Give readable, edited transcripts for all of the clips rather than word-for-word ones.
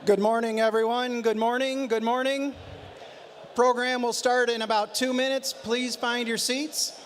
Good morning, everyone. Good morning. Good morning. Program will start in about 2 minutes. Please find your seats.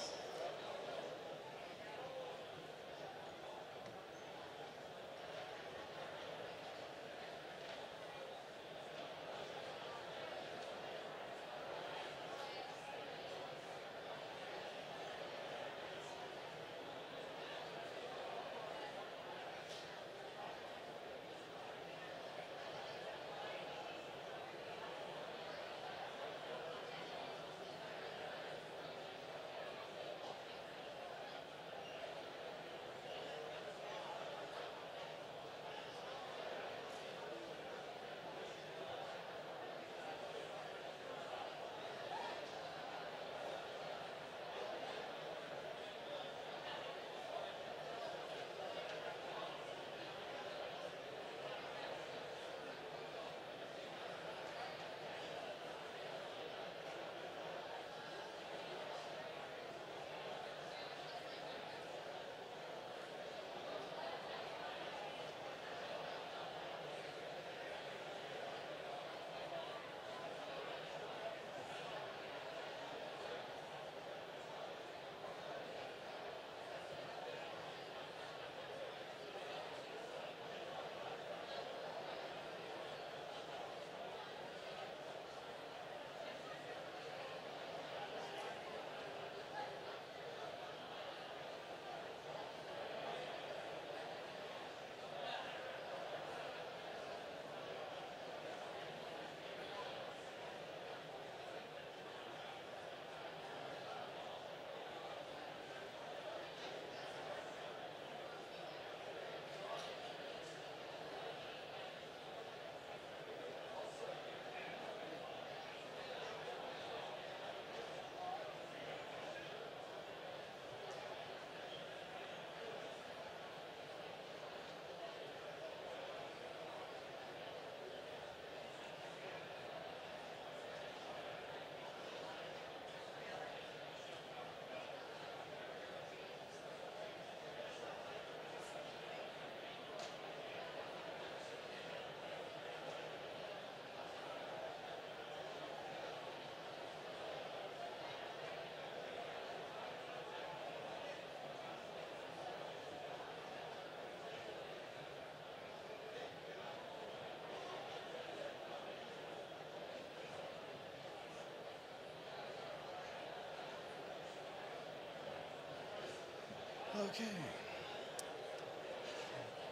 Okay.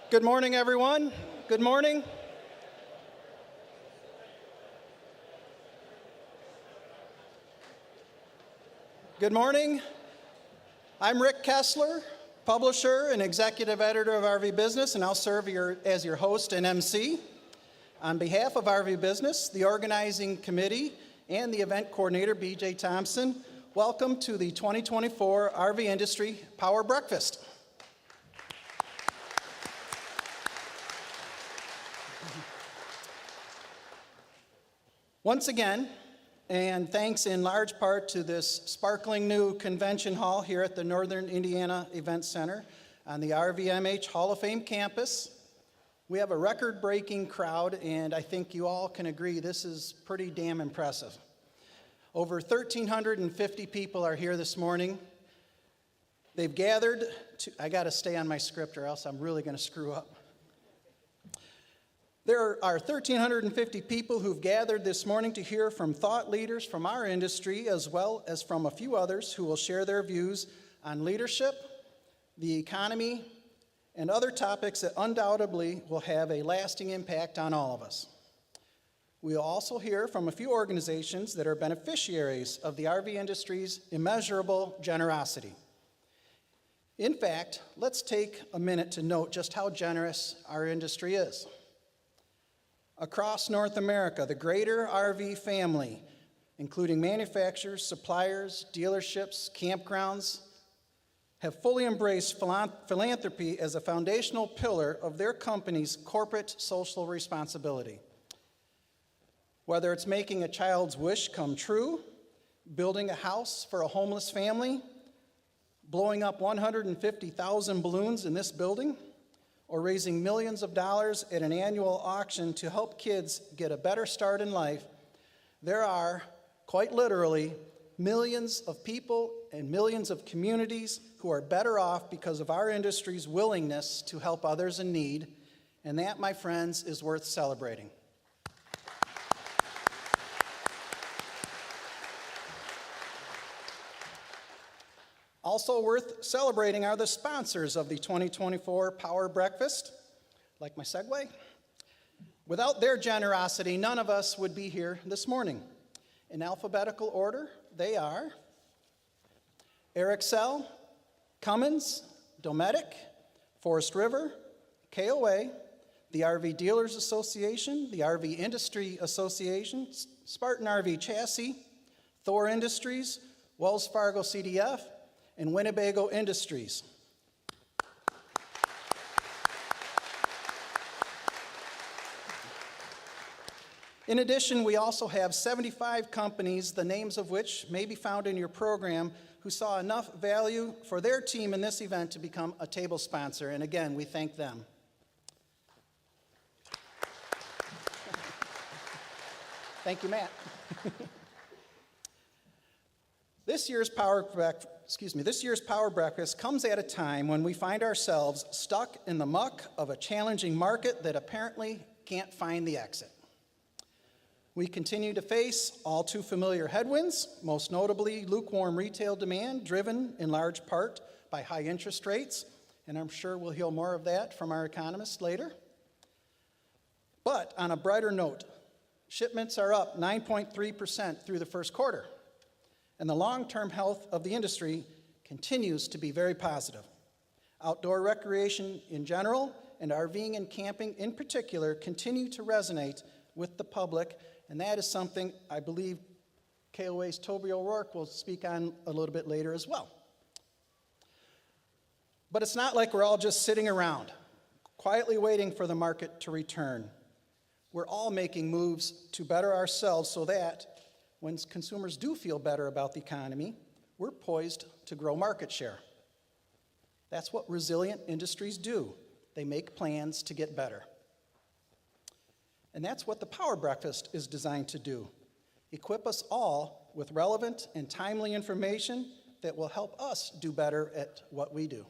Good morning, everyone. Good morning. Good morning. I'm Rick Kessler, publisher and executive editor of RVBusiness, and I'll serve as your host and MC. On behalf of RVBusiness, the organizing committee, and the event coordinator, BJ Thompson, welcome to the 2024 RV Industry Power Breakfast. Once again, and thanks in large part to this sparkling new convention hall here at the Northern Indiana Event Center on the RVMH Hall of Fame campus, we have a record-breaking crowd, and I think you all can agree this is pretty damn impressive. Over 1,350 people are here this morning. They've gathered to, I got to stay on my script or else I'm really going to screw up. There are 1,350 people who've gathered this morning to hear from thought leaders from our industry as well as from a few others who will share their views on leadership, the economy, and other topics that undoubtedly will have a lasting impact on all of us. We'll also hear from a few organizations that are beneficiaries of the RV industry's immeasurable generosity. In fact, let's take a minute to note just how generous our industry is. Across North America, the greater RV family, including manufacturers, suppliers, dealerships, campgrounds, have fully embraced philanthropy as a foundational pillar of their company's corporate social responsibility. Whether it's making a child's wish come true, building a house for a homeless family, blowing up 150,000 balloons in this building, or raising millions of dollars at an annual auction to help kids get a better start in life, there are, quite literally, millions of people and millions of communities who are better off because of our industry's willingness to help others in need, and that, my friends, is worth celebrating. Also worth celebrating are the sponsors of the 2024 Power Breakfast, like my segue. Without their generosity, none of us would be here this morning. In alphabetical order, they are Ericsel, Cummins, Dometic, Forest River, KOA, the RV Dealers Association, the RV Industry Association, Spartan RV Chassis, Thor Industries, Wells Fargo CDF, and Winnebago Industries. In addition, we also have 75 companies, the names of which may be found in your program, who saw enough value for their team in this event to become a table sponsor. And again, we thank them. Thank you, Matt. This year's Power Breakfast comes at a time when we find ourselves stuck in the muck of a challenging market that apparently can't find the exit. We continue to face all too familiar headwinds, most notably lukewarm retail demand, driven in large part by high interest rates, and I'm sure we'll hear more of that from our economists later. But on a brighter note, shipments are up 9.3% through the first quarter, and the long-term health of the industry continues to be very positive. Outdoor recreation in general and RVing and camping in particular continue to resonate with the public, and that is something I believe KOA's Toby O'Rourke will speak on a little bit later as well. But it's not like we're all just sitting around, quietly waiting for the market to return. We're all making moves to better ourselves so that when consumers do feel better about the economy, we're poised to grow market share. That's what resilient industries do. They make plans to get better. And that's what the Power Breakfast is designed to do. Equip us all with relevant and timely information that will help us do better at what we do.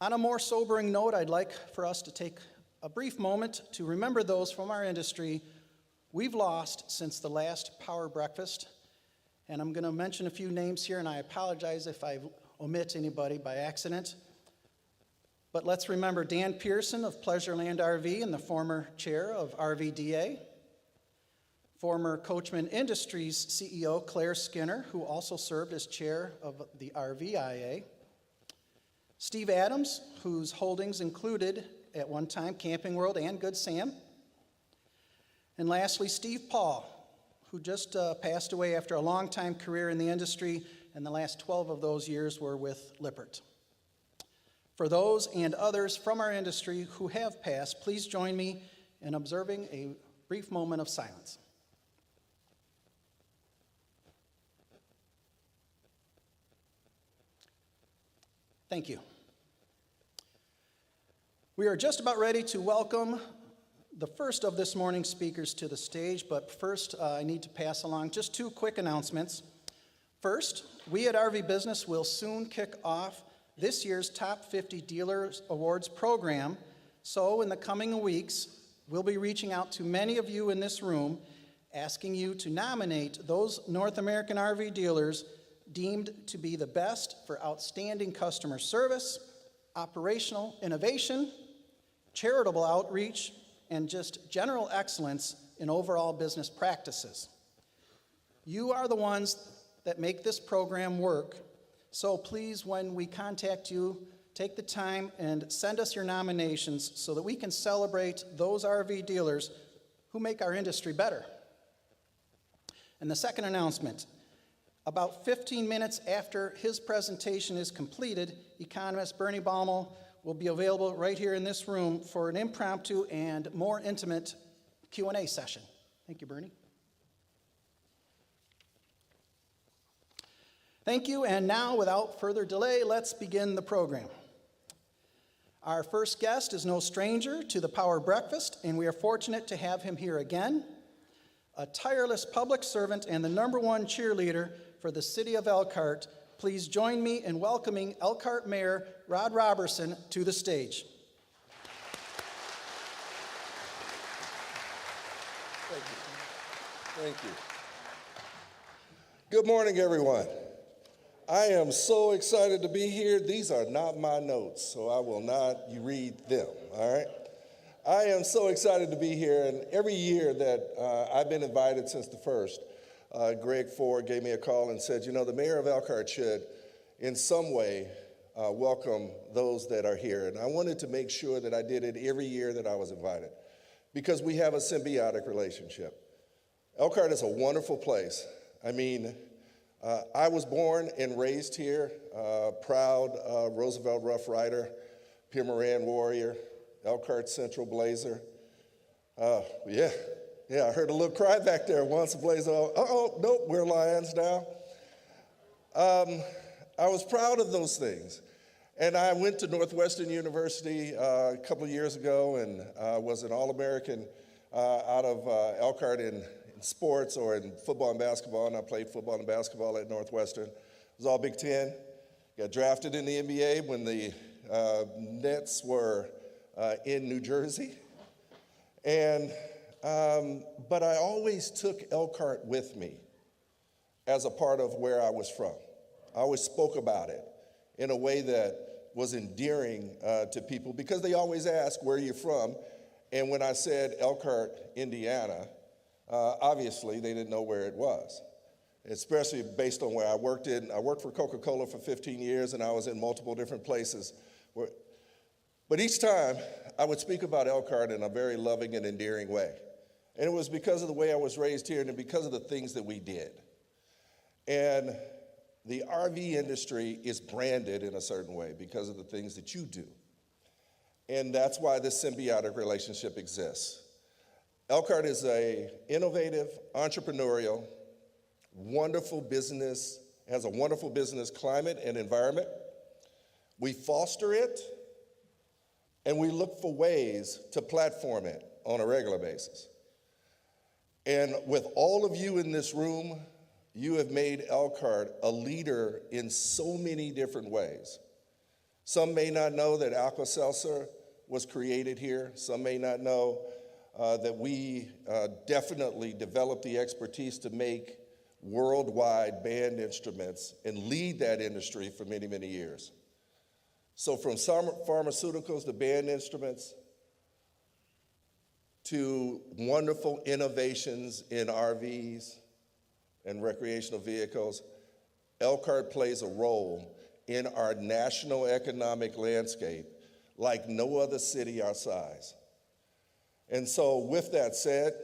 On a more sobering note, I'd like for us to take a brief moment to remember those from our industry we've lost since the last Power Breakfast. And I'm going to mention a few names here, and I apologize if I omit anybody by accident. But let's remember Dan Pearson of Pleasureland RV and the former chair of RVDA. Former Coachman Industries CEO Claire Skinner, who also served as chair of the RVIA. Steve Adams, whose holdings included at one time Camping World and Good Sam. And lastly, Steve Paul, who just passed away after a long-time career in the industry, and the last 12 of those years were with Lippert. For those and others from our industry who have passed, please join me in observing a brief moment of silence. Thank you. We are just about ready to welcome the first of this morning's speakers to the stage, but first I need to pass along just two quick announcements. First, we at RVBusiness will soon kick off this year's Top 50 Dealers Awards program, so in the coming weeks, we'll be reaching out to many of you in this room, asking you to nominate those North American RV dealers deemed to be the best for outstanding customer service, operational innovation, charitable outreach, and just general excellence in overall business practices. You are the ones that make this program work, so please, when we contact you, take the time and send us your nominations so that we can celebrate those RV dealers who make our industry better. And the second announcement, about 15 minutes after his presentation is completed, economist Bernie Baumel will be available right here in this room for an impromptu and more intimate Q&A session. Thank you, Bernie. Thank you, and now, without further delay, let's begin the program. Our first guest is no stranger to the Power Breakfast, and we are fortunate to have him here again. A tireless public servant and the #1 cheerleader for the city of Elkhart, please join me in welcoming Elkhart Mayor Rod Robertson to the stage. Thank you. Thank you. Good morning, everyone. I am so excited to be here. These are not my notes, so I will not read them, all right? I am so excited to be here, and every year that I've been invited since the first, Greg Ford gave me a call and said, you know, the mayor of Elkhart should, in some way, welcome those that are here. And I wanted to make sure that I did it every year that I was invited, because we have a symbiotic relationship. Elkhart is a wonderful place. I mean, I was born and raised here, proud Roosevelt Rough Rider, Pure Moran Warrior, Elkhart Central Blazer. Yeah, I heard a little cry back there once, a Blazer. Nope, we're Lions now. I was proud of those things. And I went to Northwestern University a couple of years ago and was an All-American out of Elkhart in sports or in football and basketball, and I played football and basketball at Northwestern. It was all Big Ten. Got drafted in the NBA when the Nets were in New Jersey. And, but I always took Elkhart with me as a part of where I was from. I always spoke about it in a way that was endearing to people, because they always ask, where are you from? And when I said Elkhart, Indiana, obviously, they didn't know where it was, especially based on where I worked in. I worked for Coca-Cola for 15 years, and I was in multiple different places. But each time, I would speak about Elkhart in a very loving and endearing way. And it was because of the way I was raised here and because of the things that we did. And the RV industry is branded in a certain way because of the things that you do. And that's why this symbiotic relationship exists. Elkhart is an innovative, entrepreneurial, wonderful business, has a wonderful business climate and environment. We foster it, and we look for ways to platform it on a regular basis. And with all of you in this room, you have made Elkhart a leader in so many different ways. Some may not know that Alka-Seltzer was created here. Some may not know that we definitely developed the expertise to make worldwide band instruments and lead that industry for many, many years. So from pharmaceuticals to band instruments to wonderful innovations in RVs and recreational vehicles, Elkhart plays a role in our national economic landscape like no other city our size. And so with that said,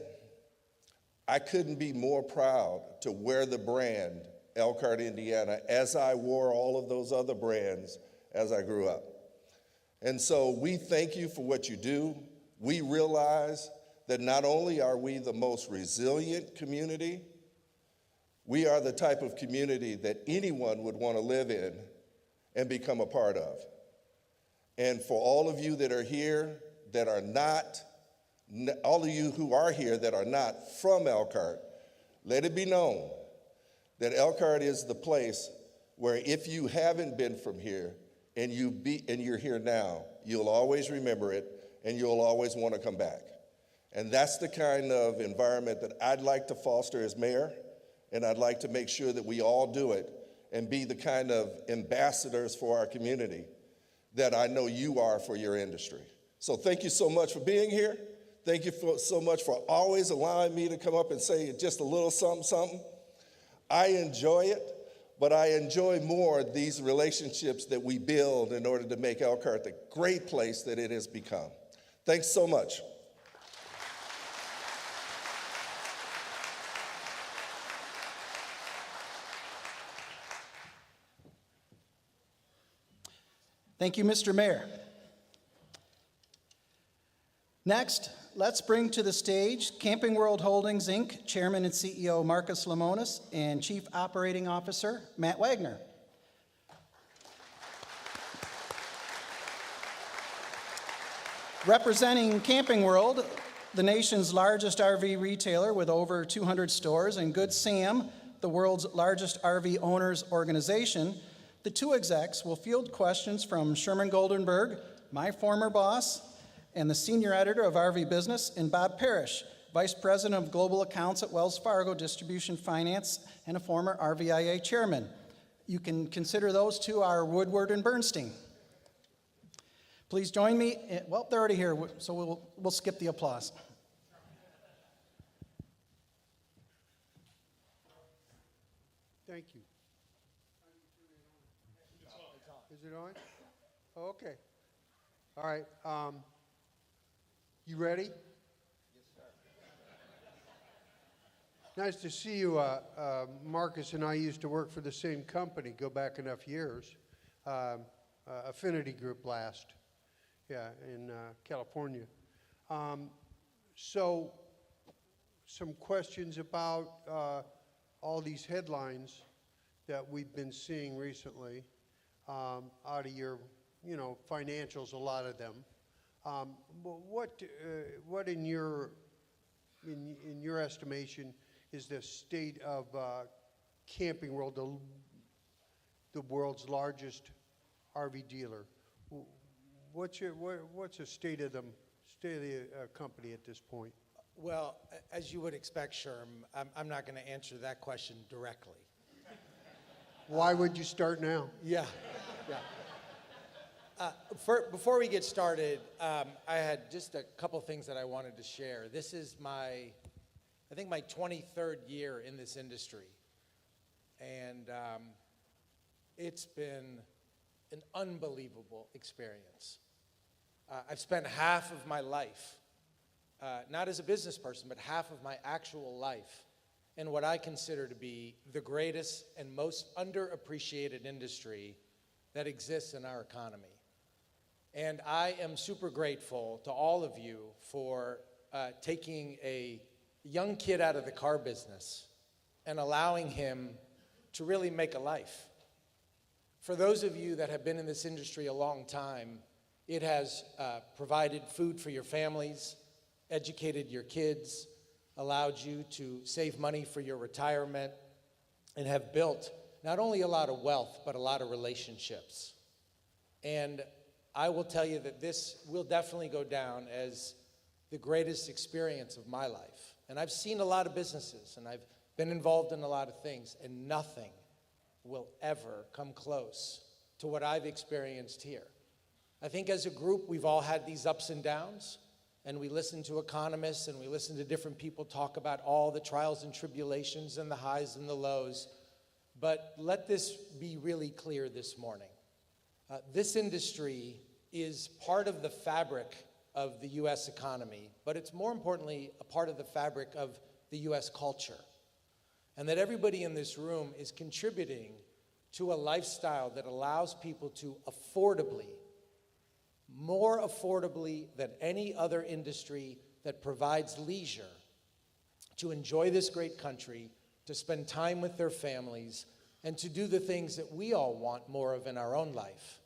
I couldn't be more proud to wear the brand Elkhart, Indiana, as I wore all of those other brands as I grew up. And so we thank you for what you do. We realize that not only are we the most resilient community, we are the type of community that anyone would want to live in and become a part of. And for all of you that are here that are not, all of you who are here that are not from Elkhart, let it be known that Elkhart is the place where if you haven't been from here and you're here now, you'll always remember it and you'll always want to come back. And that's the kind of environment that I'd like to foster as mayor, and I'd like to make sure that we all do it and be the kind of ambassadors for our community that I know you are for your industry. So thank you so much for being here. Thank you so much for always allowing me to come up and say just a little something, something. I enjoy it, but I enjoy more these relationships that we build in order to make Elkhart the great place that it has become. Thanks so much. Thank you, Mr. Mayor. Next, let's bring to the stage Camping World Holdings, Inc., Chairman and CEO Marcus Lemonis and Chief Operating Officer Matt Wagner. Representing Camping World, the nation's largest RV retailer with over 200 stores, and Good Sam, the world's largest RV owners organization, the two execs will field questions from Sherman Goldenberg, my former boss, and the senior editor of RVBusiness, and Bob Parrish, Vice President of Global Accounts at Wells Fargo Distribution Finance and a former RVIA chairman. You can consider those two our Woodward and Bernstein. Please join me. Well, they're already here, so we'll skip the applause. Thank you. Is it on? Oh, okay. All right. You ready? Yes, sir. Nice to see you. Marcus and I used to work for the same company, go back enough years. Affinity Group last. Yeah, in California. So, some questions about all these headlines that we've been seeing recently out of your, financials, a lot of them. What in your estimation is the state of Camping World, the world's largest RV dealer? What's the state of the company at this point? Well, as you would expect, Sherm, I'm not going to answer that question directly. Why would you start now? Yeah. Before we get started, I had just a couple things that I wanted to share. This is I think my 23rd year in this industry, and it's been an unbelievable experience. I've spent half of my life, not as a business person, but half of my actual life in what I consider to be the greatest and most underappreciated industry that exists in our economy. And I am super grateful to all of you for taking a young kid out of the car business and allowing him to really make a life. For those of you that have been in this industry a long time, it has provided food for your families, educated your kids, allowed you to save money for your retirement, and have built not only a lot of wealth, but a lot of relationships. And I will tell you that this will definitely go down as the greatest experience of my life. And I've seen a lot of businesses, and I've been involved in a lot of things, and nothing will ever come close to what I've experienced here. I think as a group, we've all had these ups and downs, and we listen to economists and we listen to different people talk about all the trials and tribulations and the highs and the lows. But let this be really clear this morning. This industry is part of the fabric of the U.S. economy, but it's more importantly a part of the fabric of the U.S. culture. And that everybody in this room is contributing to a lifestyle that allows people to affordably, more affordably than any other industry that provides leisure, to enjoy this great country, to spend time with their families, and to do the things that we all want more of in our own life.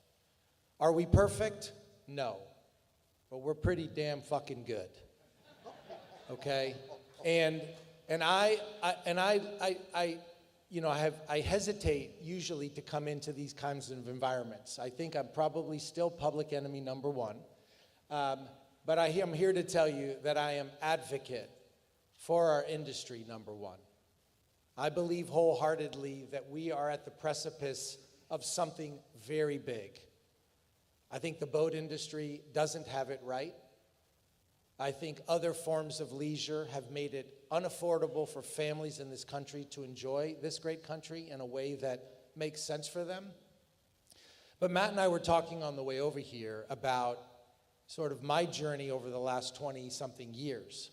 Are we perfect? No. But we're pretty damn fucking good. Okay? And I hesitate usually to come into these kinds of environments. I think I'm probably still public enemy number one. But I am here to tell you that I am advocate for our industry number one. I believe wholeheartedly that we are at the precipice of something very big. I think the boat industry doesn't have it right. I think other forms of leisure have made it unaffordable for families in this country to enjoy this great country in a way that makes sense for them. But Matt and I were talking on the way over here about sort of my journey over the last 20-something years.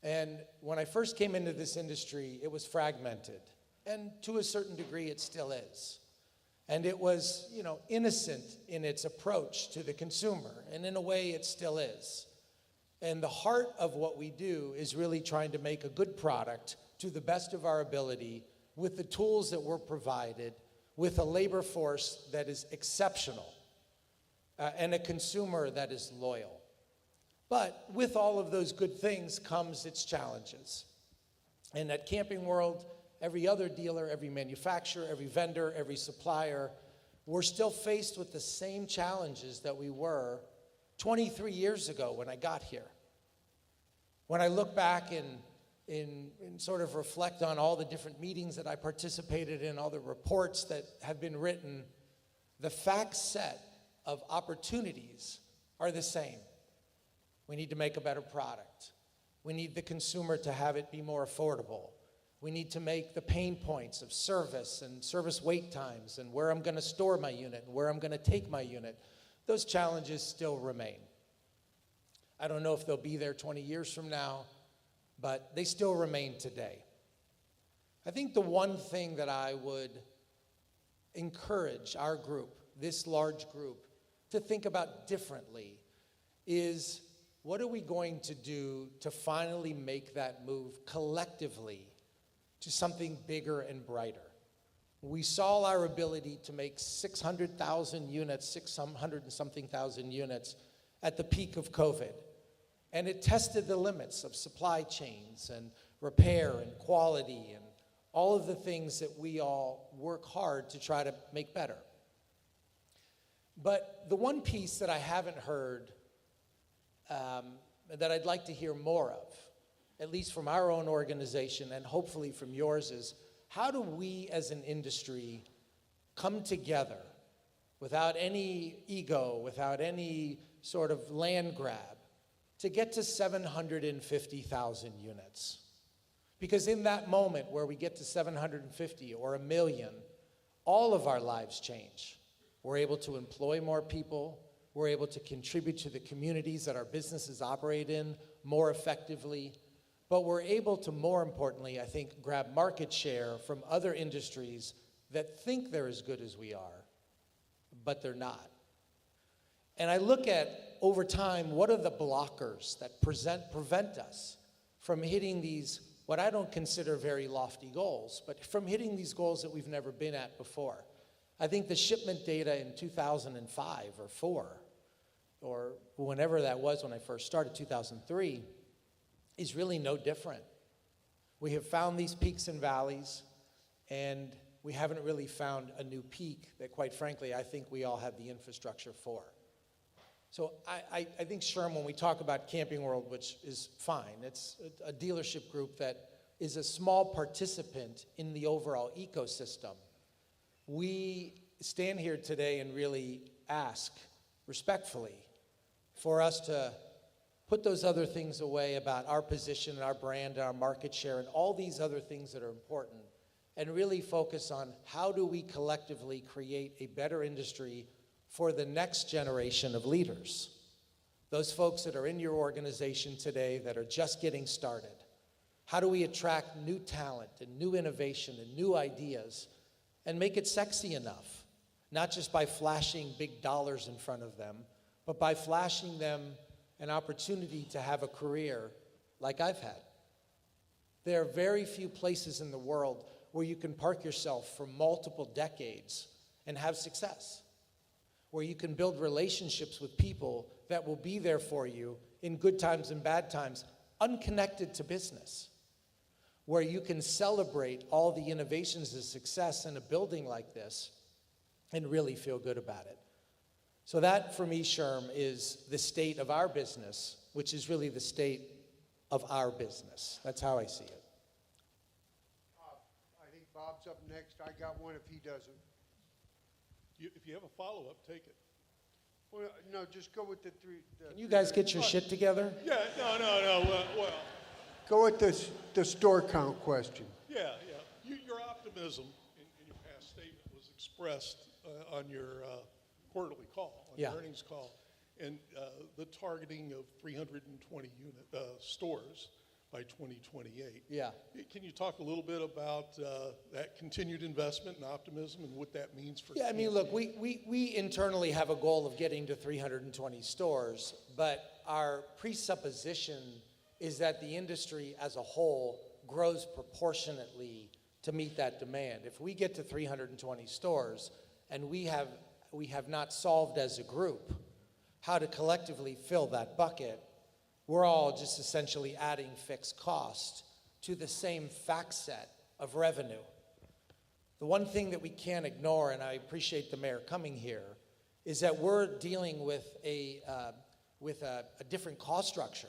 And when I first came into this industry, it was fragmented. And to a certain degree, it still is. And it was, innocent in its approach to the consumer. And in a way, it still is. And the heart of what we do is really trying to make a good product to the best of our ability with the tools that we're provided, with a labor force that is exceptional, and a consumer that is loyal. But with all of those good things comes its challenges. And at Camping World, every other dealer, every manufacturer, every vendor, every supplier, we're still faced with the same challenges that we were 23 years ago when I got here. When I look back and sort of reflect on all the different meetings that I participated in, all the reports that have been written, the fact set of opportunities are the same. We need to make a better product. We need the consumer to have it be more affordable. We need to make the pain points of service and service wait times and where I'm going to store my unit and where I'm going to take my unit. Those challenges still remain. I don't know if they'll be there 20 years from now, but they still remain today. I think the one thing that I would encourage our group, this large group, to think about differently is, what are we going to do to finally make that move collectively to something bigger and brighter? We saw our ability to make 600,000 units, 600 and something thousand units at the peak of COVID. And it tested the limits of supply chains and repair and quality and all of the things that we all work hard to try to make better. But the one piece that I haven't heard that I'd like to hear more of, at least from our own organization and hopefully from yours, is how do we as an industry come together without any ego, without any sort of land grab, to get to 750,000 units? Because in that moment where we get to 750 or 1 million, all of our lives change. We're able to employ more people. We're able to contribute to the communities that our businesses operate in more effectively. But we're able to, more importantly, I think, grab market share from other industries that think they're as good as we are, but they're not. And I look at, over time, what are the blockers that prevent us from hitting these, what I don't consider very lofty goals, but from hitting these goals that we've never been at before. I think the shipment data in 2005 or 4, or whenever that was when I first started, 2003, is really no different. We have found these peaks and valleys, and we haven't really found a new peak that, quite frankly, I think we all have the infrastructure for. So I think, Sherm, when we talk about Camping World, which is fine, it's a dealership group that is a small participant in the overall ecosystem. We stand here today and really ask, respectfully, for us to put those other things away about our position and our brand and our market share and all these other things that are important, and really focus on how do we collectively create a better industry for the next generation of leaders. Those folks that are in your organization today that are just getting started. How do we attract new talent and new innovation and new ideas and make it sexy enough? Not just by flashing big dollars in front of them, but by flashing them an opportunity to have a career like I've had. There are very few places in the world where you can park yourself for multiple decades and have success, where you can build relationships with people that will be there for you in good times and bad times, unconnected to business, where you can celebrate all the innovations and success in a building like this and really feel good about it. So that, for me, Sherm, is the state of our business, which is really the state of our business. That's how I see it. I think Bob's up next. I got one if he doesn't. If you have a follow-up, take it. Well, no, just go with the three. Can you guys get your shit together? Yeah, no, well, Go with the store count question. yeah. Your optimism in your past statement was expressed on your quarterly call, on your earnings call, and the targeting of 320 stores by 2028. Yeah. Can you talk a little bit about that continued investment and optimism and what that means for? Yeah, I mean, look, we internally have a goal of getting to 320 stores, but our presupposition is that the industry as a whole grows proportionately to meet that demand. If we get to 320 stores and we have not solved as a group how to collectively fill that bucket, we're all just essentially adding fixed cost to the same fact set of revenue. The one thing that we can't ignore, and I appreciate the mayor coming here, is that we're dealing with a different cost structure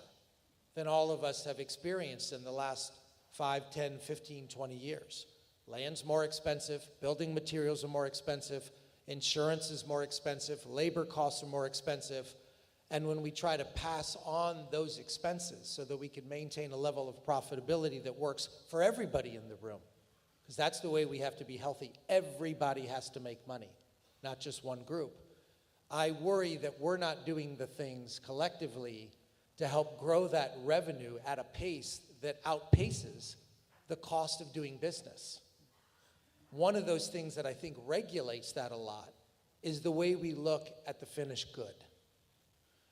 than all of us have experienced in the last 5, 10, 15, 20 years. Land's more expensive, building materials are more expensive, insurance is more expensive, labor costs are more expensive, and when we try to pass on those expenses so that we can maintain a level of profitability that works for everybody in the room, because that's the way we have to be healthy. Everybody has to make money, not just one group. I worry that we're not doing the things collectively to help grow that revenue at a pace that outpaces the cost of doing business. One of those things that I think regulates that a lot is the way we look at the finished good.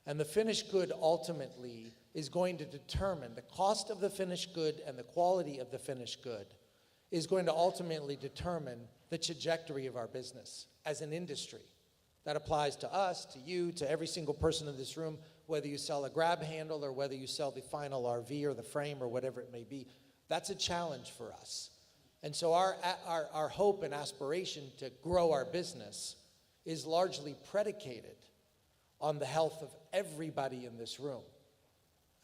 And the finished good ultimately is going to determine the cost of the finished good, and the quality of the finished good is going to ultimately determine the trajectory of our business as an industry. That applies to us, to you, to every single person in this room, whether you sell a grab handle or whether you sell the final RV or the frame or whatever it may be. That's a challenge for us. And so our hope and aspiration to grow our business is largely predicated on the health of everybody in this room.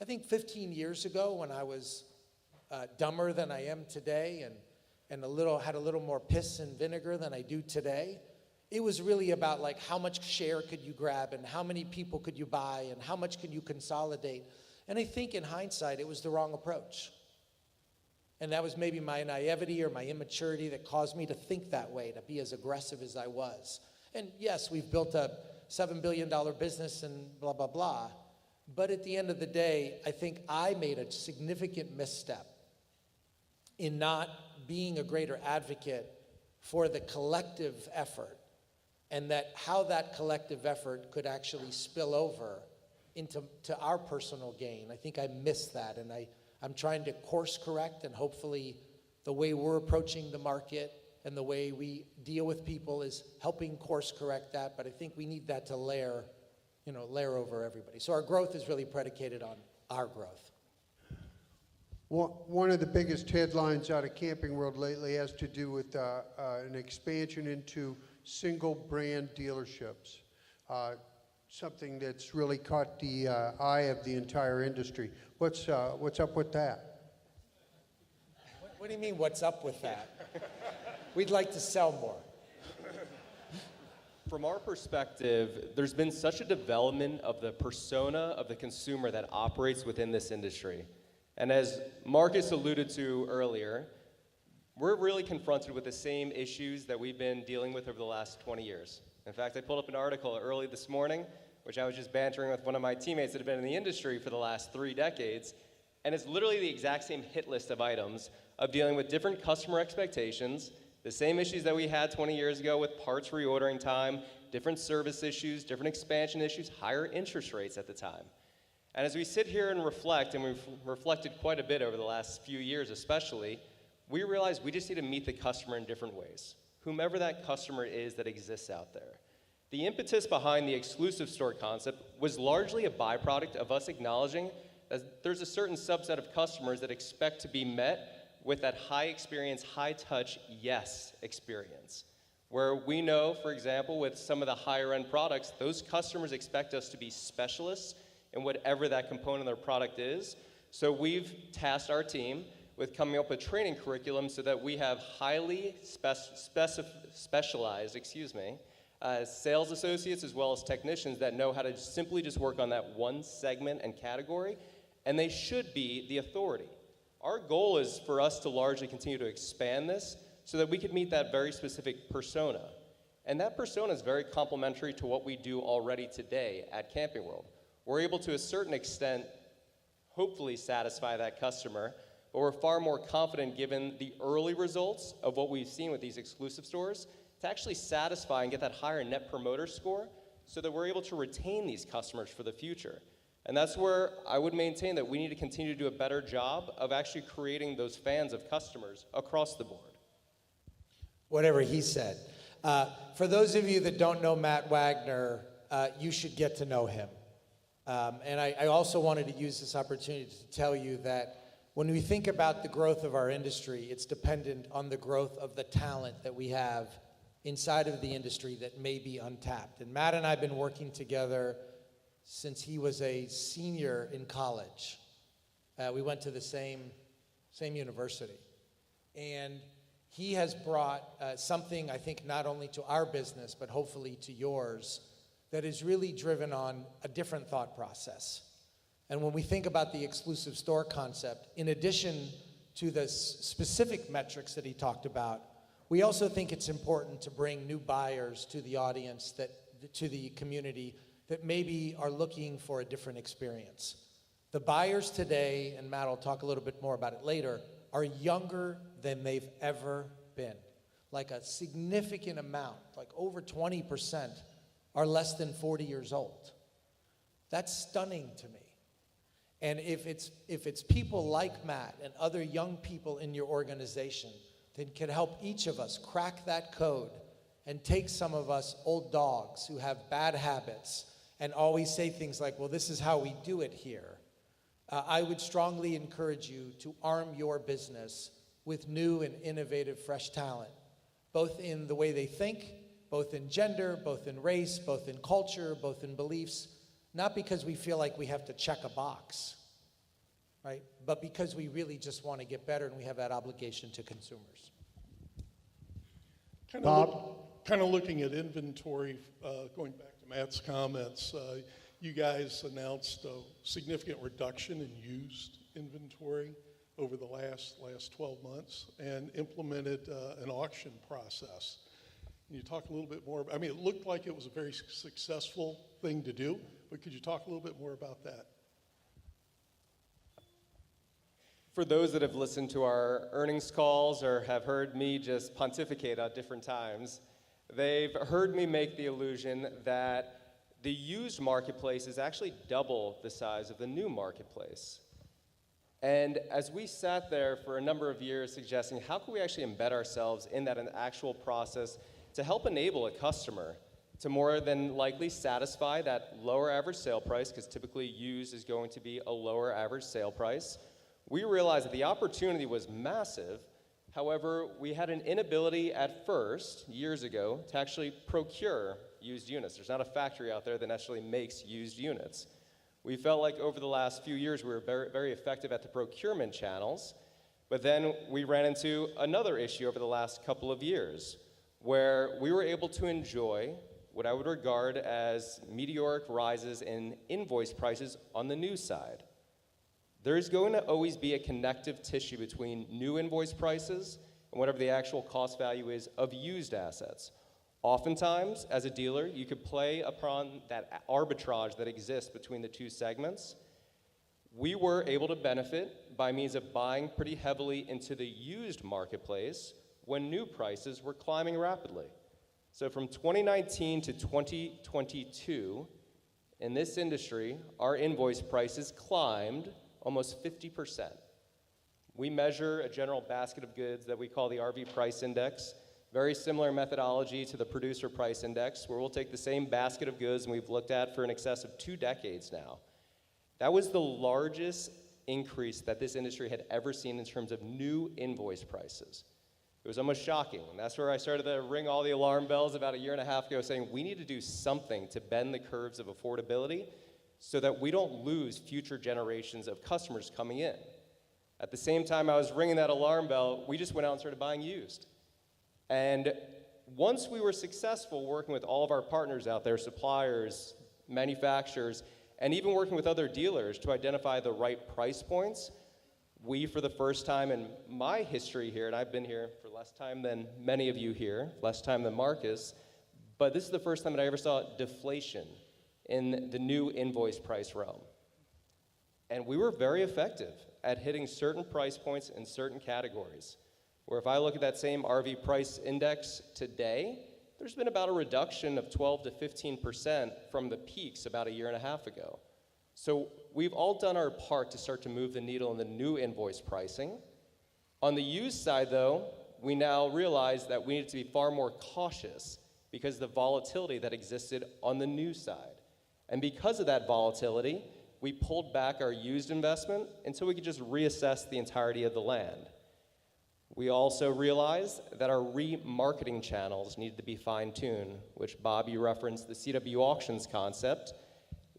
I think 15 years ago, when I was dumber than I am today and had a little more piss and vinegar than I do today, it was really about like how much share could you grab and how many people could you buy and how much can you consolidate. And I think in hindsight, it was the wrong approach. And that was maybe my naivety or my immaturity that caused me to think that way, to be as aggressive as I was. And yes, we've built a $7 billion business and blah, blah, blah. But at the end of the day, I think I made a significant misstep in not being a greater advocate for the collective effort, and that how that collective effort could actually spill over into our personal gain. I think I missed that, and I'm trying to course correct, and hopefully the way we're approaching the market and the way we deal with people is helping course correct that, but I think we need that to layer over everybody. So our growth is really predicated on our growth. One of the biggest headlines out of Camping World lately has to do with an expansion into single brand dealerships, something that's really caught the eye of the entire industry. What's up with that? What do you mean, what's up with that? We'd like to sell more. From our perspective, there's been such a development of the persona of the consumer that operates within this industry. And as Marcus alluded to earlier, we're really confronted with the same issues that we've been dealing with over the last 20 years. In fact, I pulled up an article early this morning, which I was just bantering with one of my teammates that have been in the industry for the last 3 decades, and it's literally the exact same hit list of items of dealing with different customer expectations, the same issues that we had 20 years ago with parts reordering time, different service issues, different expansion issues, higher interest rates at the time. And as we sit here and reflect, and we've reflected quite a bit over the last few years especially, we realize we just need to meet the customer in different ways, whomever that customer is that exists out there. The impetus behind the exclusive store concept was largely a byproduct of us acknowledging that there's a certain subset of customers that expect to be met with that high experience, high touch, yes experience. Where we know, for example, with some of the higher end products, those customers expect us to be specialists in whatever that component of their product is. So we've tasked our team with coming up with training curriculum so that we have highly specialized, sales associates as well as technicians that know how to simply just work on that one segment and category, and they should be the authority. Our goal is for us to largely continue to expand this so that we could meet that very specific persona. And that persona is very complementary to what we do already today at Camping World. We're able to a certain extent, hopefully satisfy that customer, but we're far more confident given the early results of what we've seen with these exclusive stores to actually satisfy and get that higher net promoter score so that we're able to retain these customers for the future. And that's where I would maintain that we need to continue to do a better job of actually creating those fans of customers across the board. Whatever he said. For those of you that don't know Matt Wagner, you should get to know him. And I also wanted to use this opportunity to tell you that when we think about the growth of our industry, it's dependent on the growth of the talent that we have inside of the industry that may be untapped. And Matt and I have been working together since he was a senior in college. We went to the same university. And he has brought something, I think, not only to our business, but hopefully to yours, that is really driven on a different thought process. And when we think about the exclusive store concept, in addition to the specific metrics that he talked about, we also think it's important to bring new buyers to the audience, to the community, that maybe are looking for a different experience. The buyers today, and Matt will talk a little bit more about it later, are younger than they've ever been. Like a significant amount, like over 20%, are less than 40 years old. That's stunning to me. And if it's people like Matt and other young people in your organization that can help each of us crack that code and take some of us old dogs who have bad habits and always say things like, well, this is how we do it here, I would strongly encourage you to arm your business with new and innovative, fresh talent, both in the way they think, both in gender, both in race, both in culture, both in beliefs, not because we feel like we have to check a box, right? But because we really just want to get better and we have that obligation to consumers. Kind Bob? of looking at inventory, going back to Matt's comments, you guys announced a significant reduction in used inventory over the last 12 months and implemented an auction process. Can you talk a little bit more? I mean, it looked like it was a very successful thing to do, but could you talk a little bit more about that? For those that have listened to our earnings calls or have heard me just pontificate at different times, they've heard me make the allusion that the used marketplace is actually double the size of the new marketplace. And as we sat there for a number of years suggesting how can we actually embed ourselves in that actual process to help enable a customer to more than likely satisfy that lower average sale price, because typically used is going to be a lower average sale price, we realized that the opportunity was massive. However, we had an inability at first, years ago, to actually procure used units. There's not a factory out there that actually makes used units. We felt like over the last few years we were very, very effective at the procurement channels, but then we ran into another issue over the last couple of years where we were able to enjoy what I would regard as meteoric rises in invoice prices on the new side. There's going to always be a connective tissue between new invoice prices and whatever the actual cost value is of used assets. Oftentimes, as a dealer, you could play upon that arbitrage that exists between the two segments. We were able to benefit by means of buying pretty heavily into the used marketplace when new prices were climbing rapidly. So from 2019 to 2022, in this industry, our invoice prices climbed almost 50%. We measure a general basket of goods that we call the RV price index, very similar methodology to the producer price index, where we'll take the same basket of goods and we've looked at for in excess of 2 decades now. That was the largest increase that this industry had ever seen in terms of new invoice prices. It was almost shocking, and that's where I started to ring all the alarm bells about a year and a half ago saying we need to do something to bend the curves of affordability so that we don't lose future generations of customers coming in. At the same time I was ringing that alarm bell, we just went out and started buying used. And once we were successful working with all of our partners out there, suppliers, manufacturers, and even working with other dealers to identify the right price points, we, for the first time in my history here, and I've been here for less time than many of you here, less time than Marcus, but this is the first time that I ever saw deflation in the new invoice price realm. And we were very effective at hitting certain price points in certain categories, where if I look at that same RV price index today, there's been about a reduction of 12 to 15% from the peaks about a year and a half ago. So we've all done our part to start to move the needle in the new invoice pricing. On the used side, though, we now realize that we need to be far more cautious because of the volatility that existed on the new side. And because of that volatility, we pulled back our used investment until we could just reassess the entirety of the land. We also realized that our remarketing channels needed to be fine-tuned, which Bob, you referenced the CW auctions concept.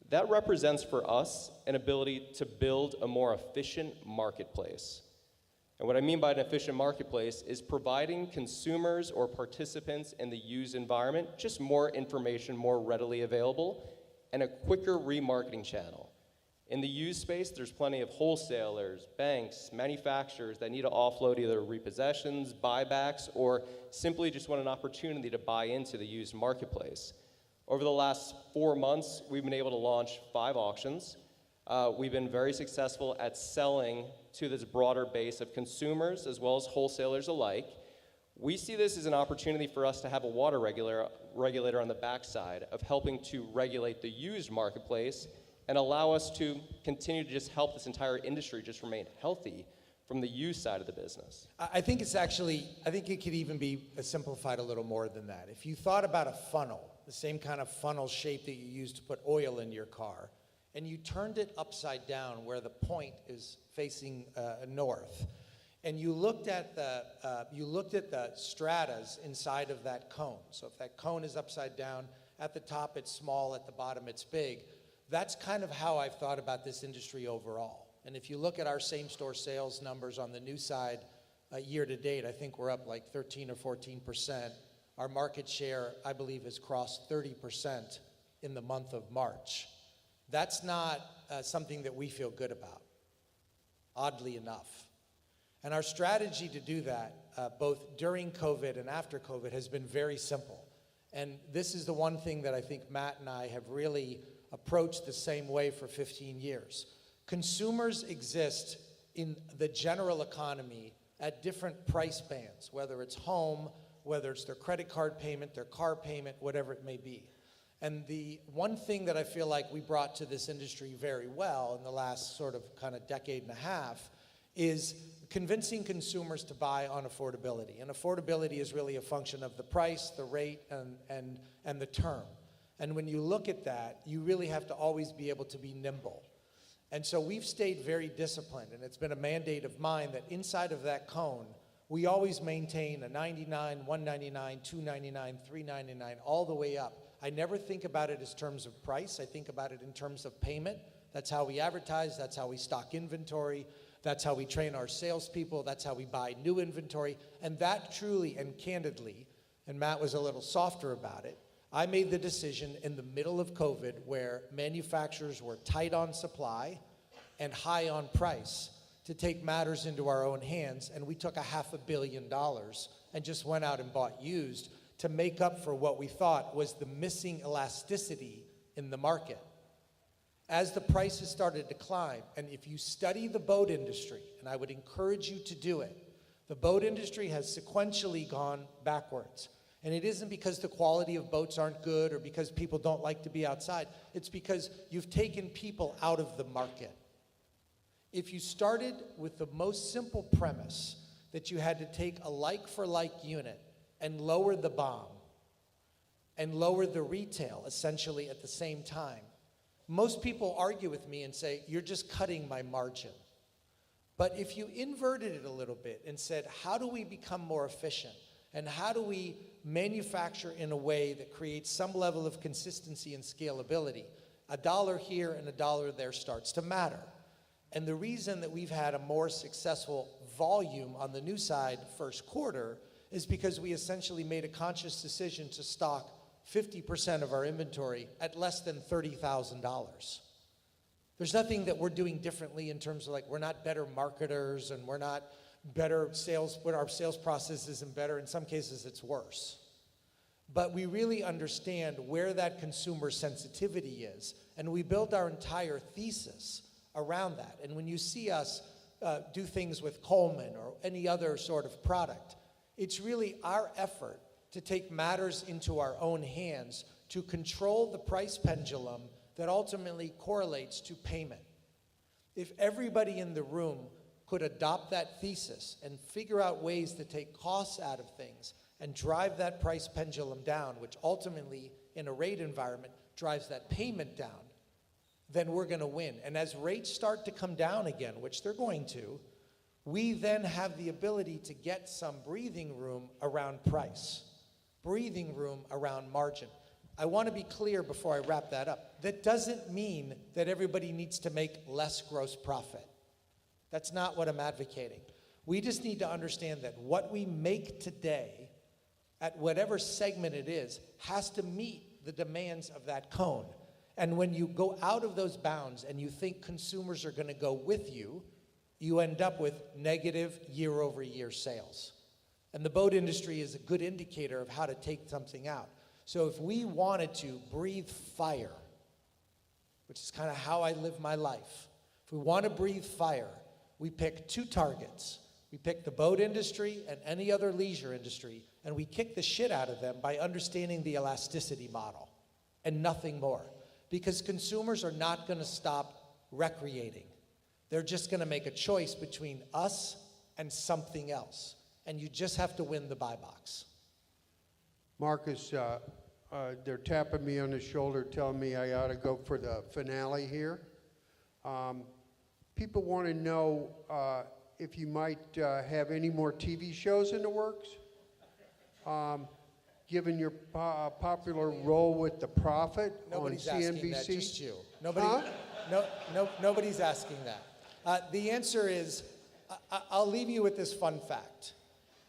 That represents for us an ability to build a more efficient marketplace. And what I mean by an efficient marketplace is providing consumers or participants in the used environment just more information more readily available and a quicker remarketing channel. In the used space, there's plenty of wholesalers, banks, manufacturers that need to offload either repossessions, buybacks, or simply just want an opportunity to buy into the used marketplace. Over the last 4 months, we've been able to launch 5 auctions. We've been very successful at selling to this broader base of consumers as well as wholesalers alike. We see this as an opportunity for us to have a water regulator on the backside of helping to regulate the used marketplace and allow us to continue to just help this entire industry just remain healthy from the used side of the business. I think it's actually, I think it could even be simplified a little more than that. If you thought about a funnel, the same kind of funnel shape that you use to put oil in your car, and you turned it upside down where the point is facing north, and you looked at the stratas inside of that cone. So if that cone is upside down, at the top it's small, at the bottom it's big. That's kind of how I've thought about this industry overall. And if you look at our same-store sales numbers on the new side year to date, I think we're up like 13 or 14%. Our market share, I believe, has crossed 30% in the month of March. That's not something that we feel good about, oddly enough. And our strategy to do that, both during COVID and after COVID, has been very simple. And this is the one thing that I think Matt and I have really approached the same way for 15 years. Consumers exist in the general economy at different price bands, whether it's home, whether it's their credit card payment, their car payment, whatever it may be. And the one thing that I feel like we brought to this industry very well in the last sort of kind of decade and a half is convincing consumers to buy on affordability. And affordability is really a function of the price, the rate, and the term. And when you look at that, you really have to always be able to be nimble. And so we've stayed very disciplined, and it's been a mandate of mine that inside of that cone, we always maintain a 99, 199, 299, 399, all the way up. I never think about it as terms of price. I think about it in terms of payment. That's how we advertise. That's how we stock inventory. That's how we train our salespeople. That's how we buy new inventory. And that truly and candidly, and Matt was a little softer about it, I made the decision in the middle of COVID where manufacturers were tight on supply and high on price to take matters into our own hands, and we took $500 million and just went out and bought used to make up for what we thought was the missing elasticity in the market. As the prices started to climb, and if you study the boat industry, and I would encourage you to do it, the boat industry has sequentially gone backwards. And it isn't because the quality of boats aren't good or because people don't like to be outside. It's because you've taken people out of the market. If you started with the most simple premise that you had to take a like-for-like unit and lower the BOM and lower the retail essentially at the same time, most people argue with me and say, you're just cutting my margin. But if you inverted it a little bit and said, how do we become more efficient? And how do we manufacture in a way that creates some level of consistency and scalability? A dollar here and a dollar there starts to matter. And the reason that we've had a more successful volume on the new side first quarter is because we essentially made a conscious decision to stock 50% of our inventory at less than $30,000. There's nothing that we're doing differently in terms of like, we're not better marketers and we're not better sales, but our sales process isn't better. In some cases, it's worse. But we really understand where that consumer sensitivity is, and we built our entire thesis around that. And when you see us do things with Coleman or any other sort of product, it's really our effort to take matters into our own hands to control the price pendulum that ultimately correlates to payment. If everybody in the room could adopt that thesis and figure out ways to take costs out of things and drive that price pendulum down, which ultimately, in a rate environment, drives that payment down, then we're going to win. And as rates start to come down again, which they're going to, we then have the ability to get some breathing room around price, breathing room around margin. I want to be clear before I wrap that up. That doesn't mean that everybody needs to make less gross profit. That's not what I'm advocating. We just need to understand that what we make today, at whatever segment it is, has to meet the demands of that cone. And when you go out of those bounds and you think consumers are going to go with you, you end up with negative year-over-year sales. And the boat industry is a good indicator of how to take something out. So if we wanted to breathe fire, which is kind of how I live my life, if we want to breathe fire, we pick two targets. We pick the boat industry and any other leisure industry, and we kick the shit out of them by understanding the elasticity model and nothing more. Because consumers are not going to stop recreating. They're just going to make a choice between us and something else. And you just have to win the buy box. Marcus, they're tapping me on the shoulder, telling me I ought to go for the finale here. People want to know if you might have any more TV shows in the works. Given your popular role with The Prophet Nobody's on CNBC. asking that, just you. Nobody's asking that. The answer is, I'll leave you with this fun fact.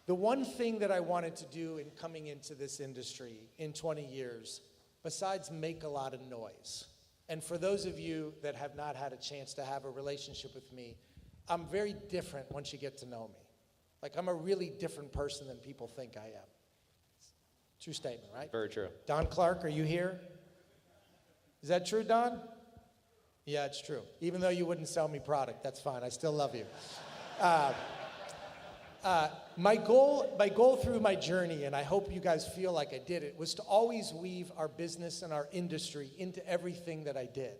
The one thing that I wanted to do in coming into this industry in 20 years, besides make a lot of noise, and for those of you that have not had a chance to have a relationship with me, I'm very different once you get to know me. Like, I'm a really different person than people think I am. True statement, right? Very true. Don Clark, are you here? Is that true, Don? Yeah, it's true. Even though you wouldn't sell me product, that's fine. I still love you. My goal through my journey, and I hope you guys feel like I did it, was to always weave our business and our industry into everything that I did.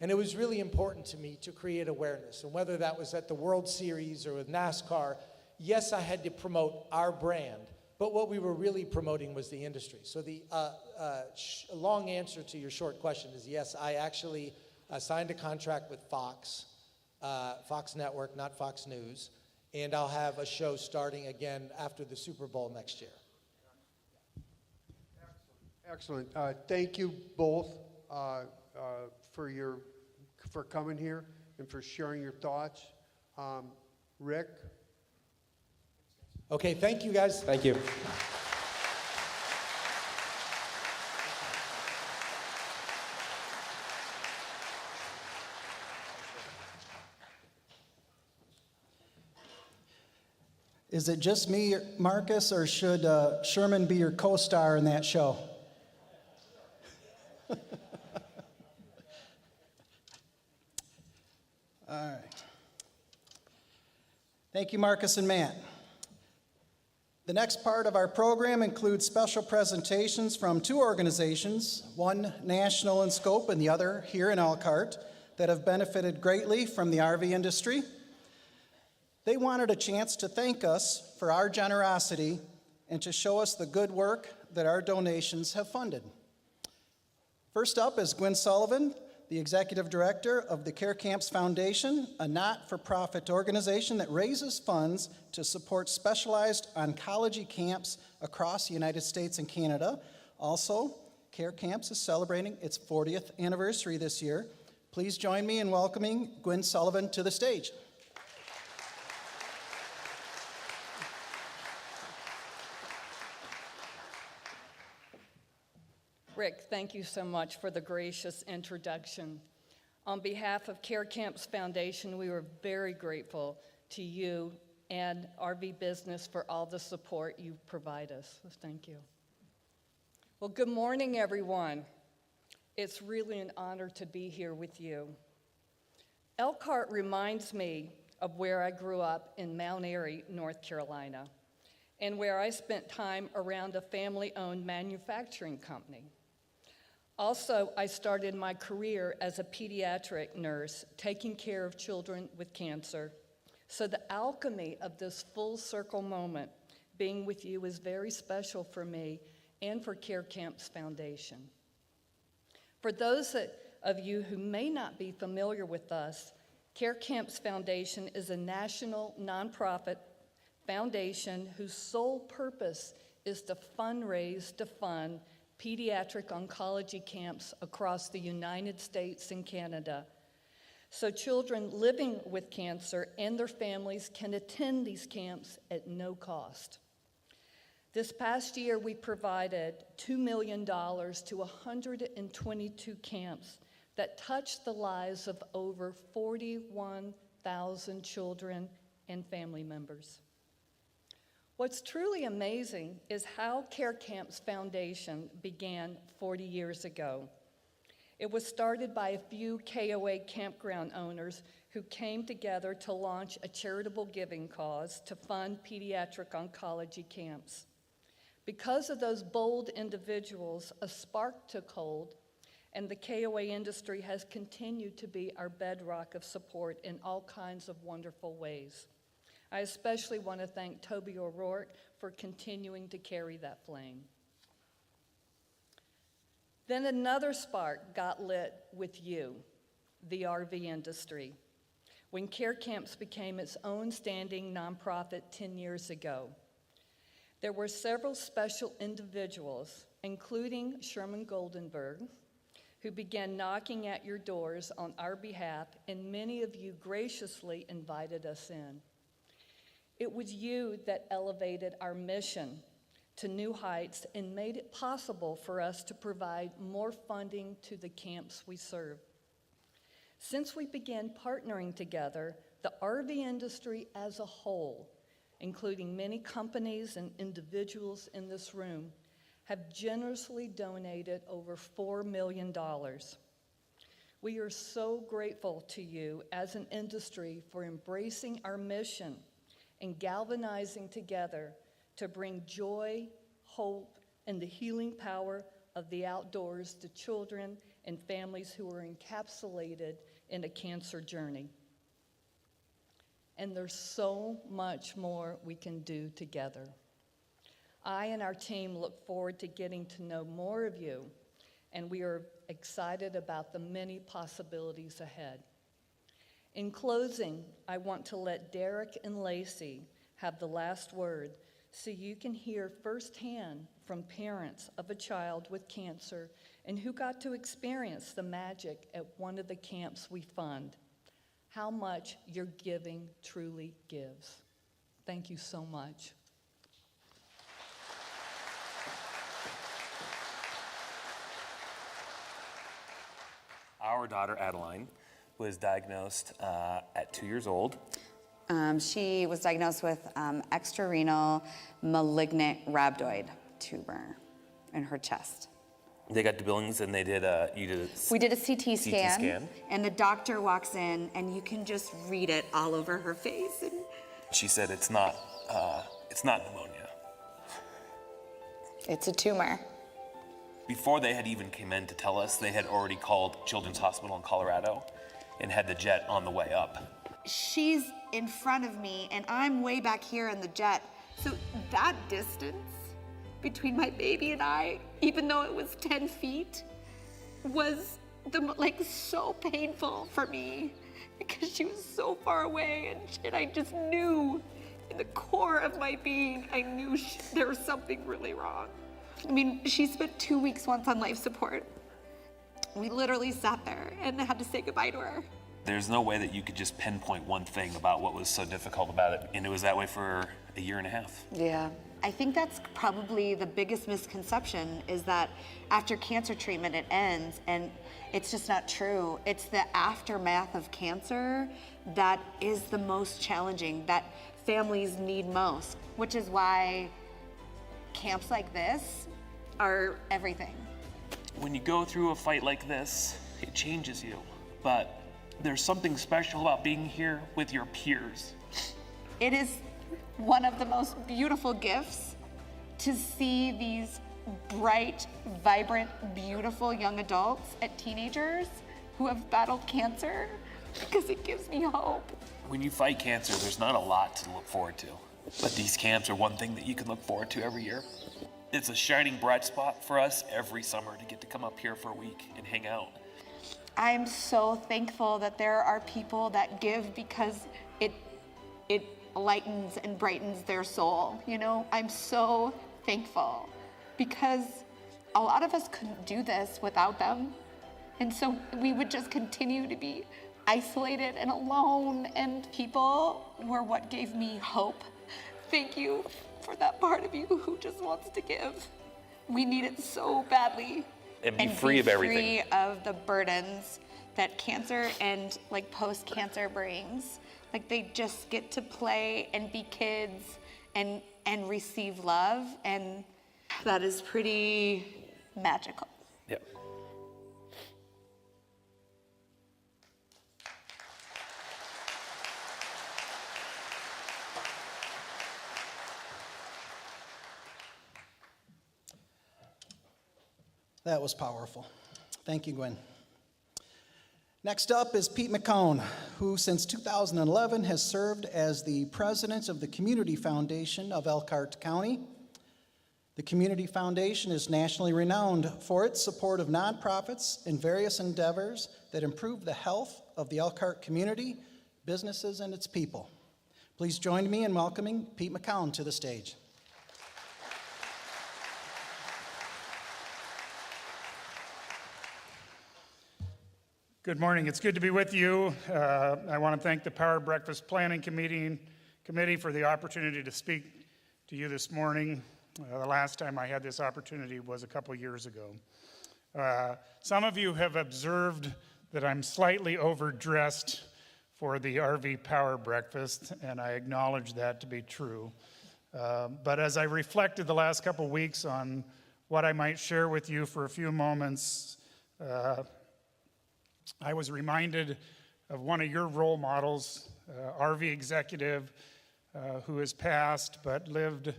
And it was really important to me to create awareness. And whether that was at the World Series or with NASCAR, yes, I had to promote our brand, but what we were really promoting was the industry. So the long answer to your short question is yes, I actually signed a contract with Fox, Fox Network, not Fox News, and I'll have a show starting again after the Super Bowl next year. Excellent. Thank you both for coming here and for sharing your thoughts. Rick? Okay, thank you guys. Thank you. Is it just me, Marcus, or should Sherman be your co-star in that show? All right. Thank you, Marcus and Matt. The next part of our program includes special presentations from two organizations, one national in scope and the other here in ELKHART, that have benefited greatly from the RV industry. They wanted a chance to thank us for our generosity and to show us the good work that our donations have funded. First up is Gwen Sullivan, the Executive Director of the Care Camps Foundation, a not-for-profit organization that raises funds to support specialized oncology camps across the United States and Canada. Also, Care Camps is celebrating its 40th anniversary this year. Please join me in welcoming Gwen Sullivan to the stage. Rick, thank you so much for the gracious introduction. On behalf of Care Camps Foundation, we were very grateful to you and RVBusiness for all the support you provide us. So thank you. Well, good morning, everyone. It's really an honor to be here with you. ELKHART reminds me of where I grew up in Mount Airy, North Carolina, and where I spent time around a family-owned manufacturing company. Also, I started my career as a pediatric nurse, taking care of children with cancer. So the alchemy of this full circle moment being with you is very special for me and for Care Camps Foundation. For those of you who may not be familiar with us, Care Camps Foundation is a national nonprofit foundation whose sole purpose is to fundraise to fund pediatric oncology camps across the United States and Canada, so children living with cancer and their families can attend these camps at no cost. This past year, we provided $2 million to 122 camps that touched the lives of over 41,000 children and family members. What's truly amazing is how Care Camps Foundation began 40 years ago. It was started by a few KOA campground owners who came together to launch a charitable giving cause to fund pediatric oncology camps. Because of those bold individuals, a spark took hold, and the KOA industry has continued to be our bedrock of support in all kinds of wonderful ways. I especially want to thank Toby O'Rourke for continuing to carry that flame. Then another spark got lit with you, the RV industry, when Care Camps became its own standing nonprofit 10 years ago. There were several special individuals, including Sherman Goldenberg, who began knocking at your doors on our behalf, and many of you graciously invited us in. It was you that elevated our mission to new heights and made it possible for us to provide more funding to the camps we serve. Since we began partnering together, the RV industry as a whole, including many companies and individuals in this room, have generously donated over $4 million. We are so grateful to you as an industry for embracing our mission and galvanizing together to bring joy, hope, and the healing power of the outdoors to children and families who are encapsulated in a cancer journey. And there's so much more we can do together. I and our team look forward to getting to know more of you, and we are excited about the many possibilities ahead. In closing, I want to let Derek and Lacey have the last word so you can hear firsthand from parents of a child with cancer and who got to experience the magic at one of the camps we fund, how much your giving truly gives. Thank you so much. Our daughter, Adeline, was diagnosed at 2 years old. She was diagnosed with extrarenal malignant rhabdoid tumor in her chest. They got to Billings and they did We did a CT scan, and the doctor walks in and you can just read it all over her face. And she said it's not pneumonia. it's a tumor. Before they had even come in to tell us, they had already called Children's Hospital in Colorado and had the jet on the way up. She's in front of me and I'm way back here in the jet. So that distance between my baby and I, even though it was 10 feet, was so painful for me because she was so far away, and I just knew in the core of my being, I knew there was something really wrong. I mean, she spent 2 weeks once on life support. We literally sat there and had to say goodbye to her. There's no way that you could just pinpoint one thing about what was so difficult about it, and it was that way for a year and a half. Yeah. I think that's probably the biggest misconception, is that after cancer treatment it ends, and it's just not true. It's the aftermath of cancer that is the most challenging, that families need most, which is why camps like this are everything. When you go through a fight like this, it changes you, but there's something special about being here with your peers. It is one of the most beautiful gifts to see these bright, vibrant, beautiful young adults and teenagers who have battled cancer, because it gives me hope. When you fight cancer, there's not a lot to look forward to, but these camps are one thing that you can look forward to every year. it's a shining bright spot for us every summer to get to come up here for a week and hang out. I'm so thankful that there are people that give because it lightens and brightens their soul, you know? I'm so thankful because a lot of us couldn't do this without them. And so we would just continue to be isolated and alone, and people were what gave me hope. Thank you for that part of you who just wants to give. We need it so badly. And be free of everything. Free of the burdens that cancer and like post-cancer brings. Like they just get to play and be kids and receive love, and that is pretty magical. Yep. That was powerful. Thank you, Gwen. Next up is Pete McCone, who since 2011 has served as the president of the Community Foundation of Elkhart County. The Community Foundation is nationally renowned for its support of nonprofits in various endeavors that improve the health of the Elkhart community, businesses, and its people. Please join me in welcoming Pete McCone to the stage. Good morning. It's good to be with you. I want to thank the Power Breakfast Planning Committee for the opportunity to speak to you this morning. The last time I had this opportunity was a couple years ago. Some of you have observed that I'm slightly overdressed for the RV Power Breakfast, and I acknowledge that to be true. But as I reflected the last couple weeks on what I might share with you for a few moments, I was reminded of one of your role models, RV executive who has passed but lived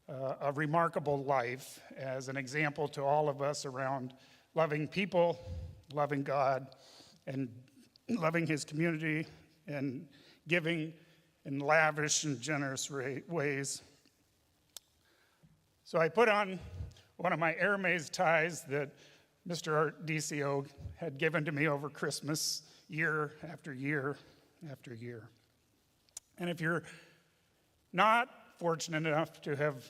a remarkable life as an example to all of us around loving people, loving God, and loving his community, and giving in lavish and generous ways. So I put on one of my Hermes ties that Mr. Art DCO had given to me over Christmas, year after year after year. And if you're not fortunate enough to have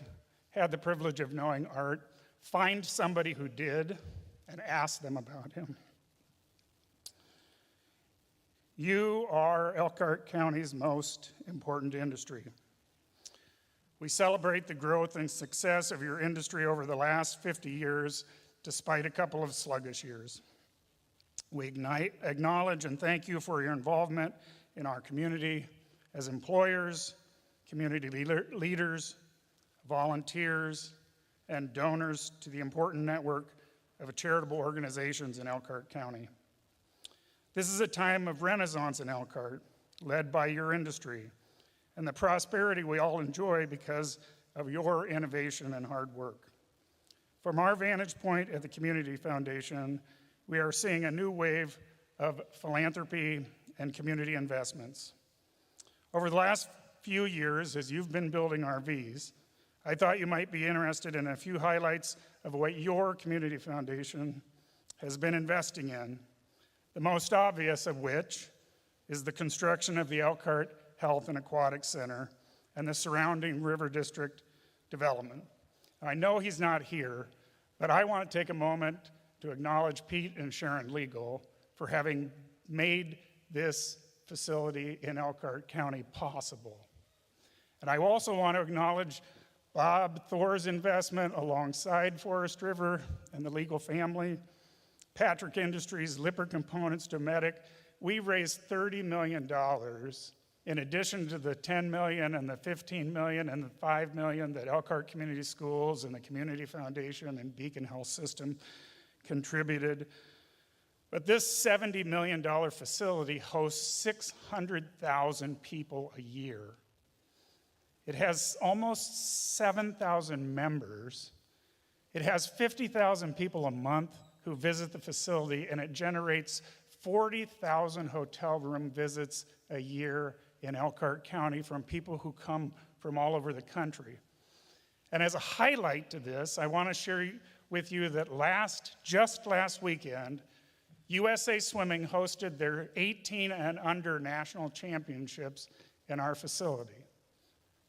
had the privilege of knowing Art, find somebody who did and ask them about him. You are Elkhart County's most important industry. We celebrate the growth and success of your industry over the last 50 years, despite a couple of sluggish years. We acknowledge and thank you for your involvement in our community as employers, community leaders, volunteers, and donors to the important network of charitable organizations in Elkhart County. This is a time of renaissance in Elkhart, led by your industry, and the prosperity we all enjoy because of your innovation and hard work. From our vantage point at the Community Foundation, we are seeing a new wave of philanthropy and community investments. Over the last few years, as you've been building RVs, I thought you might be interested in a few highlights of what your Community Foundation has been investing in, the most obvious of which is the construction of the Elkhart Health and Aquatic Center and the surrounding River District development. I know he's not here, but I want to take a moment to acknowledge Pete and Sharon Legal for having made this facility in Elkhart County possible. And I also want to acknowledge Bob Thor's investment alongside Forest River and the Legal family, Patrick Industries, Lippert Components, Dometic. We raised $30 million in addition to the $10 million and the $15 million and the $5 million that Elkhart Community Schools and the Community Foundation and Beacon Health System contributed. But this $70 million facility hosts 600,000 people a year. It has almost 7,000 members. It has 50,000 people a month who visit the facility, and it generates 40,000 hotel room visits a year in Elkhart County from people who come from all over the country. And as a highlight to this, I want to share with you that just last weekend, USA Swimming hosted their 18 and under national championships in our facility.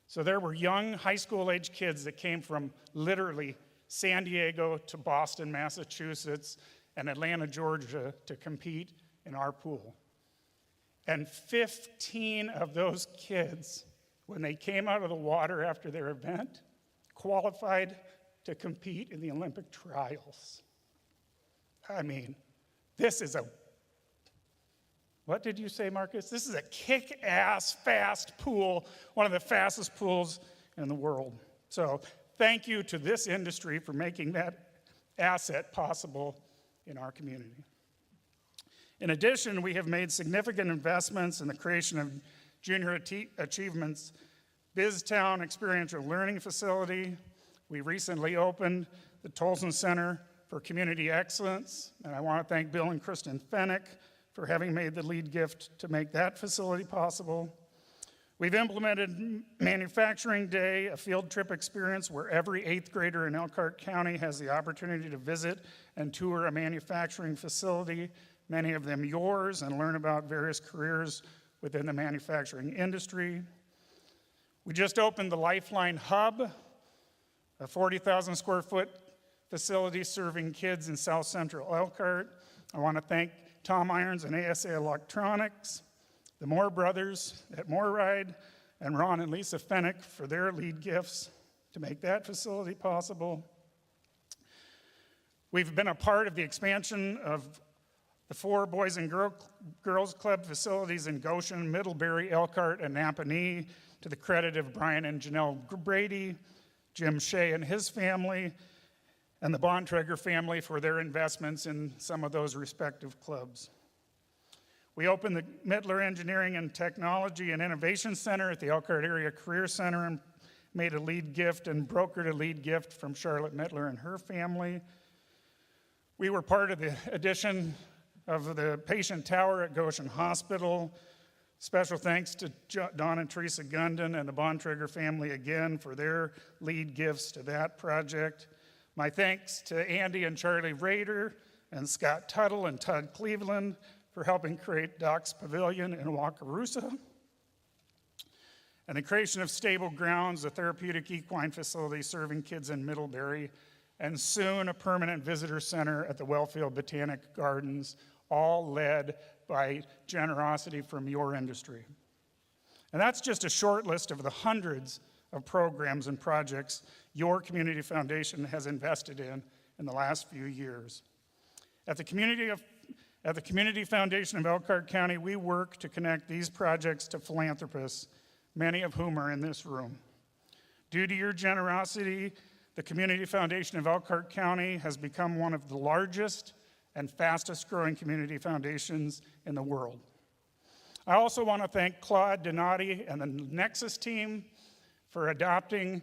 So there were young high school age kids that came from literally San Diego to Boston, Massachusetts, and Atlanta, Georgia to compete in our pool. And 15 of those kids, when they came out of the water after their event, qualified to compete in the Olympic trials. I mean, this is what did you say, Marcus? This is a kick-ass fast pool, one of the fastest pools in the world. So thank you to this industry for making that asset possible in our community. In addition, we have made significant investments in the creation of Junior Achievements BizTown Experiential Learning Facility. We recently opened the Tolson Center for Community Excellence, and I want to thank Bill and Kristen Fennick for having made the lead gift to make that facility possible. We've implemented Manufacturing Day, a field trip experience where every 8th grader in Elkhart County has the opportunity to visit and tour a manufacturing facility, many of them yours, and learn about various careers within the manufacturing industry. We just opened the Lifeline Hub, a 40,000 square foot facility serving kids in South Central Elkhart. I want to thank Tom Irons and ASA Electronics, the Moore brothers at Moorride, and Ron and Lisa Fennick for their lead gifts to make that facility possible. We've been a part of the expansion of the 4 Boys and Girls Club facilities in Goshen, Middlebury, Elkhart, and Napanee, to the credit of Brian and Janelle Brady, Jim Shea and his family, and the Bontrager family for their investments in some of those respective clubs. We opened the Mittler Engineering and Technology and Innovation Center at the Elkhart Area Career Center and made a lead gift and brokered a lead gift from Charlotte Mittler and her family. We were part of the addition of the patient tower at Goshen Hospital. Special thanks to Don and Teresa Gundon and the Bontrager family again for their lead gifts to that project. My thanks to Andy and Charlie Rader and Scott Tuttle and Todd Cleveland for helping create Doc's Pavilion in Wakarusa. And the creation of Stable Grounds, a therapeutic equine facility serving kids in Middlebury, and soon a permanent visitor center at the Wellfield Botanic Gardens, all led by generosity from your industry. And that's just a short list of the hundreds of programs and projects your community foundation has invested in the last few years. At the Community Foundation of Elkhart County, we work to connect these projects to philanthropists, many of whom are in this room. Due to your generosity, the Community Foundation of Elkhart County has become one of the largest and fastest growing community foundations in the world. I also want to thank Claude Donati and the Nexus team for adopting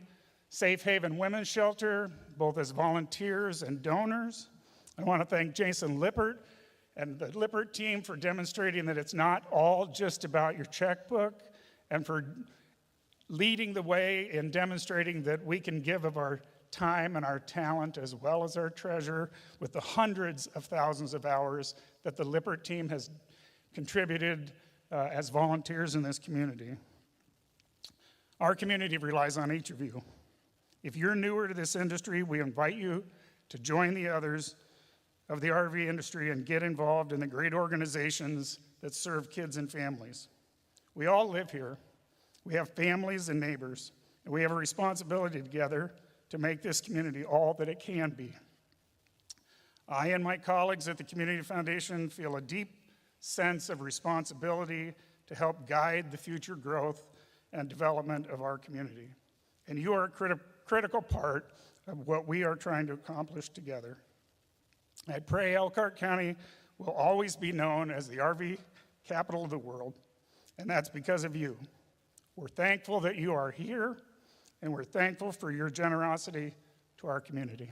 Safe Haven Women's Shelter, both as volunteers and donors. I want to thank Jason Lippert and the Lippert team for demonstrating that it's not all just about your checkbook, and for leading the way in demonstrating that we can give of our time and our talent as well as our treasure with the hundreds of thousands of hours that the Lippert team has contributed as volunteers in this community. Our community relies on each of you. If you're newer to this industry, we invite you to join the others of the RV industry and get involved in the great organizations that serve kids and families. We all live here. We have families and neighbors, and we have a responsibility together to make this community all that it can be. I and my colleagues at the Community Foundation feel a deep sense of responsibility to help guide the future growth and development of our community. And you are a critical part of what we are trying to accomplish together. I pray Elkhart County will always be known as the RV capital of the world, and that's because of you. We're thankful that you are here, and we're thankful for your generosity to our community.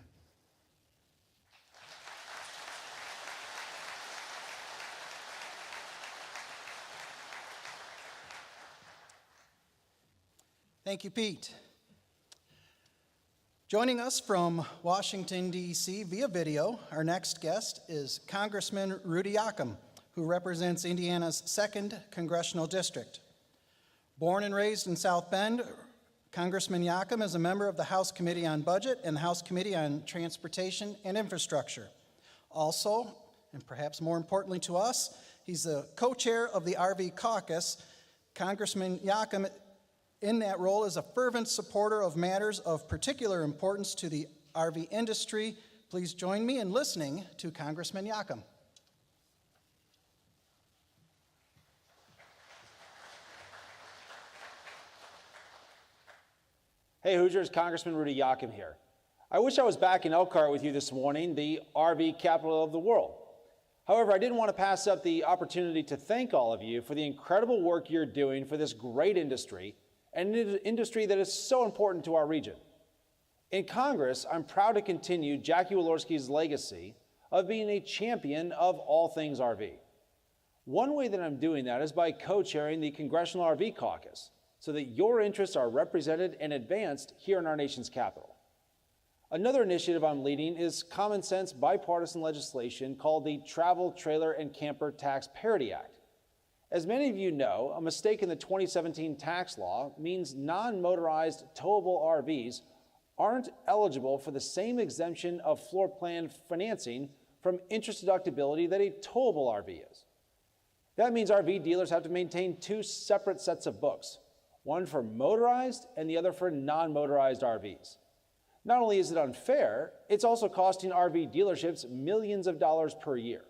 Thank you, Pete. Joining us from Washington, D.C. via video, our next guest is Congressman Rudy Yakum, who represents Indiana's 2nd Congressional District. Born and raised in South Bend, Congressman Yakum is a member of the House Committee on Budget and the House Committee on Transportation and Infrastructure. Also, and perhaps more importantly to us, he's the co-chair of the RV Caucus. Congressman Yakum, in that role, is a fervent supporter of matters of particular importance to the RV industry. Please join me in listening to Congressman Yakum. Hey Hoosiers, Congressman Rudy Yakum here. I wish I was back in Elkhart with you this morning, the RV capital of the world. However, I didn't want to pass up the opportunity to thank all of you for the incredible work you're doing for this great industry, and an industry that is so important to our region. In Congress, I'm proud to continue Jackie Walorski's legacy of being a champion of all things RV. One way that I'm doing that is by co-chairing the Congressional RV Caucus, so that your interests are represented and advanced here in our nation's capital. Another initiative I'm leading is common sense bipartisan legislation called the Travel, Trailer, and Camper Tax Parity Act. As many of you know, a mistake in the 2017 tax law means non-motorized towable RVs aren't eligible for the same exemption of floor plan financing from interest deductibility that a towable RV is. That means RV dealers have to maintain 2 separate sets of books, one for motorized and the other for non-motorized RVs. Not only is it unfair, it's also costing RV dealerships millions of dollars per year.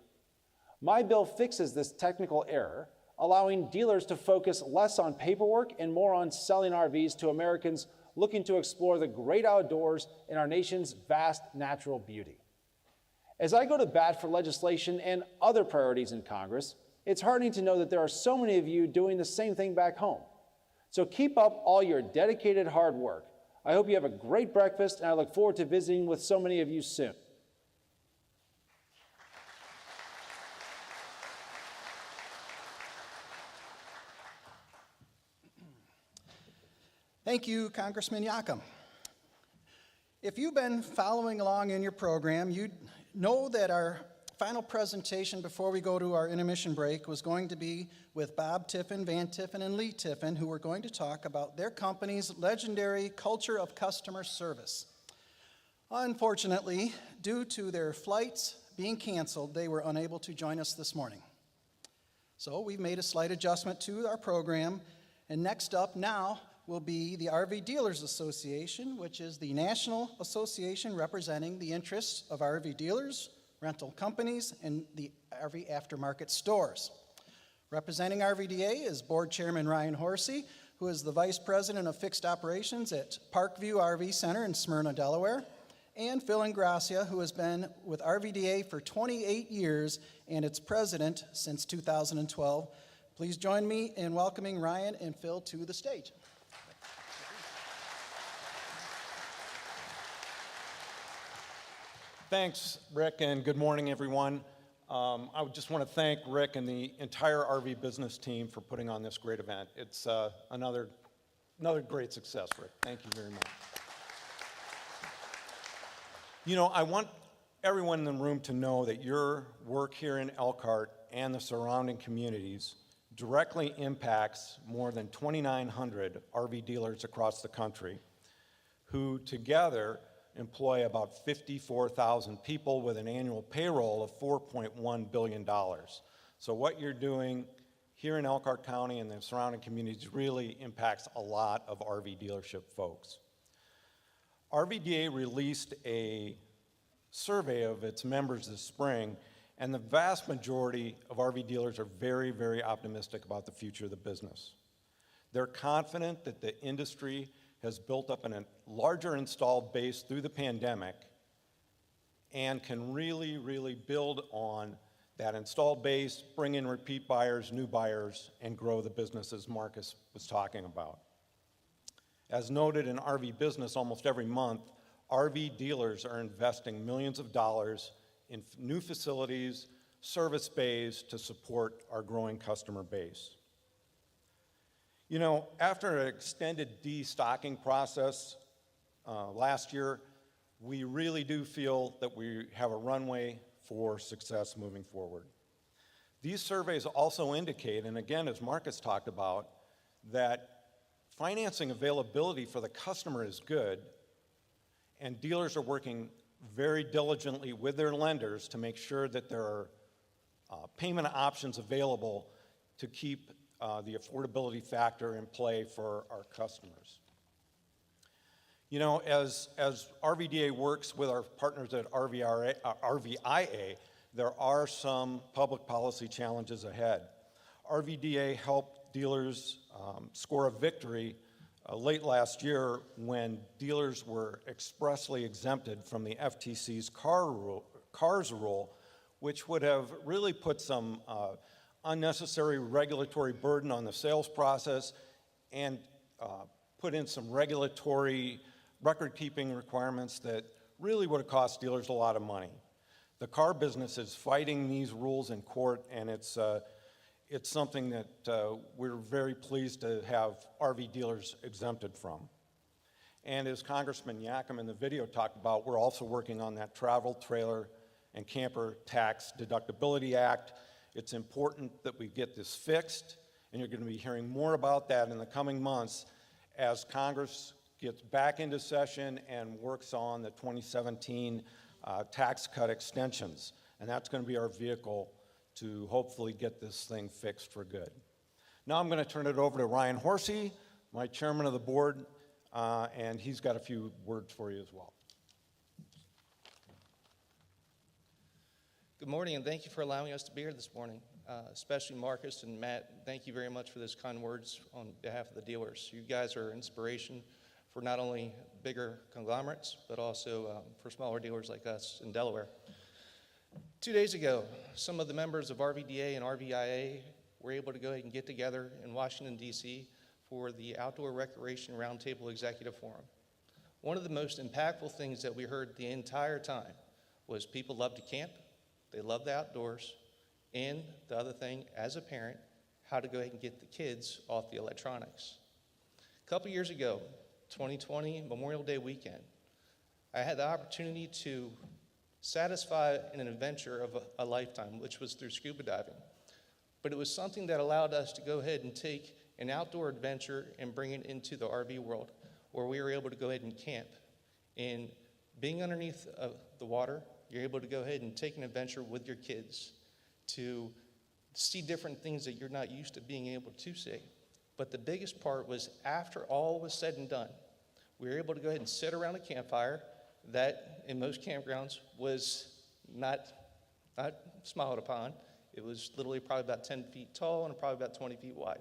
My bill fixes this technical error, allowing dealers to focus less on paperwork and more on selling RVs to Americans looking to explore the great outdoors and our nation's vast natural beauty. As I go to bat for legislation and other priorities in Congress, it's heartening to know that there are so many of you doing the same thing back home. So keep up all your dedicated hard work. I hope you have a great breakfast, and I look forward to visiting with so many of you soon. Thank you, Congressman Yakum. If you've been following along in your program, you know that our final presentation before we go to our intermission break was going to be with Bob Tiffin, Van Tiffin, and Lee Tiffin, who were going to talk about their company's legendary culture of customer service. Unfortunately, due to their flights being canceled, they were unable to join us this morning. So we've made a slight adjustment to our program, and next up now will be the RV Dealers Association, which is the national association representing the interests of RV dealers, rental companies, and the RV aftermarket stores. Representing RVDA is Board Chairman Ryan Horsey, who is the Vice President of Fixed Operations at Parkview RV Center in Smyrna, Delaware, and Phil Ingracia, who has been with RVDA for 28 years and its president since 2012. Please join me in welcoming Ryan and Phil to the stage. Thanks, Rick, and good morning, everyone. I would just want to thank Rick and the entire RV business team for putting on this great event. It's another great success, Rick. Thank you very much. You know, I want everyone in the room to know that your work here in Elkhart and the surrounding communities directly impacts more than 2,900 RV dealers across the country who together employ about 54,000 people with an annual payroll of $4.1 billion. So what you're doing here in Elkhart County and the surrounding communities really impacts a lot of RV dealership folks. RVDA released a survey of its members this spring, and the vast majority of RV dealers are very, very optimistic about the future of the business. They're confident that the industry has built up a larger installed base through the pandemic and can really, really build on that installed base, bring in repeat buyers, new buyers, and grow the business as Marcus was talking about. As noted in RVBusiness almost every month, RV dealers are investing millions of dollars in new facilities, service bays to support our growing customer base. You know, after an extended destocking process last year, we really do feel that we have a runway for success moving forward. These surveys also indicate, and again, as Marcus talked about, that financing availability for the customer is good, and dealers are working very diligently with their lenders to make sure that there are payment options available to keep the affordability factor in play for our customers. You know, as RVDA works with our partners at RVIA, there are some public policy challenges ahead. RVDA helped dealers score a victory late last year when dealers were expressly exempted from the FTC's CARS rule, which would have really put some unnecessary regulatory burden on the sales process and put in some regulatory record-keeping requirements that really would have cost dealers a lot of money. The car business is fighting these rules in court, and it's something that we're very pleased to have RV dealers exempted from. And as Congressman Yakam in the video talked about, we're also working on that Travel, Trailer, and Camper Tax Deductibility Act. It's important that we get this fixed, and you're going to be hearing more about that in the coming months as Congress gets back into session and works on the 2017 tax cut extensions. And that's going to be our vehicle to hopefully get this thing fixed for good. Now I'm going to turn it over to Ryan Horsey, my chairman of the board, and he's got a few words for you as well. Good morning, and thank you for allowing us to be here this morning, especially Marcus and Matt. Thank you very much for those kind words on behalf of the dealers. You guys are inspiration for not only bigger conglomerates, but also for smaller dealers like us in Delaware. 2 days ago, some of the members of RVDA and RVIA were able to go ahead and get together in Washington, D.C. for the Outdoor Recreation Roundtable Executive Forum. One of the most impactful things that we heard the entire time was people love to camp, they love the outdoors, and the other thing, as a parent, how to go ahead and get the kids off the electronics. A couple years ago, 2020 Memorial Day weekend, I had the opportunity to satisfy an adventure of a lifetime, which was through scuba diving. But it was something that allowed us to go ahead and take an outdoor adventure and bring it into the RV world, where we were able to go ahead and camp. And being underneath the water, you're able to go ahead and take an adventure with your kids to see different things that you're not used to being able to see. But the biggest part was after all was said and done, we were able to go ahead and sit around a campfire that in most campgrounds was not smiled upon. It was literally probably about 10 feet tall and probably about 20 feet wide.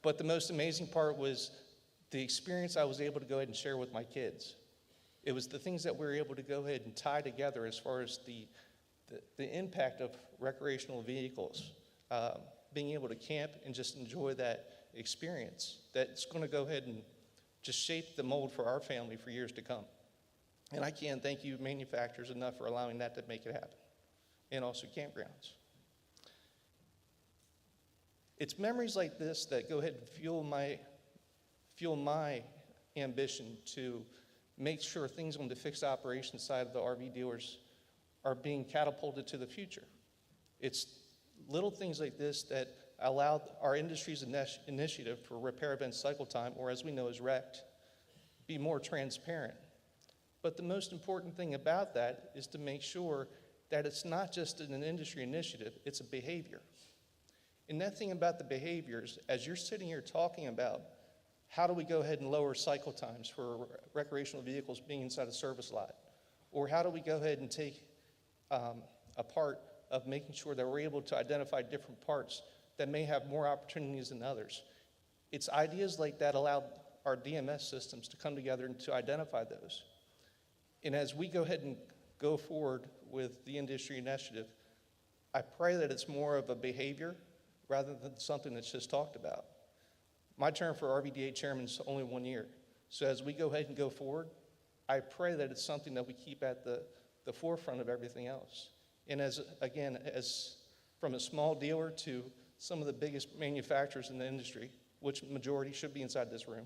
But the most amazing part was the experience I was able to go ahead and share with my kids. It was the things that we were able to go ahead and tie together as far as the impact of recreational vehicles, being able to camp and just enjoy that experience that's going to go ahead and just shape the mold for our family for years to come. And I can't thank you manufacturers enough for allowing that to make it happen, and also campgrounds. It's memories like this that go ahead and fuel my ambition to make sure things on the fixed operations side of the RV dealers are being catapulted to the future. It's little things like this that allow our industry's initiative for repair event cycle time, or as we know as RECT, be more transparent. But the most important thing about that is to make sure that it's not just an industry initiative, it's a behavior. And that thing about the behaviors, as you're sitting here talking about how do we go ahead and lower cycle times for recreational vehicles being inside a service lot, or how do we go ahead and take a part of making sure that we're able to identify different parts that may have more opportunities than others. It's ideas like that allow our DMS systems to come together and to identify those. And as we go ahead and go forward with the industry initiative, I pray that it's more of a behavior rather than something that's just talked about. My term for RVDA chairman is only 1 year. So as we go ahead and go forward, I pray that it's something that we keep at the forefront of everything else. And as from a small dealer to some of the biggest manufacturers in the industry, which majority should be inside this room,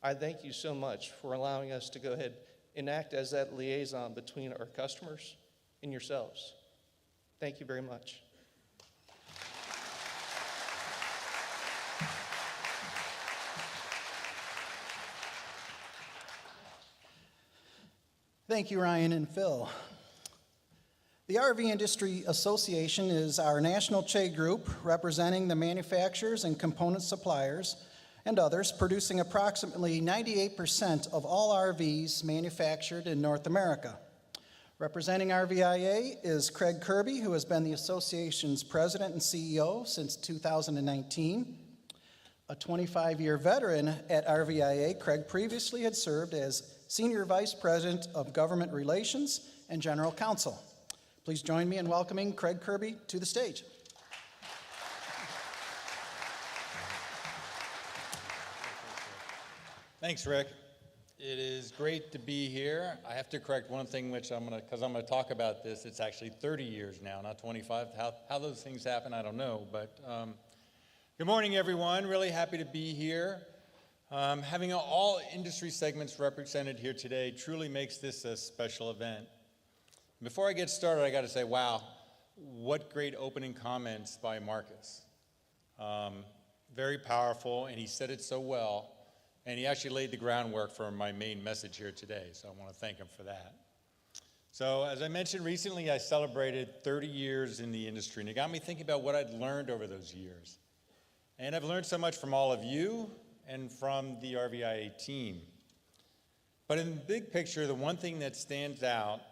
I thank you so much for allowing us to go ahead and act as that liaison between our customers and yourselves. Thank you very much. Thank you, Ryan and Phil. The RV Industry Association is our national trade group representing the manufacturers and component suppliers and others producing approximately 98% of all RVs manufactured in North America. Representing RVIA is Craig Kirby, who has been the association's president and CEO since 2019. A 25-year veteran at RVIA, Craig previously had served as Senior Vice President of Government Relations and General Counsel. Please join me in welcoming Craig Kirby to the stage. Thanks, Rick. It is great to be here. I have to correct one thing, because I'm gonna talk about this. It's actually 30 years now, not 25. How those things happen, I don't know. But good morning, everyone. Really happy to be here. Having all industry segments represented here today truly makes this a special event. Before I get started, I got to say, wow, what great opening comments by Marcus. Very powerful, and he said it so well. And he actually laid the groundwork for my main message here today, so I want to thank him for that. So, as I mentioned recently, I celebrated 30 years in the industry, and it got me thinking about what I'd learned over those years. And I've learned so much from all of you and from the RVIA team. But in the big picture, the one thing that stands out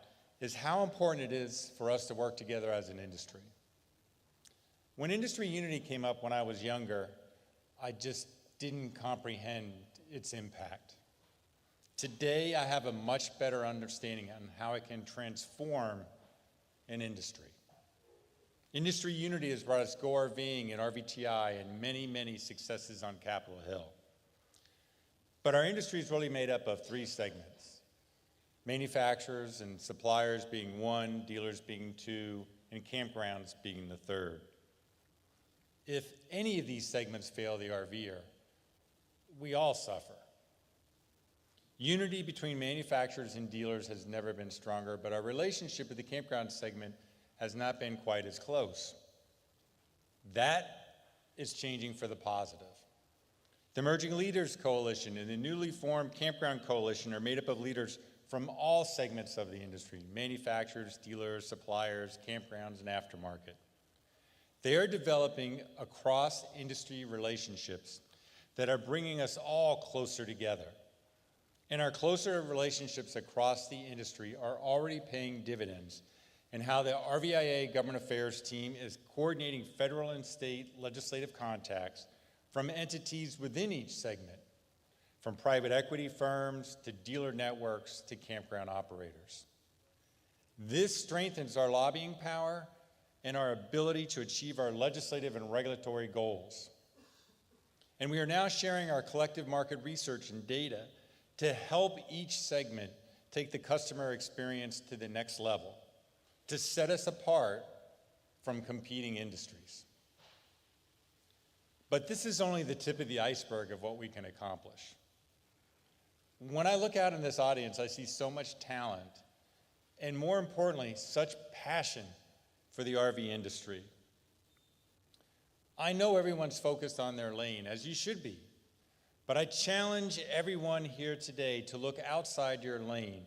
is how important it is for us to work together as an industry. When industry unity came up when I was younger, I just didn't comprehend its impact. Today, I have a much better understanding on how it can transform an industry. Industry unity has brought us Go RVing and RVTI and many, many successes on Capitol Hill. But our industry is really made up of three segments: manufacturers and suppliers being one, dealers being two, and campgrounds being the third. If any of these segments fail the RVer, we all suffer. Unity between manufacturers and dealers has never been stronger, but our relationship with the campground segment has not been quite as close. That is changing for the positive. The Emerging Leaders Coalition and the newly formed Campground Coalition are made up of leaders from all segments of the industry: manufacturers, dealers, suppliers, campgrounds, and aftermarket. They are developing across-industry relationships that are bringing us all closer together. And our closer relationships across the industry are already paying dividends in how the RVIA Government Affairs team is coordinating federal and state legislative contacts from entities within each segment, from private equity firms to dealer networks to campground operators. This strengthens our lobbying power and our ability to achieve our legislative and regulatory goals. And we are now sharing our collective market research and data to help each segment take the customer experience to the next level, to set us apart from competing industries. But this is only the tip of the iceberg of what we can accomplish. When I look out in this audience, I see so much talent, and more importantly, such passion for the RV industry. I know everyone's focused on their lane, as you should be, but I challenge everyone here today to look outside your lane,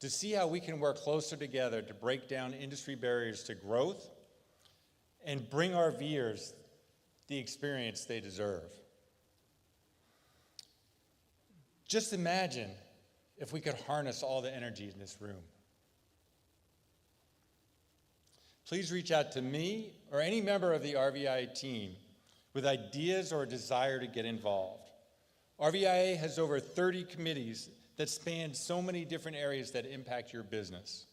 to see how we can work closer together to break down industry barriers to growth and bring RVers the experience they deserve. Just imagine if we could harness all the energy in this room. Please reach out to me or any member of the RVIA team with ideas or a desire to get involved. RVIA has over 30 committees that span so many different areas that impact your business.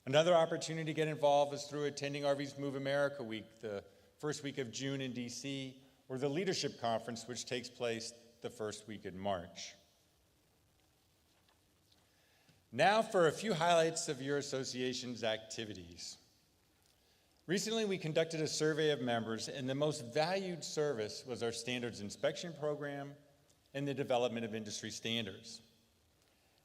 Another opportunity to get involved is through attending RVs Move America Week, the first week of June in DC, or the Leadership Conference, which takes place the first week in March. Now for a few highlights of your association's activities. Recently, we conducted a survey of members, and the most valued service was our standards inspection program and the development of industry standards.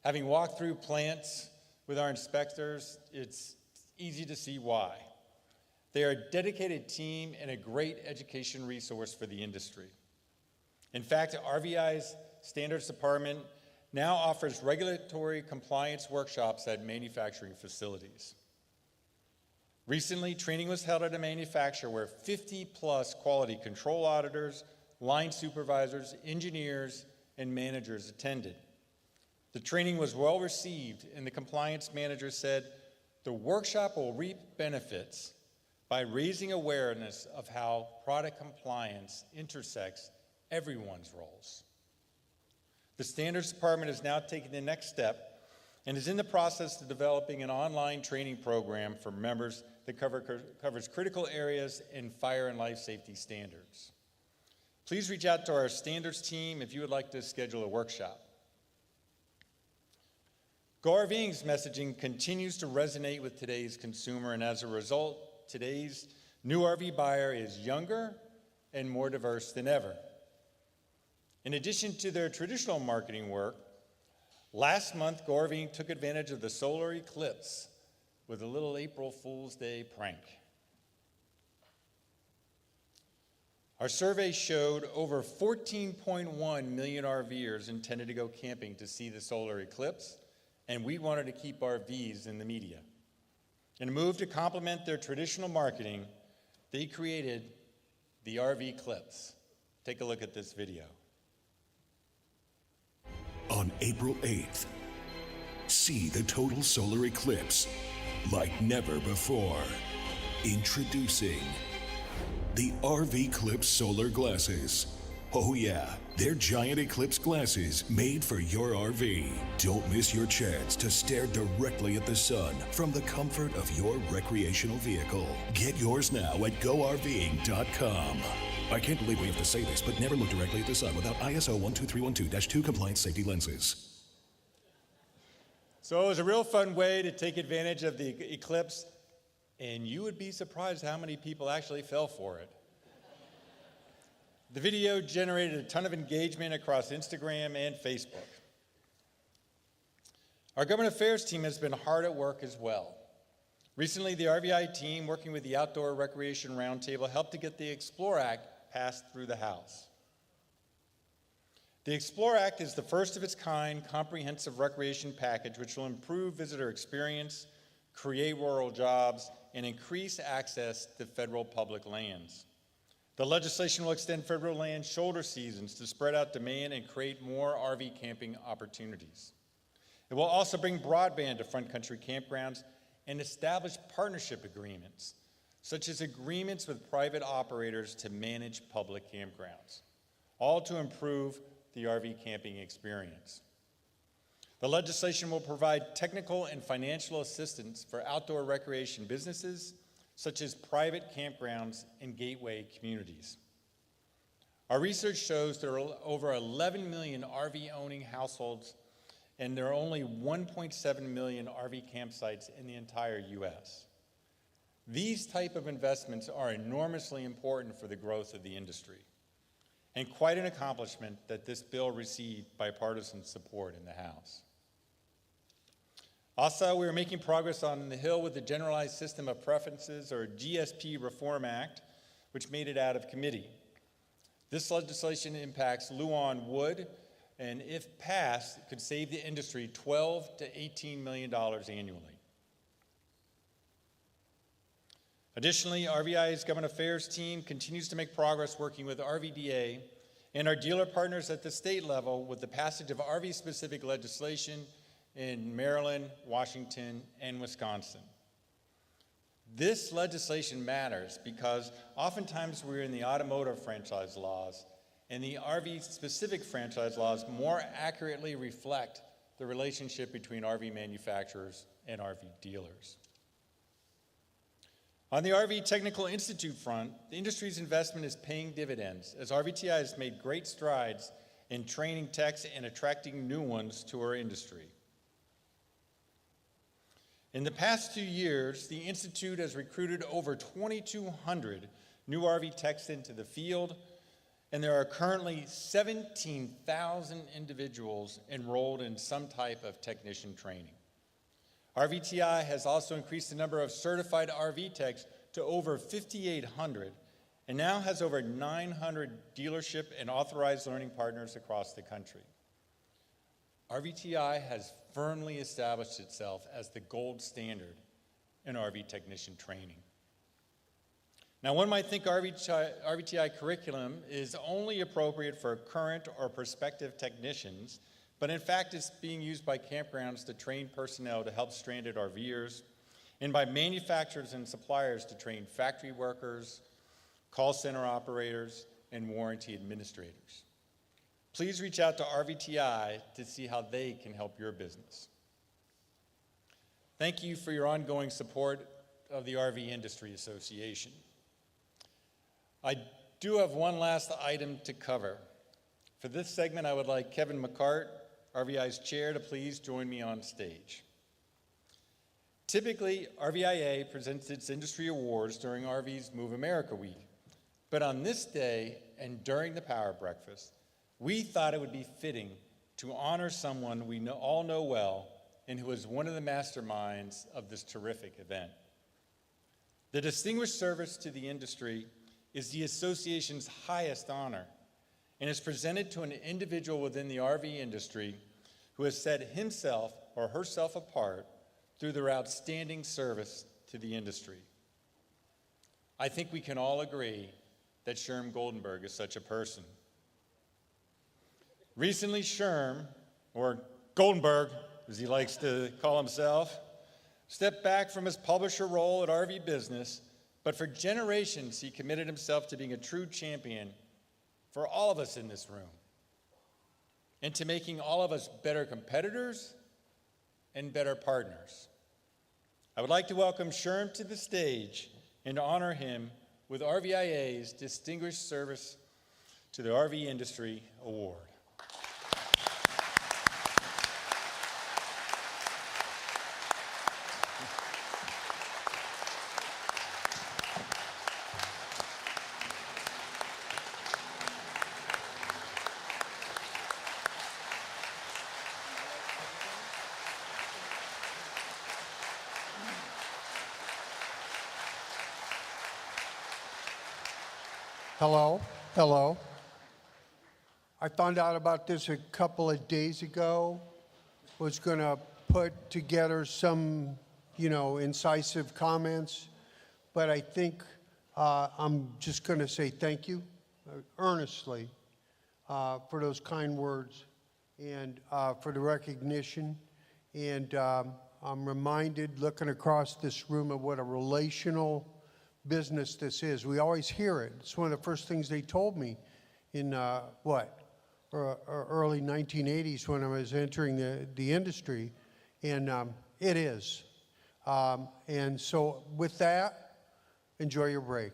Having walked through plants with our inspectors, it's easy to see why. They are a dedicated team and a great education resource for the industry. In fact, RVIA's Standards Department now offers regulatory compliance workshops at manufacturing facilities. Recently, training was held at a manufacturer where 50+ quality control auditors, line supervisors, engineers, and managers attended. The training was well received, and the compliance manager said, "The workshop will reap benefits by raising awareness of how product compliance intersects everyone's roles." The Standards Department is now taking the next step and is in the process of developing an online training program for members that covers critical areas in fire and life safety standards. Please reach out to our standards team if you would like to schedule a workshop. Go RVing's messaging continues to resonate with today's consumer, and as a result, today's new RV buyer is younger and more diverse than ever. In addition to their traditional marketing work, last month, Go RVing took advantage of the solar eclipse with a little April Fool's Day prank. Our survey showed over 14.1 million RVers intended to go camping to see the solar eclipse, and we wanted to keep RVs in the media. In a move to complement their traditional marketing, they created the RV Clips. Take a look at this video. On April 8th, see the total solar eclipse like never before. Introducing the RV Clips solar glasses. Oh yeah, they're giant eclipse glasses made for your RV. Don't miss your chance to stare directly at the sun from the comfort of your recreational vehicle. Get yours now at GoRVing.com. I can't believe we have to say this, but never look directly at the sun without ISO 12312-2 compliance safety lenses. So it was a real fun way to take advantage of the eclipse, and you would be surprised how many people actually fell for it. The video generated a ton of engagement across Instagram and Facebook. Our government affairs team has been hard at work as well. Recently, the RVIA team, working with the Outdoor Recreation Roundtable, helped to get the Explore Act passed through the House. The Explore Act is the first of its kind comprehensive recreation package which will improve visitor experience, create rural jobs, and increase access to federal public lands. The legislation will extend federal land shoulder seasons to spread out demand and create more RV camping opportunities. It will also bring broadband to front country campgrounds and establish partnership agreements, such as agreements with private operators to manage public campgrounds, all to improve the RV camping experience. The legislation will provide technical and financial assistance for outdoor recreation businesses, such as private campgrounds and gateway communities. Our research shows there are over 11 million RV-owning households, and there are only 1.7 million RV campsites in the entire U.S. These type of investments are enormously important for the growth of the industry, and quite an accomplishment that this bill received bipartisan support in the House. Also, we are making progress on the Hill with the Generalized System of Preferences, or GSP Reform Act, which made it out of committee. This legislation impacts Luan Wood, and if passed, it could save the industry $12 to $18 million annually. Additionally, RVIA's government affairs team continues to make progress working with RVDA and our dealer partners at the state level with the passage of RV-specific legislation in Maryland, Washington, and Wisconsin. This legislation matters because oftentimes we're in the automotive franchise laws, and the RV-specific franchise laws more accurately reflect the relationship between RV manufacturers and RV dealers. On the RV Technical Institute front, the industry's investment is paying dividends as RVTI has made great strides in training techs and attracting new ones to our industry. In the past 2 years, the Institute has recruited over 2,200 new RV techs into the field, and there are currently 17,000 individuals enrolled in some type of technician training. RVTI has also increased the number of certified RV techs to over 5,800 and now has over 900 dealership and authorized learning partners across the country. RVTI has firmly established itself as the gold standard in RV technician training. Now, one might think RVTI curriculum is only appropriate for current or prospective technicians, but in fact it's being used by campgrounds to train personnel to help stranded RVers, and by manufacturers and suppliers to train factory workers, call center operators, and warranty administrators. Please reach out to RVTI to see how they can help your business. Thank you for your ongoing support of the RV Industry Association. I do have one last item to cover. For this segment, I would like Kevin McCart, RVI's chair, to please join me on stage. Typically, RVIA presents its industry awards during RV's Move America Week. But on this day and during the Power Breakfast, we thought it would be fitting to honor someone we all know well and who is one of the masterminds of this terrific event. The Distinguished Service to the Industry is the association's highest honor and is presented to an individual within the RV industry who has set himself or herself apart through their outstanding service to the industry. I think we can all agree that Sherm Goldenberg is such a person. Recently, Sherm, or Goldenberg, as he likes to call himself, stepped back from his publisher role at RVBusiness, but for generations he committed himself to being a true champion for all of us in this room and to making all of us better competitors and better partners. I would like to welcome Sherm to the stage and to honor him with RVIA's Distinguished Service to the RV Industry Award. Hello, hello. I found out about this a couple of days ago. Was going to put together some, incisive comments, but I think I'm just going to say thank you earnestly for those kind words and for the recognition. And I'm reminded, looking across this room, of what a relational business this is. We always hear it. It's one of the first things they told me in early 1980s when I was entering the industry, and it is. And so with that, enjoy your break.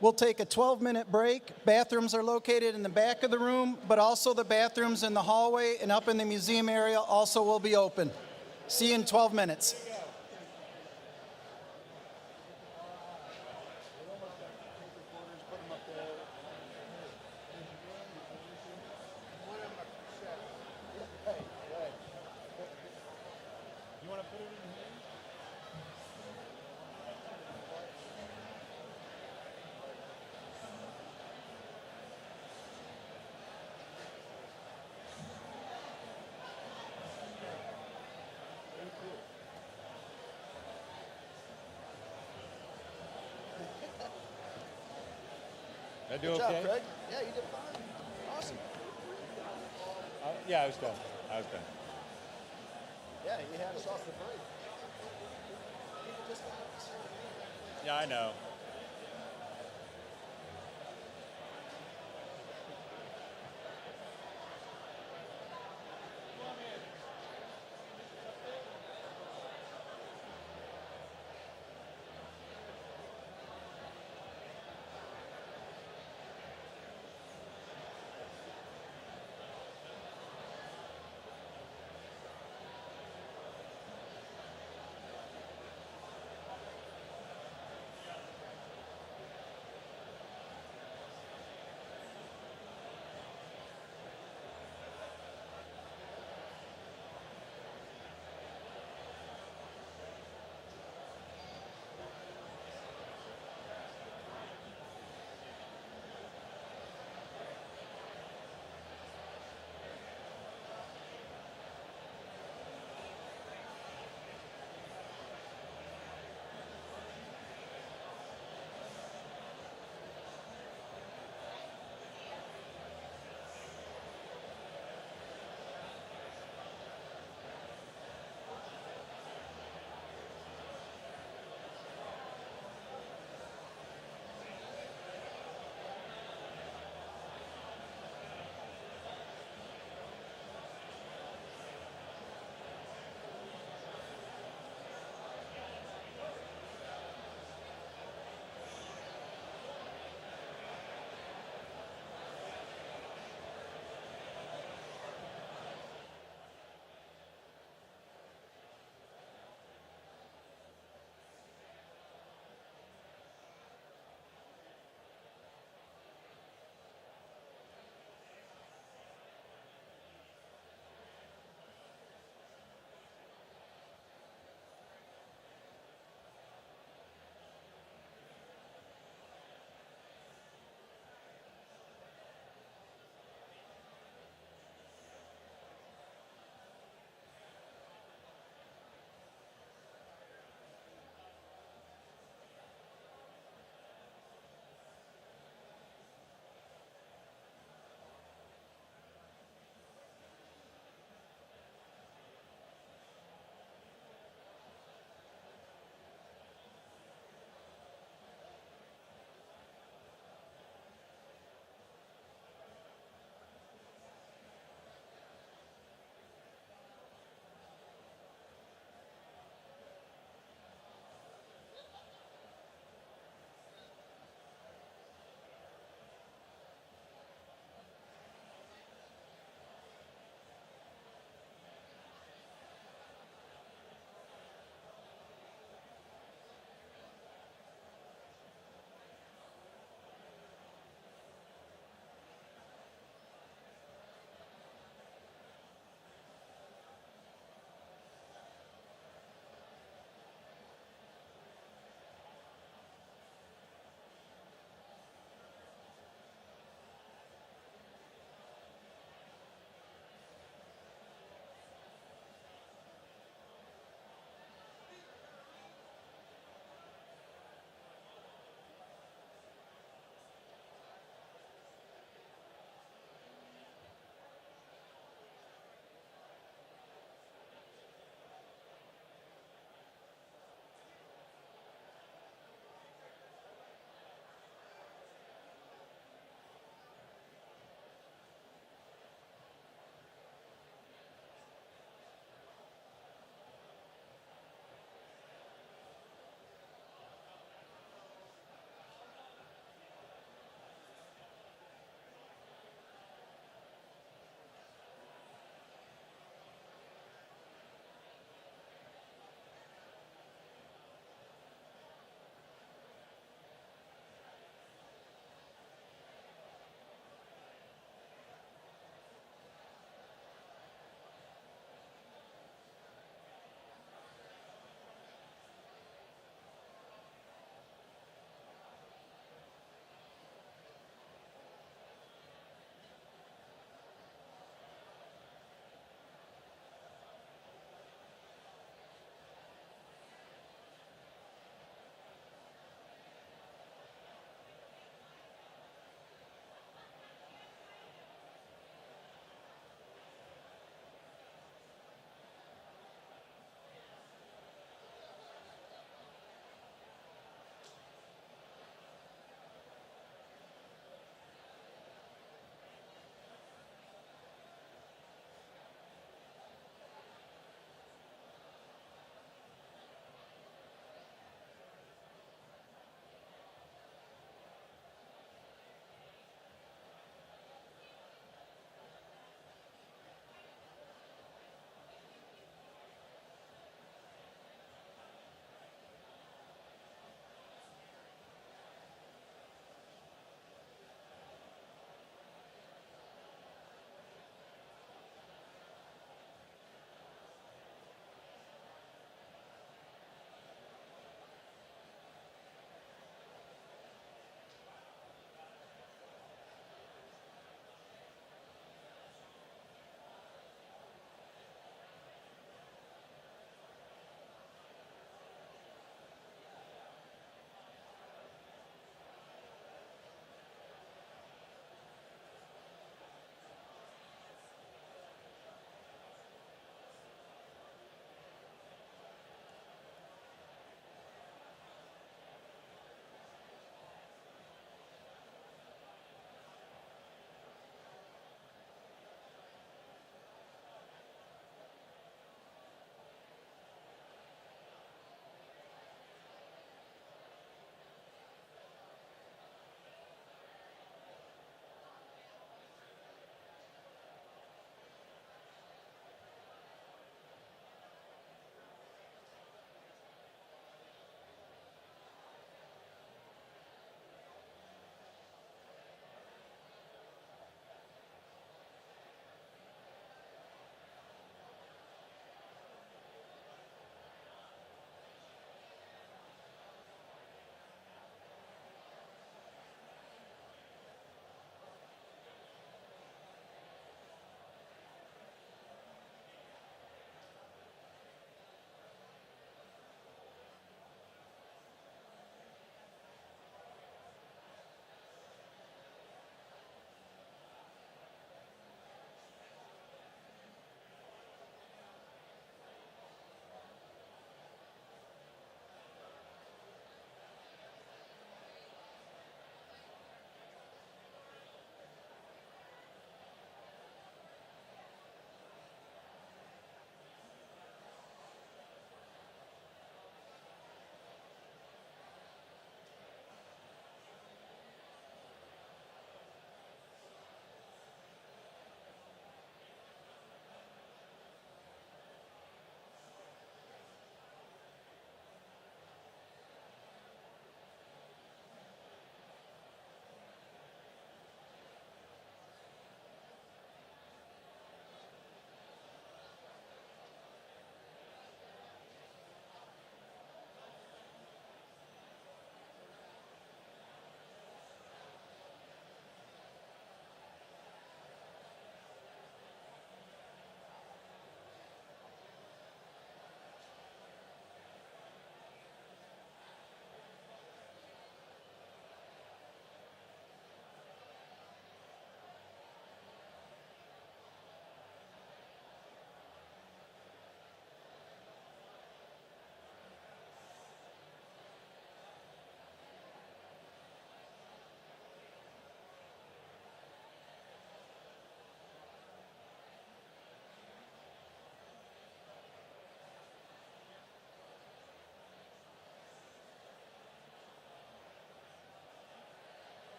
We'll take a 12-minute break. Bathrooms are located in the back of the room, but also the bathrooms in the hallway and up in the museum area also will be open. See you in 12 minutes. Did I do Good okay? job, Craig. Yeah, you did fine. Awesome. Yeah, I was done. Yeah, you had us off the break. Yeah, I know.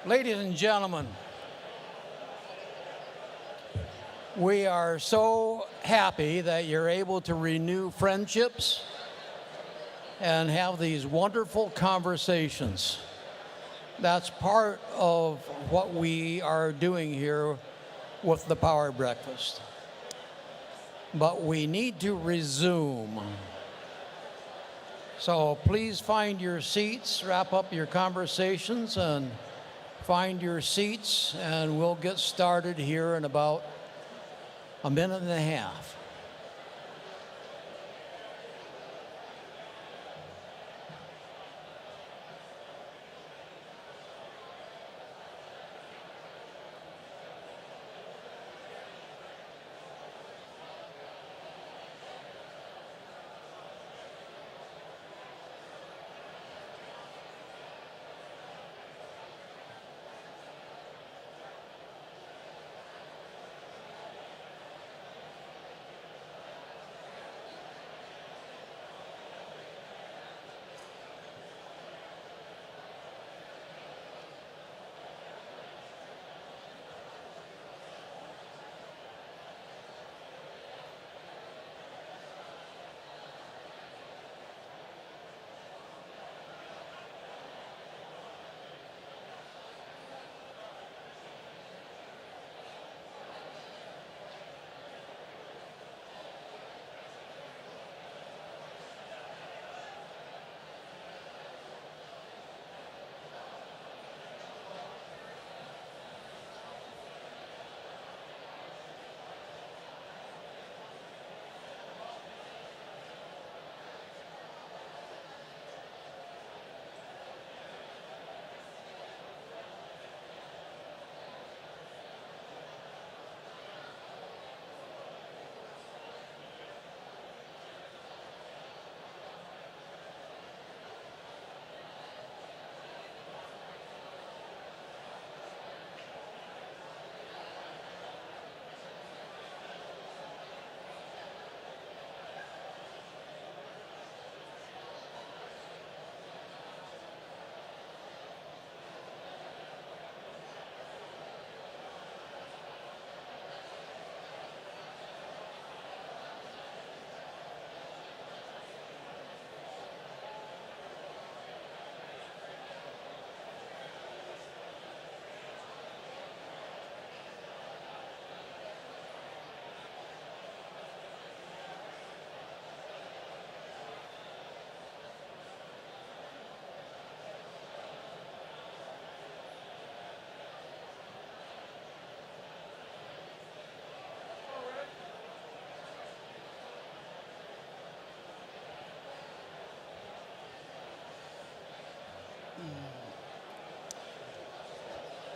Ladies and gentlemen, we are so happy that you're able to renew friendships and have these wonderful conversations. That's part of what we are doing here with the Power Breakfast. But we need to resume. So please find your seats, wrap up your conversations, and find your seats, and we'll get started here in about a minute and a half.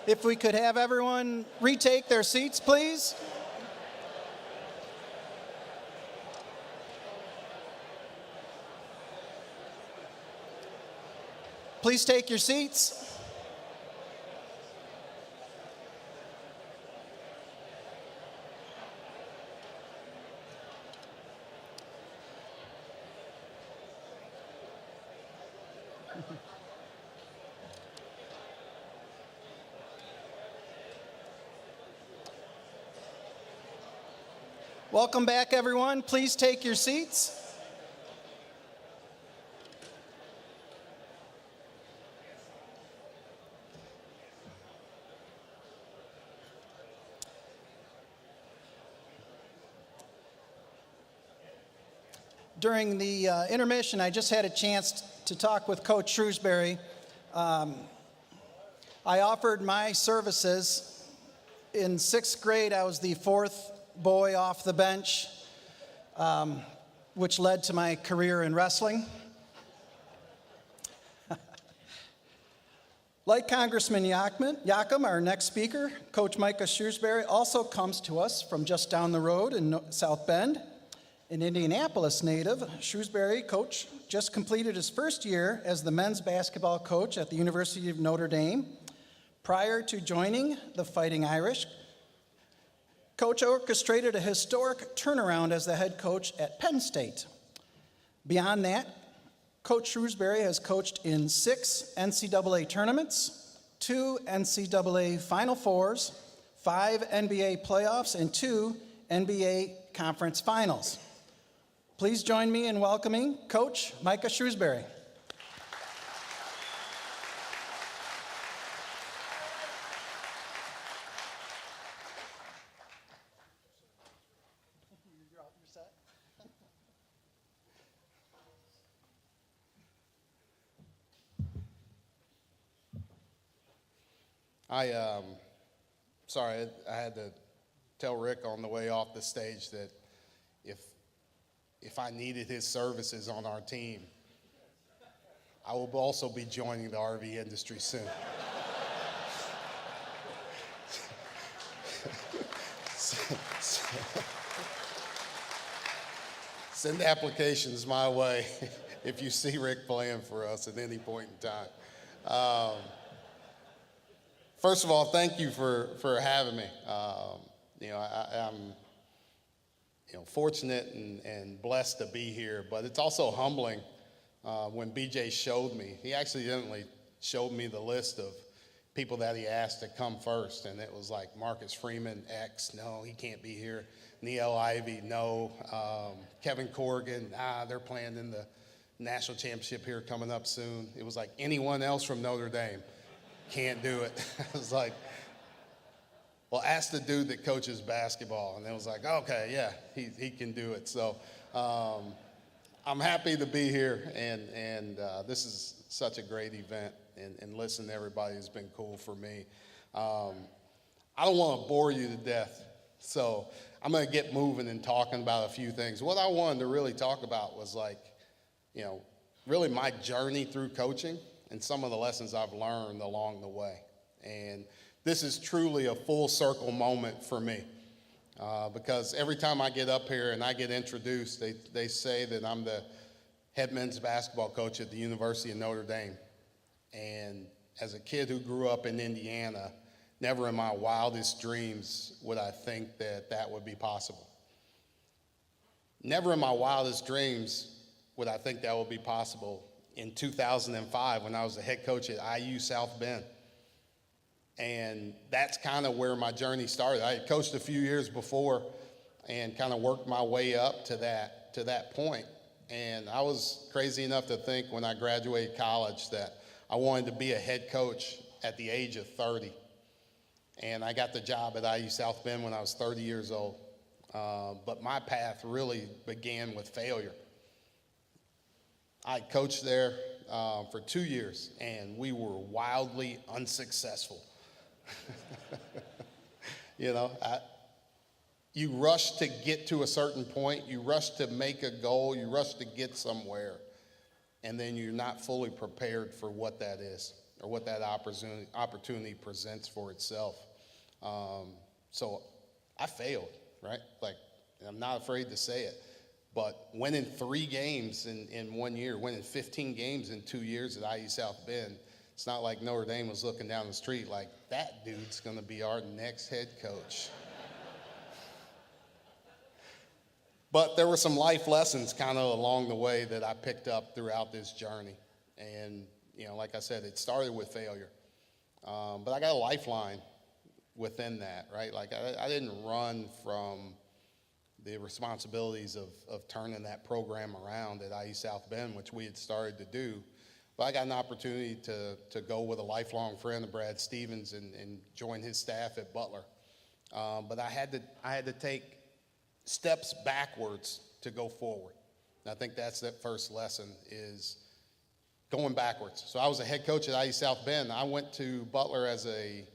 If we could have everyone retake their seats, please. Please take your seats. Welcome back, everyone. Please take your seats. During the intermission, I just had a chance to talk with Coach Shrewsbury. I offered my services. In 6th grade, I was the 4th boy off the bench, which led to my career in wrestling. Like Congressman Yakum, our next speaker, Coach Micah Shrewsbury, also comes to us from just down the road in South Bend. An Indianapolis native, Shrewsbury, coach, just completed his first year as the men's basketball coach at the University of Notre Dame. Prior to joining the Fighting Irish, Coach orchestrated a historic turnaround as the head coach at Penn State. Beyond that, Coach Shrewsbury has coached in 6 NCAA tournaments, 2 NCAA Final Fours, 5 NBA playoffs, and 2 NBA Conference Finals. Please join me in welcoming Coach Micah Shrewsbury. Sorry, I had to tell Rick on the way off the stage that if I needed his services on our team, I will also be joining the RV industry soon. Send applications my way if you see Rick playing for us at any point in time. First of all, thank you for having me. I'm fortunate and blessed to be here, but it's also humbling when BJ showed me. He accidentally showed me the list of people that he asked to come first, and it was like Marcus Freeman, X, no, he can't be here. Neil Ivey, no. Kevin Corrigan, they're playing in the national championship here coming up soon. It was like anyone else from Notre Dame. Can't do it. I was like, well, ask the dude that coaches basketball. And it was like, okay, yeah, he can do it. So I'm happy to be here, and this is such a great event, and listen to everybody has been cool for me. I don't want to bore you to death, so I'm going to get moving and talking about a few things. What I wanted to really talk about was really my journey through coaching and some of the lessons I've learned along the way. And this is truly a full circle moment for me because every time I get up here and I get introduced, they say that I'm the head men's basketball coach at the University of Notre Dame. And as a kid who grew up in Indiana, never in my wildest dreams would I think that would be possible. Never in my wildest dreams would I think that would be possible in 2005 when I was the head coach at IU South Bend. And that's kind of where my journey started. I had coached a few years before and kind of worked my way up to that point. And I was crazy enough to think when I graduated college that I wanted to be a head coach at the age of 30. And I got the job at IU South Bend when I was 30 years old. But my path really began with failure. I coached there for 2 years, and we were wildly unsuccessful. You rush to get to a certain point, you rush to make a goal, you rush to get somewhere, and then you're not fully prepared for what that is or what that opportunity presents for itself. So I failed, right? I'm not afraid to say it. But winning 3 games in 1 year, winning 15 games in 2 years at IU South Bend, it's not like Notre Dame was looking down the street like, that dude's going to be our next head coach. But there were some life lessons kind of along the way that I picked up throughout this journey. And, like I said, it started with failure. But I got a lifeline within that, right? I didn't run from the responsibilities of turning that program around at IU South Bend, which we had started to do. But I got an opportunity to go with a lifelong friend of Brad Stevens and join his staff at Butler. But I had to take steps backwards to go forward. And I think that's that first lesson is going backwards. So I was a head coach at IU South Bend. I went to Butler as a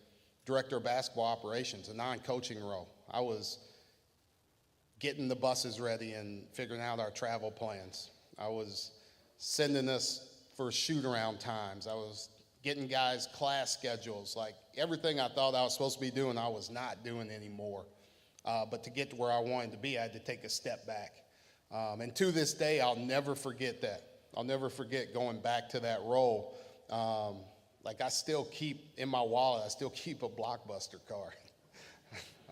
director of basketball operations, a non-coaching role. I was getting the buses ready and figuring out our travel plans. I was sending us for shoot-around times. I was getting guys class schedules. Everything I thought I was supposed to be doing, I was not doing anymore. But to get to where I wanted to be, I had to take a step back. And to this day, I'll never forget that. I'll never forget going back to that role. I still keep, in my wallet, I still keep a Blockbuster card.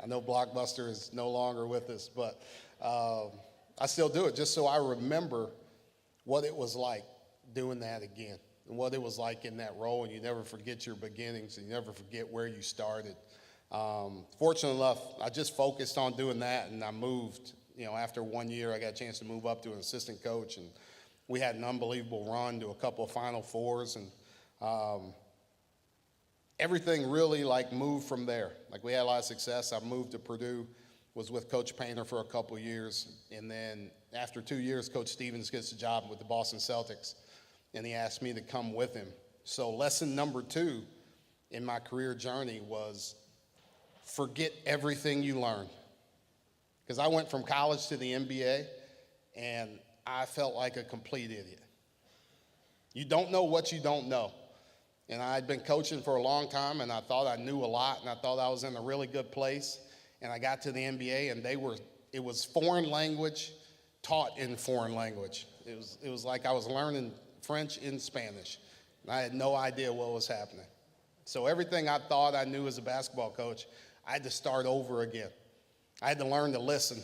I know Blockbuster is no longer with us, but I still do it just so I remember what it was like doing that again. and what it was like in that role, and you never forget your beginnings, and you never forget where you started. Fortunate enough, I just focused on doing that, and I moved. After 1 year, I got a chance to move up to an assistant coach, and we had an unbelievable run to a couple of Final Fours, and everything really moved from there. We had a lot of success. I moved to Purdue, was with Coach Painter for a couple of years, and then after 2 years, Coach Stevens gets a job with the Boston Celtics, and he asked me to come with him. So lesson number 2 in my career journey was forget everything you learned. Because I went from college to the NBA, and I felt like a complete idiot. You don't know what you don't know. And I had been coaching for a long time, and I thought I knew a lot, and I thought I was in a really good place. And I got to the NBA, and it was foreign language taught in foreign language. It was like I was learning French in Spanish, and I had no idea what was happening. So everything I thought I knew as a basketball coach, I had to start over again. I had to learn to listen.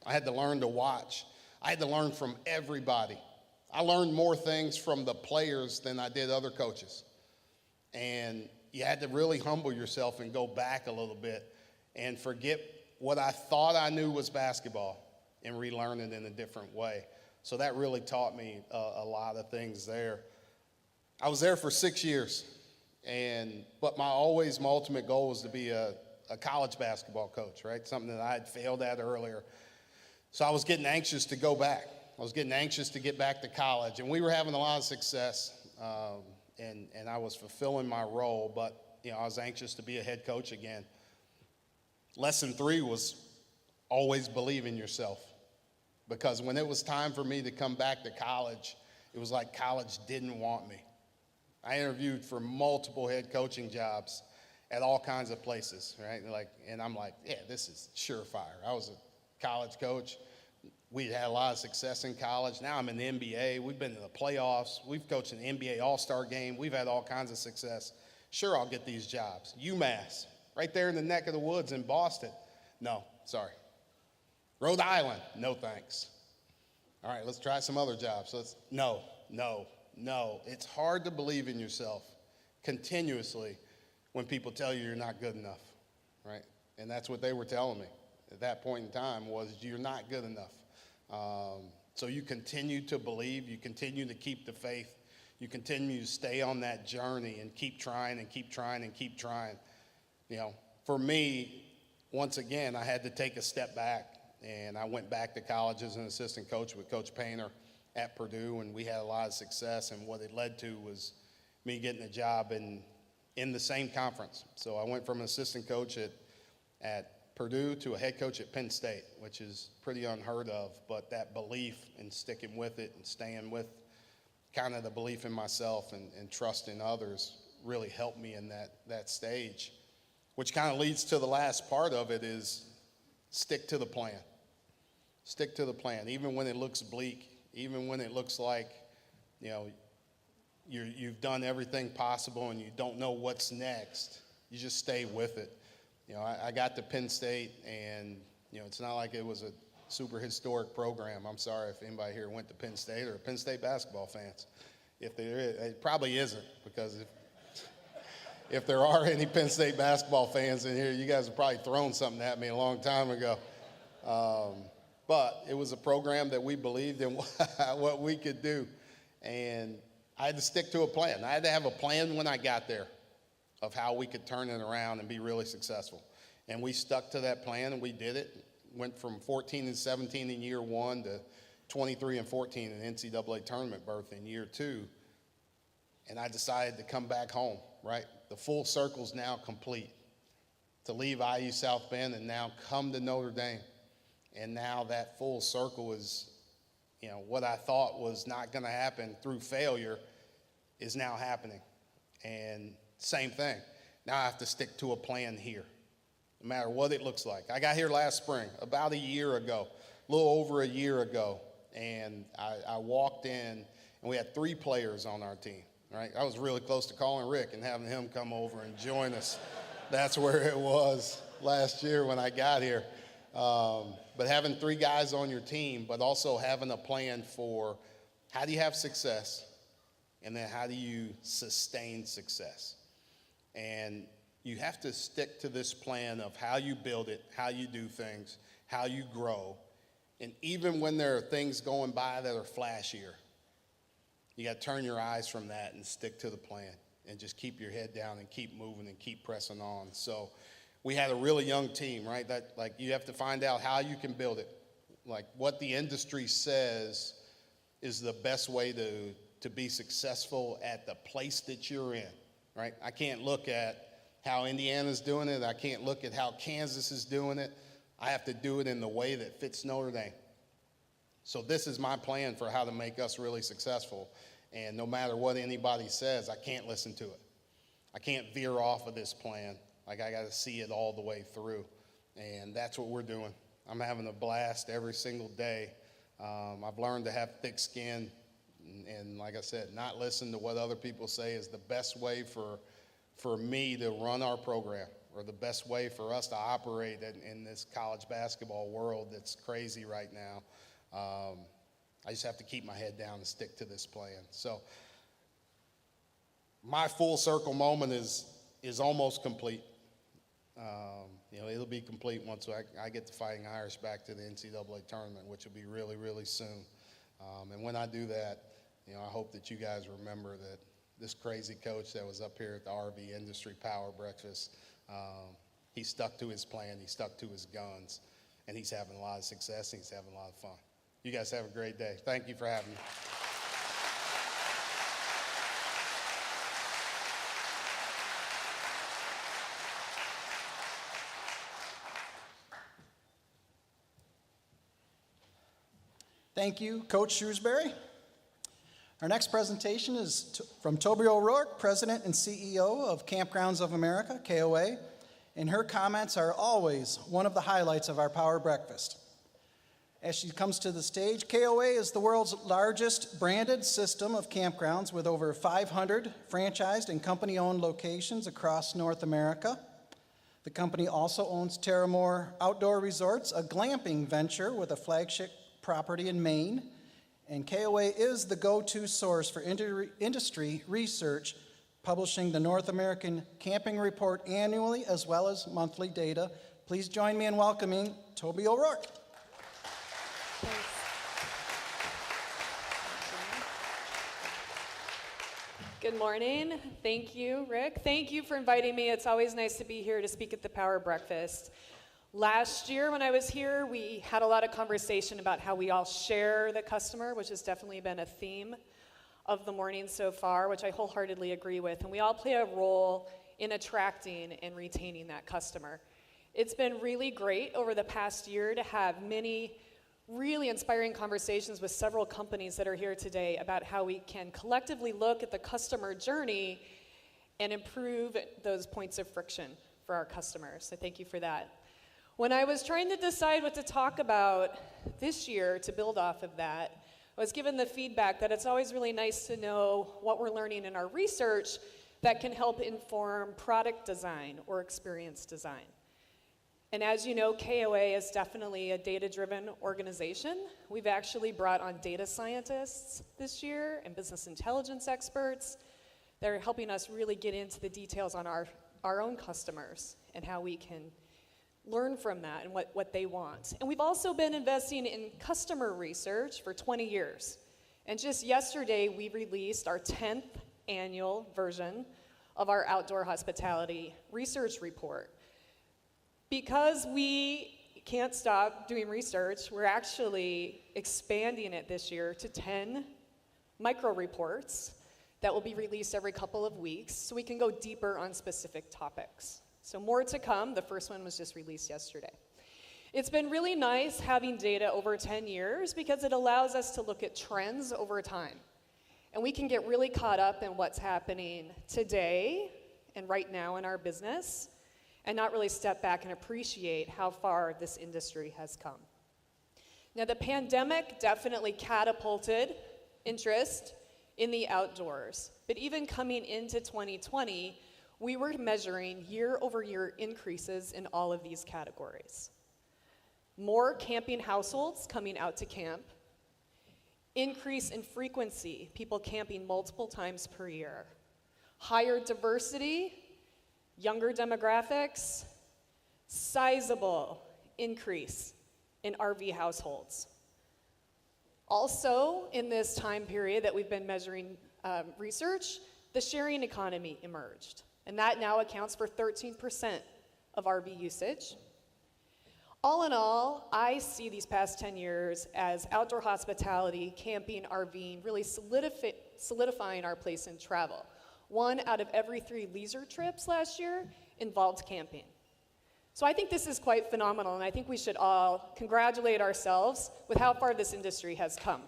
I had to learn to watch. I had to learn from everybody. I learned more things from the players than I did other coaches. And you had to really humble yourself and go back a little bit and forget what I thought I knew was basketball and relearn it in a different way. So that really taught me a lot of things there. I was there for 6 years, but my ultimate goal was to be a college basketball coach, right? Something that I had failed at earlier. So I was getting anxious to go back. I was getting anxious to get back to college, and we were having a lot of success, and I was fulfilling my role, but I was anxious to be a head coach again. Lesson 3 was always believe in yourself, because when it was time for me to come back to college, it was like college didn't want me. I interviewed for multiple head coaching jobs at all kinds of places, right? And I'm like, yeah, this is surefire. I was a college coach. We had a lot of success in college. Now I'm in the NBA. We've been in the playoffs. We've coached an NBA All-Star game. We've had all kinds of success. Sure, I'll get these jobs. UMass, right there in the neck of the woods in Boston. No, sorry. Rhode Island, no thanks. All right, let's try some other jobs. No. It's hard to believe in yourself continuously when people tell you you're not good enough, right? And that's what they were telling me at that point in time, was you're not good enough. So you continue to believe, you continue to keep the faith, you continue to stay on that journey and keep trying and keep trying and keep trying. For me, once again, I had to take a step back, and I went back to college as an assistant coach with Coach Painter at Purdue, and we had a lot of success, and what it led to was me getting a job in the same conference. So I went from an assistant coach at Purdue to a head coach at Penn State, which is pretty unheard of, but that belief and sticking with it and staying with kind of the belief in myself and trust in others really helped me in that stage, which kind of leads to the last part of it is stick to the plan. Stick to the plan, even when it looks bleak, even when it looks like, you've done everything possible and you don't know what's next. You just stay with it. I got to Penn State, and it's not like it was a super historic program. I'm sorry if anybody here went to Penn State or Penn State basketball fans. If there is, it probably isn't, because if there are any Penn State basketball fans in here, you guys have probably thrown something at me a long time ago. But it was a program that we believed in what we could do, and I had to stick to a plan. I had to have a plan when I got there of how we could turn it around and be really successful. And we stuck to that plan, and we did it. Went from 14-17 in year 1 to 23-14 in NCAA tournament berth in year 2. And I decided to come back home, right? The full circle's now complete. To leave IU South Bend and now come to Notre Dame. And now that full circle is, what I thought was not going to happen through failure is now happening. And same thing. Now I have to stick to a plan here, no matter what it looks like. I got here last spring, about a year ago, a little over a year ago, and I walked in, and we had 3 players on our team, right? I was really close to calling Rick and having him come over and join us. That's where it was last year when I got here. But having 3 guys on your team, but also having a plan for how do you have success and then how do you sustain success? And you have to stick to this plan of how you build it, how you do things, how you grow. And even when there are things going by that are flashier, you got to turn your eyes from that and stick to the plan and just keep your head down and keep moving and keep pressing on. So we had a really young team, right? That, like, you have to find out how you can build it. Like, what the industry says is the best way to be successful at the place that you're in, right? I can't look at how Indiana's doing it. I can't look at how Kansas is doing it. I have to do it in the way that fits Notre Dame. So this is my plan for how to make us really successful. And no matter what anybody says, I can't listen to it. I can't veer off of this plan. Like, I got to see it all the way through. And that's what we're doing. I'm having a blast every single day. I've learned to have thick skin and like I said, not listen to what other people say is the best way for me to run our program, or the best way for us to operate in this college basketball world that's crazy right now. I just have to keep my head down and stick to this plan. So my full circle moment is almost complete. It'll be complete once I get the Fighting Irish back to the NCAA tournament, which will be really, really soon. And when I do that, I hope that you guys remember that this crazy coach that was up here at the RV Industry Power Breakfast, he stuck to his plan, he stuck to his guns, and he's having a lot of success, and he's having a lot of fun. You guys have a great day. Thank you for having me. Thank you, Coach Shrewsbury. Our next presentation is from Toby O'Rourke, President and CEO of Campgrounds of America, KOA, and her comments are always one of the highlights of our Power Breakfast. As she comes to the stage, KOA is the world's largest branded system of campgrounds with over 500 franchised and company-owned locations across North America. The company also owns Terramore Outdoor Resorts, a glamping venture with a flagship property in Maine, and KOA is the go-to source for industry research, publishing the North American Camping Report annually as well as monthly data. Please join me in welcoming Toby O'Rourke. Good morning. Thank you, Rick. Thank you for inviting me. It's always nice to be here to speak at the Power Breakfast. Last year when I was here, we had a lot of conversation about how we all share the customer, which has definitely been a theme of the morning so far, which I wholeheartedly agree with. And we all play a role in attracting and retaining that customer. It's been really great over the past year to have many really inspiring conversations with several companies that are here today about how we can collectively look at the customer journey and improve those points of friction for our customers. So thank you for that. When I was trying to decide what to talk about this year to build off of that, I was given the feedback that it's always really nice to know what we're learning in our research that can help inform product design or experience design. And as you know, KOA is definitely a data-driven organization. We've actually brought on data scientists this year and business intelligence experts that are helping us really get into the details on our own customers and how we can learn from that and what they want. And we've also been investing in customer research for 20 years. And just yesterday, we released our 10th annual version of our outdoor hospitality research report. Because we can't stop doing research, we're actually expanding it this year to 10 micro reports that will be released every couple of weeks so we can go deeper on specific topics. So more to come. The first one was just released yesterday. It's been really nice having data over 10 years because it allows us to look at trends over time. And we can get really caught up in what's happening today and right now in our business and not really step back and appreciate how far this industry has come. Now, the pandemic definitely catapulted interest in the outdoors. But even coming into 2020, we were measuring year-over-year increases in all of these categories. More camping households coming out to camp, increase in frequency, people camping multiple times per year, higher diversity, younger demographics, sizable increase in RV households. Also, in this time period that we've been measuring research, the sharing economy emerged, and that now accounts for 13% of RV usage. All in all, I see these past 10 years as outdoor hospitality, camping, RVing, really solidifying our place in travel. 1 out of every 3 leisure trips last year involved camping. So I think this is quite phenomenal, and I think we should all congratulate ourselves with how far this industry has come.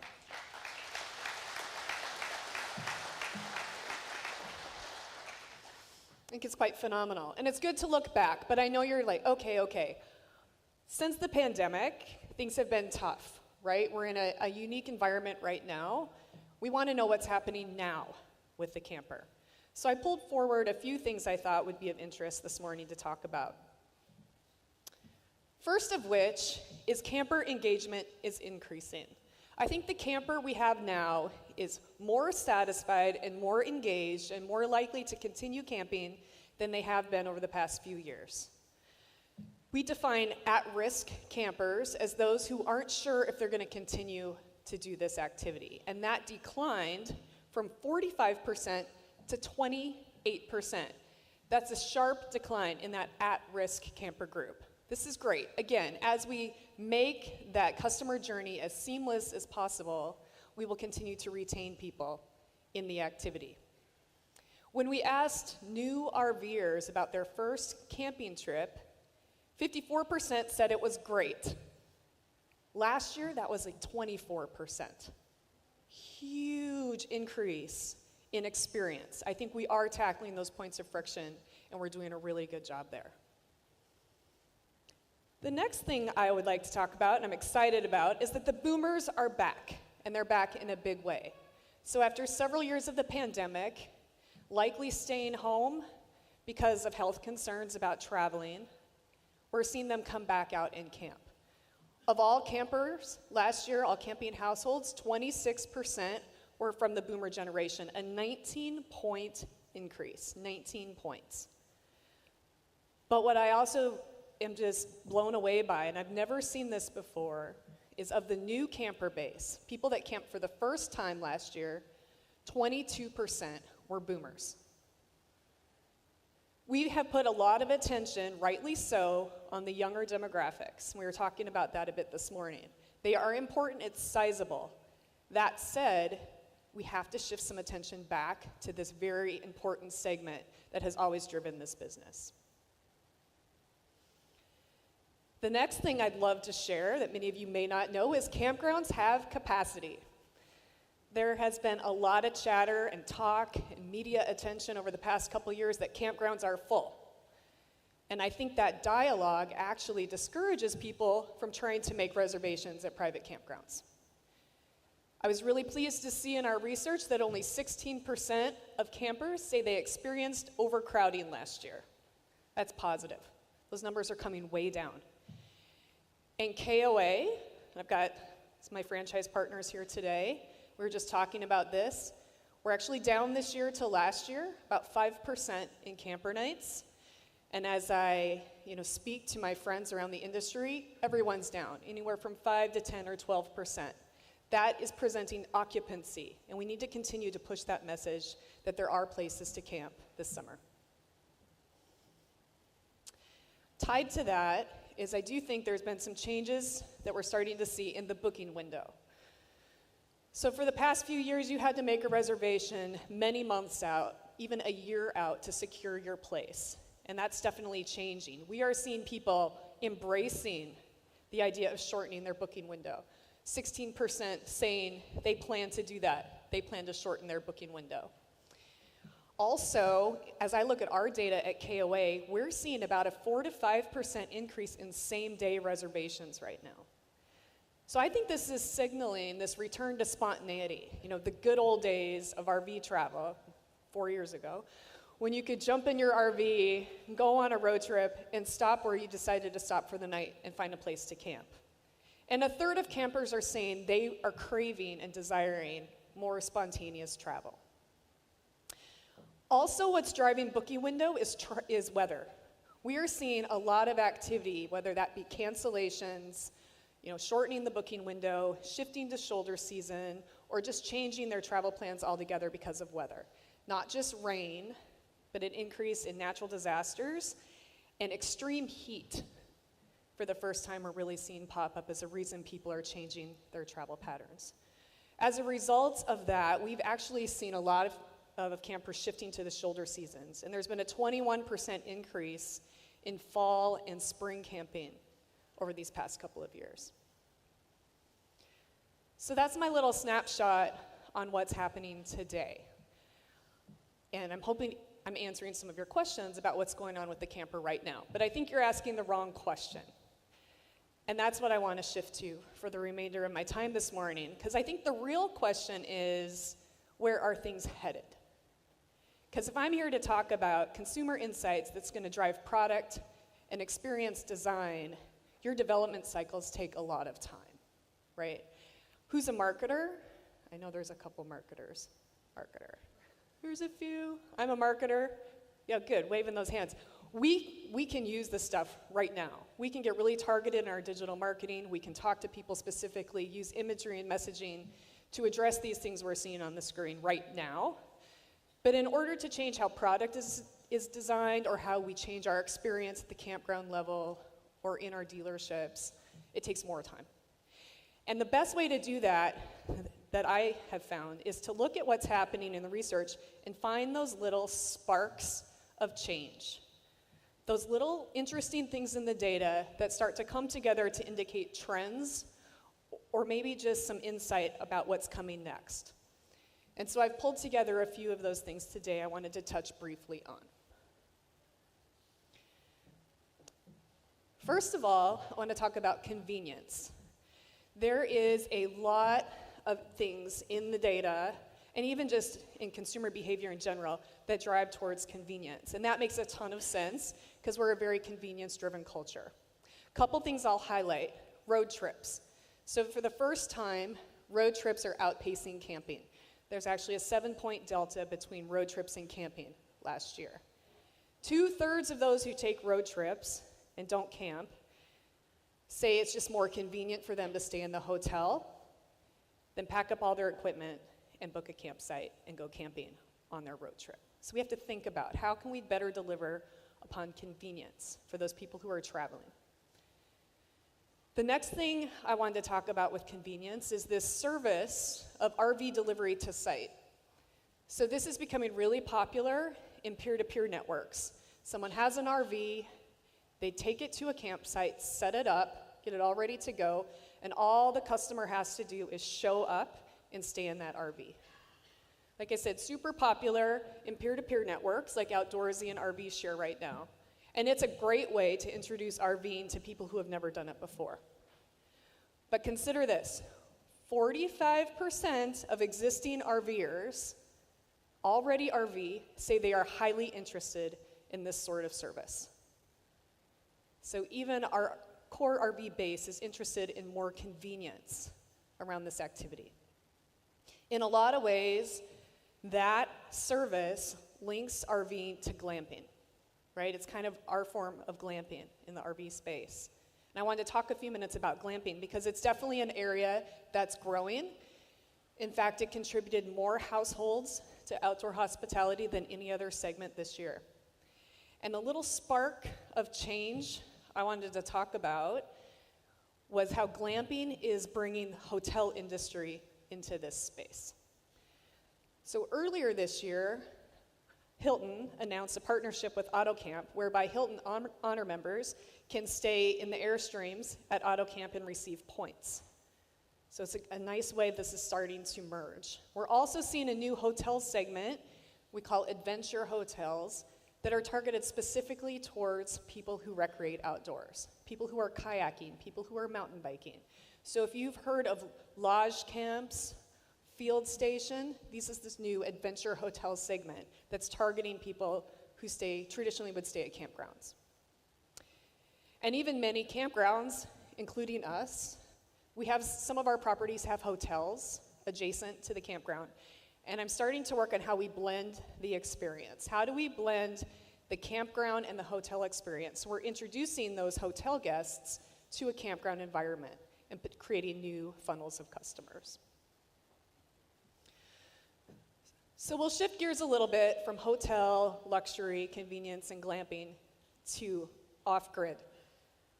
I think it's quite phenomenal. And it's good to look back, but I know you're like, okay. Since the pandemic, things have been tough, right? We're in a unique environment right now. We want to know what's happening now with the camper. So I pulled forward a few things I thought would be of interest this morning to talk about. First of which is camper engagement is increasing. I think the camper we have now is more satisfied and more engaged and more likely to continue camping than they have been over the past few years. We define at-risk campers as those who aren't sure if they're going to continue to do this activity, and that declined from 45% to 28%. That's a sharp decline in that at-risk camper group. This is great. Again, as we make that customer journey as seamless as possible, we will continue to retain people in the activity. When we asked new RVers about their first camping trip, 54% said it was great. Last year, that was like 24%. Huge increase in experience. I think we are tackling those points of friction, and we're doing a really good job there. The next thing I would like to talk about, and I'm excited about, is that the boomers are back, and they're back in a big way. So after several years of the pandemic, likely staying home because of health concerns about traveling, we're seeing them come back out and camp. Of all campers last year, all camping households, 26% were from the boomer generation, a 19-point increase, 19 points. But what I also am just blown away by, and I've never seen this before, is of the new camper base, people that camped for the first time last year, 22% were boomers. We have put a lot of attention, rightly so, on the younger demographics. We were talking about that a bit this morning. They are important, it's sizable. That said, we have to shift some attention back to this very important segment that has always driven this business. The next thing I'd love to share that many of you may not know is campgrounds have capacity. There has been a lot of chatter and talk and media attention over the past couple years that campgrounds are full. And I think that dialogue actually discourages people from trying to make reservations at private campgrounds. I was really pleased to see in our research that only 16% of campers say they experienced overcrowding last year. That's positive. Those numbers are coming way down. And KOA, and I've got my franchise partners here today, we were just talking about this. We're actually down this year to last year, about 5% in camper nights. And as I speak to my friends around the industry, everyone's down, anywhere from 5 to 10 or 12%. That is presenting occupancy, and we need to continue to push that message that there are places to camp this summer. Tied to that is I do think there's been some changes that we're starting to see in the booking window. So for the past few years, you had to make a reservation many months out, even a year out, to secure your place. And that's definitely changing. We are seeing people embracing the idea of shortening their booking window. 16% saying they plan to do that. They plan to shorten their booking window. Also, as I look at our data at KOA, we're seeing about a 4 to 5% increase in same-day reservations right now. So I think this is signaling this return to spontaneity. The good old days of RV travel 4 years ago, when you could jump in your RV, go on a road trip, and stop where you decided to stop for the night and find a place to camp. And a third of campers are saying they are craving and desiring more spontaneous travel. Also, what's driving booking window is weather. We are seeing a lot of activity, whether that be cancellations, shortening the booking window, shifting to shoulder season, or just changing their travel plans altogether because of weather. Not just rain, but an increase in natural disasters and extreme heat. For the first time, we're really seeing pop up as a reason people are changing their travel patterns. As a result of that, we've actually seen a lot of campers shifting to the shoulder seasons, and there's been a 21% increase in fall and spring camping over these past couple of years. So that's my little snapshot on what's happening today. And I'm hoping I'm answering some of your questions about what's going on with the camper right now. But I think you're asking the wrong question. And that's what I want to shift to for the remainder of my time this morning, because I think the real question is, where are things headed? Because if I'm here to talk about consumer insights that's going to drive product and experience design, your development cycles take a lot of time, right? Who's a marketer? I know there's a couple marketers. Marketer. There's a few. I'm a marketer. Yeah, good, waving those hands. We can use this stuff right now. We can get really targeted in our digital marketing. We can talk to people specifically, use imagery and messaging to address these things we're seeing on the screen right now. But in order to change how product is designed or how we change our experience at the campground level or in our dealerships, it takes more time. And the best way to do that I have found, is to look at what's happening in the research and find those little sparks of change. Those little interesting things in the data that start to come together to indicate trends or maybe just some insight about what's coming next. And so I've pulled together a few of those things today I wanted to touch briefly on. First of all, I want to talk about convenience. There is a lot of things in the data, and even just in consumer behavior in general, that drive towards convenience. And that makes a ton of sense, because we're a very convenience-driven culture. Couple things I'll highlight. Road trips. So for the first time, road trips are outpacing camping. There's actually a 7-point delta between road trips and camping last year. 2/3 of those who take road trips and don't camp say it's just more convenient for them to stay in the hotel than pack up all their equipment and book a campsite and go camping on their road trip. So we have to think about how can we better deliver upon convenience for those people who are traveling. The next thing I wanted to talk about with convenience is this service of RV delivery to site. So this is becoming really popular in peer-to-peer networks. Someone has an RV, they take it to a campsite, set it up, get it all ready to go, and all the customer has to do is show up and stay in that RV. Like I said, super popular in peer-to-peer networks like Outdoorsy and RV Share right now. And it's a great way to introduce RVing to people who have never done it before. But consider this, 45% of existing RVers, already RV, say they are highly interested in this sort of service. So even our core RV base is interested in more convenience around this activity. In a lot of ways, that service links RVing to glamping, right? It's kind of our form of glamping in the RV space. And I wanted to talk a few minutes about glamping because it's definitely an area that's growing. In fact, it contributed more households to outdoor hospitality than any other segment this year. And a little spark of change I wanted to talk about was how glamping is bringing the hotel industry into this space. So earlier this year, Hilton announced a partnership with AutoCamp whereby Hilton Honor members can stay in the Airstreams at AutoCamp and receive points. So it's a nice way this is starting to merge. We're also seeing a new hotel segment we call adventure hotels that are targeted specifically towards people who recreate outdoors, people who are kayaking, people who are mountain biking. So if you've heard of lodge camps, field station, this is this new adventure hotel segment that's targeting people who traditionally would stay at campgrounds. And even many campgrounds, including us, Some of our properties have hotels adjacent to the campground, and I'm starting to work on how we blend the experience. How do we blend the campground and the hotel experience? We're introducing those hotel guests to a campground environment and creating new funnels of customers. So we'll shift gears a little bit from hotel, luxury, convenience, and glamping to off-grid.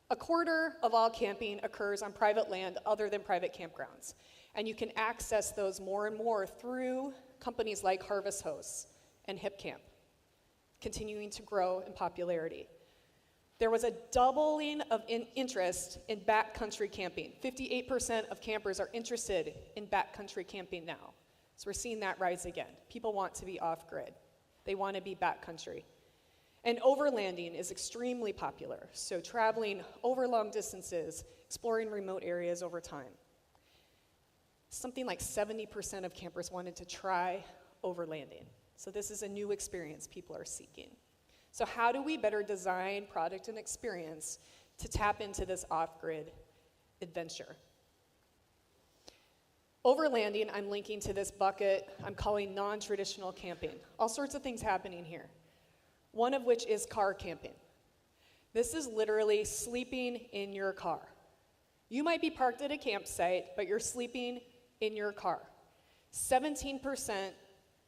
A quarter of all camping occurs on private land other than private campgrounds, and you can access those more and more through companies like Harvest Hosts and Hip Camp, continuing to grow in popularity. There was a doubling of interest in backcountry camping. 58% of campers are interested in backcountry camping now. So we're seeing that rise again. People want to be off-grid. They want to be backcountry. And overlanding is extremely popular. So traveling over long distances, exploring remote areas over time. Something like 70% of campers wanted to try overlanding. So this is a new experience people are seeking. So how do we better design product and experience to tap into this off-grid adventure? Overlanding, I'm linking to this bucket I'm calling non-traditional camping. All sorts of things happening here. One of which is car camping. This is literally sleeping in your car. You might be parked at a campsite, but you're sleeping in your car. 17%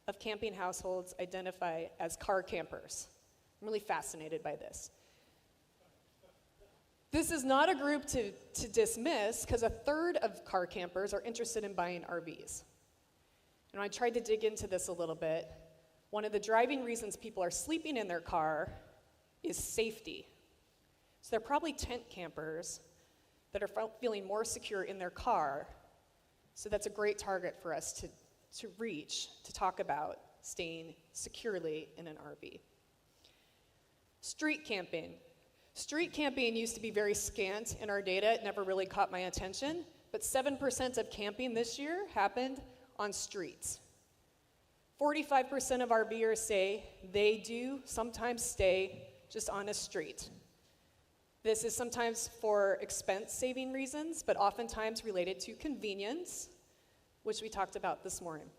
of camping households identify as car campers. I'm really fascinated by this. This is not a group to dismiss, because a third of car campers are interested in buying RVs. And I tried to dig into this a little bit. One of the driving reasons people are sleeping in their car is safety. So they're probably tent campers that are feeling more secure in their car. So that's a great target for us to reach, to talk about staying securely in an RV. Street camping. Street camping used to be very scant in our data. It never really caught my attention. But 7% of camping this year happened on streets. 45% of RVers say they do sometimes stay just on a street. This is sometimes for expense-saving reasons, but oftentimes related to convenience, which we talked about this morning.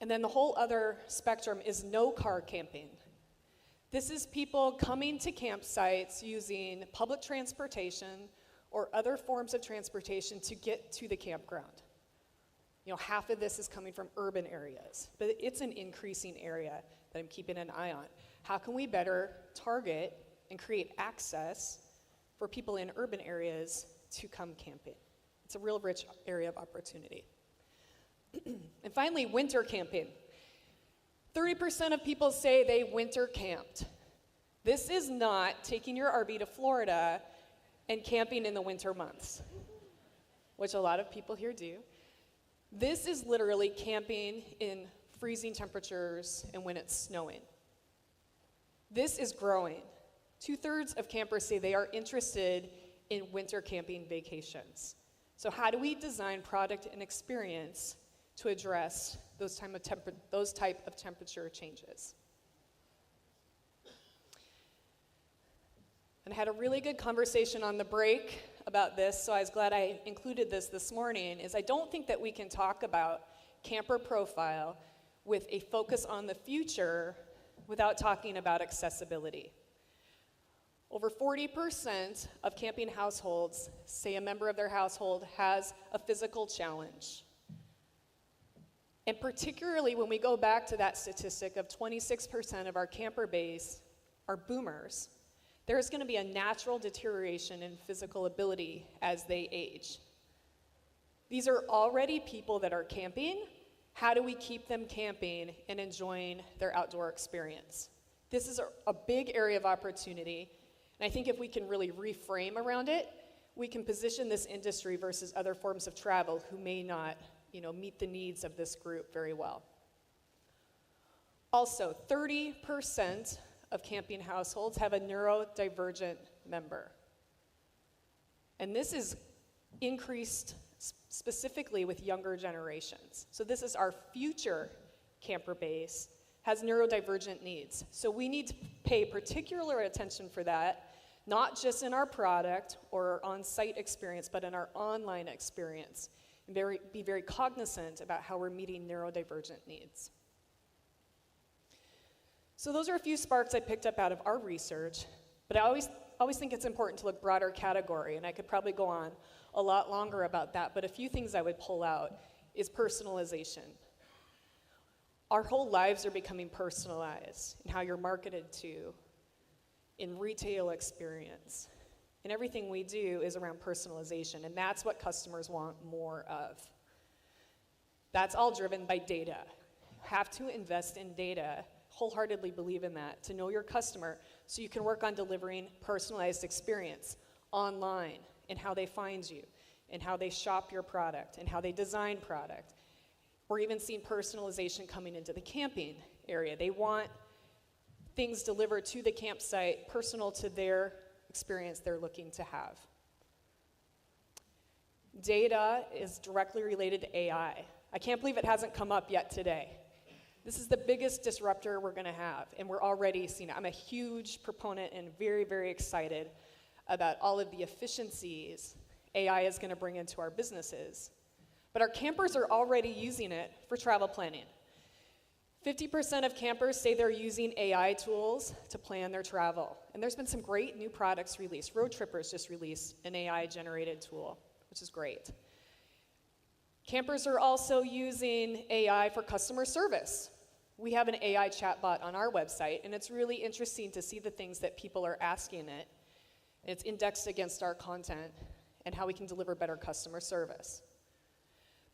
And then the whole other spectrum is no car camping. This is people coming to campsites using public transportation or other forms of transportation to get to the campground. You know, half of this is coming from urban areas, but it's an increasing area that I'm keeping an eye on. How can we better target and create access for people in urban areas to come camping? It's a real rich area of opportunity. And finally, winter camping. 30% of people say they winter camped. This is not taking your RV to Florida and camping in the winter months, which a lot of people here do. This is literally camping in freezing temperatures and when it's snowing. This is growing. 2/3 of campers say they are interested in winter camping vacations. So how do we design product and experience to address those type of temperature changes? And I had a really good conversation on the break about this, so I was glad I included this morning, is I don't think that we can talk about camper profile with a focus on the future without talking about accessibility. Over 40% of camping households say a member of their household has a physical challenge. And particularly when we go back to that statistic of 26% of our camper base are boomers, there's going to be a natural deterioration in physical ability as they age. These are already people that are camping. How do we keep them camping and enjoying their outdoor experience? This is a big area of opportunity, and I think if we can really reframe around it, we can position this industry versus other forms of travel who may not, meet the needs of this group very well. Also, 30% of camping households have a neurodivergent member. And this is increased specifically with younger generations. So this is our future camper base, has neurodivergent needs. So we need to pay particular attention for that, not just in our product or on-site experience, but in our online experience, and be very cognizant about how we're meeting neurodivergent needs. So those are a few sparks I picked up out of our research, but I always think it's important to look broader category, and I could probably go on a lot longer about that, but a few things I would pull out is personalization. Our whole lives are becoming personalized in how you're marketed to, in retail experience. And everything we do is around personalization, and that's what customers want more of. That's all driven by data. Have to invest in data, wholeheartedly believe in that, to know your customer so you can work on delivering personalized experience online and how they find you and how they shop your product and how they design product. We're even seeing personalization coming into the camping area. They want things delivered to the campsite personal to their experience they're looking to have. Data is directly related to AI. I can't believe it hasn't come up yet today. This is the biggest disruptor we're going to have, and we're already seeing it. I'm a huge proponent and very, very excited about all of the efficiencies AI is going to bring into our businesses. But our campers are already using it for travel planning. 50% of campers say they're using AI tools to plan their travel. And there's been some great new products released. Road Trippers just released an AI-generated tool, which is great. Campers are also using AI for customer service. We have an AI chatbot on our website, and it's really interesting to see the things that people are asking it. And it's indexed against our content and how we can deliver better customer service.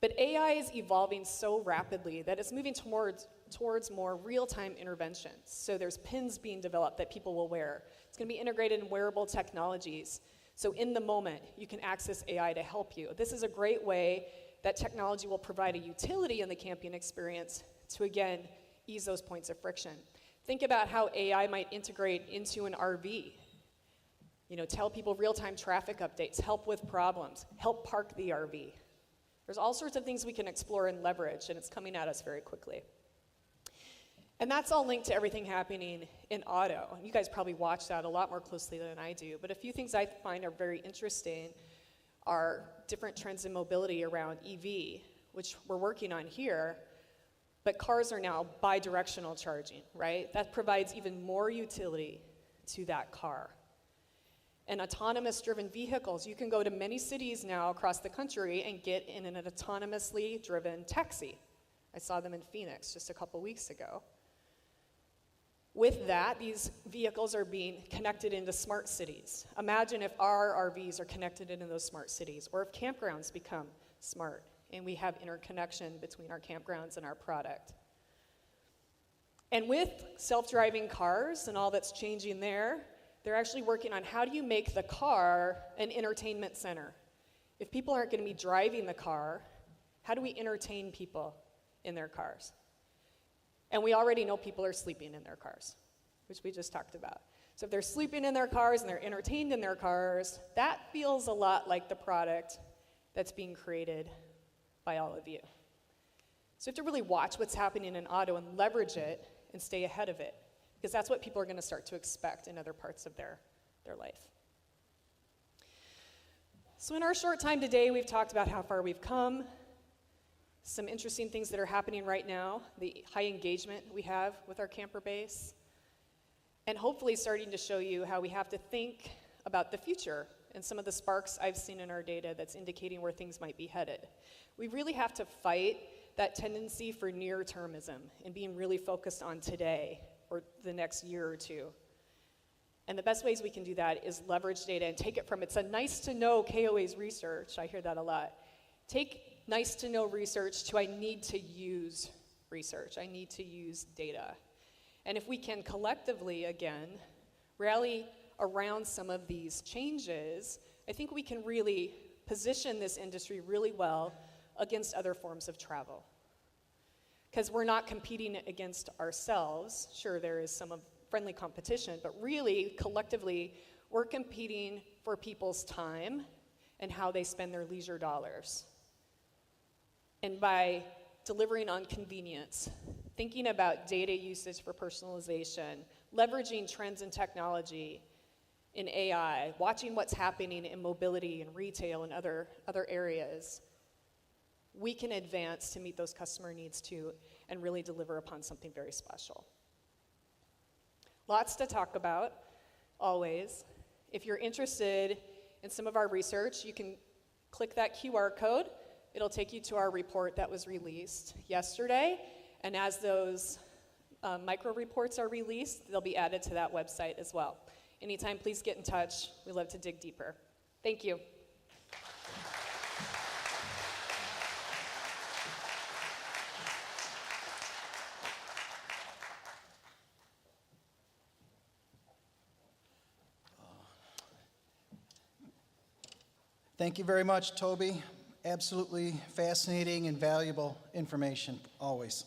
But AI is evolving so rapidly that it's moving towards more real-time interventions. So there's pins being developed that people will wear. It's going to be integrated in wearable technologies. So in the moment, you can access AI to help you. This is a great way that technology will provide a utility in the camping experience to, again, ease those points of friction. Think about how AI might integrate into an RV. You know, tell people real-time traffic updates, help with problems, help park the RV. There's all sorts of things we can explore and leverage, and it's coming at us very quickly. And that's all linked to everything happening in auto. You guys probably watch that a lot more closely than I do, but a few things I find are very interesting are different trends in mobility around EV, which we're working on here, but cars are now bi-directional charging, right? That provides even more utility to that car. And autonomous driven vehicles, you can go to many cities now across the country and get in an autonomously driven taxi. I saw them in Phoenix just a couple weeks ago. With that, these vehicles are being connected into smart cities. Imagine if our RVs are connected into those smart cities, or if campgrounds become smart and we have interconnection between our campgrounds and our product. And with self-driving cars and all that's changing there, they're actually working on how do you make the car an entertainment center. If people aren't going to be driving the car, how do we entertain people in their cars? And we already know people are sleeping in their cars, which we just talked about. So if they're sleeping in their cars and they're entertained in their cars, that feels a lot like the product that's being created by all of you. So you have to really watch what's happening in auto and leverage it and stay ahead of it, because that's what people are going to start to expect in other parts of their life. So in our short time today, we've talked about how far we've come, some interesting things that are happening right now, the high engagement we have with our camper base, and hopefully starting to show you how we have to think about the future and some of the sparks I've seen in our data that's indicating where things might be headed. We really have to fight that tendency for near-termism and being really focused on today or the next year or two. And the best ways we can do that is leverage data and take it from, it's a nice to know KOA's research, I hear that a lot. Take nice to know research to I need to use research, I need to use data. And if we can collectively, again, rally around some of these changes, I think we can really position this industry really well against other forms of travel. Because we're not competing against ourselves. Sure, there is some friendly competition, but really, collectively, we're competing for people's time and how they spend their leisure dollars. And by delivering on convenience, thinking about data usage for personalization, leveraging trends in technology, in AI, watching what's happening in mobility and retail and other areas, we can advance to meet those customer needs too and really deliver upon something very special. Lots to talk about, always. If you're interested in some of our research, you can click that QR code. It'll take you to our report that was released yesterday, and as those micro reports are released, they'll be added to that website as well. Anytime, please get in touch. We love to dig deeper. Thank you. Thank you very much, Toby. Absolutely fascinating and valuable information, always.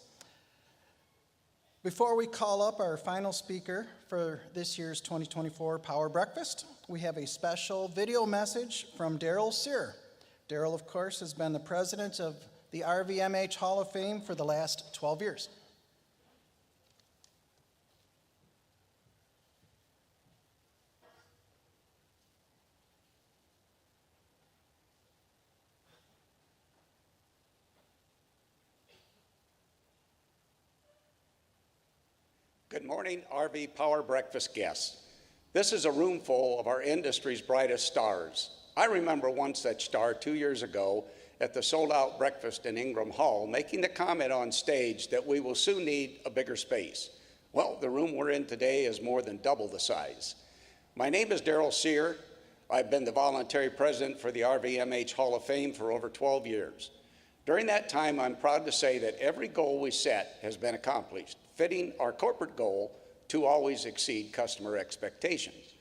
Before we call up our final speaker for this year's 2024 Power Breakfast, we have a special video message from Daryl Sear. Daryl, of course, has been the president of the RVMH Hall of Fame for the last 12 years. Good morning, RV Power Breakfast guests. This is a room full of our industry's brightest stars. I remember one such star 2 years ago at the sold-out breakfast in Ingram Hall, making the comment on stage that we will soon need a bigger space. Well, the room we're in today is more than double the size. My name is Daryl Sear. I've been the voluntary president for the RVMH Hall of Fame for over 12 years. During that time, I'm proud to say that every goal we set has been accomplished, fitting our corporate goal to always exceed customer expectations.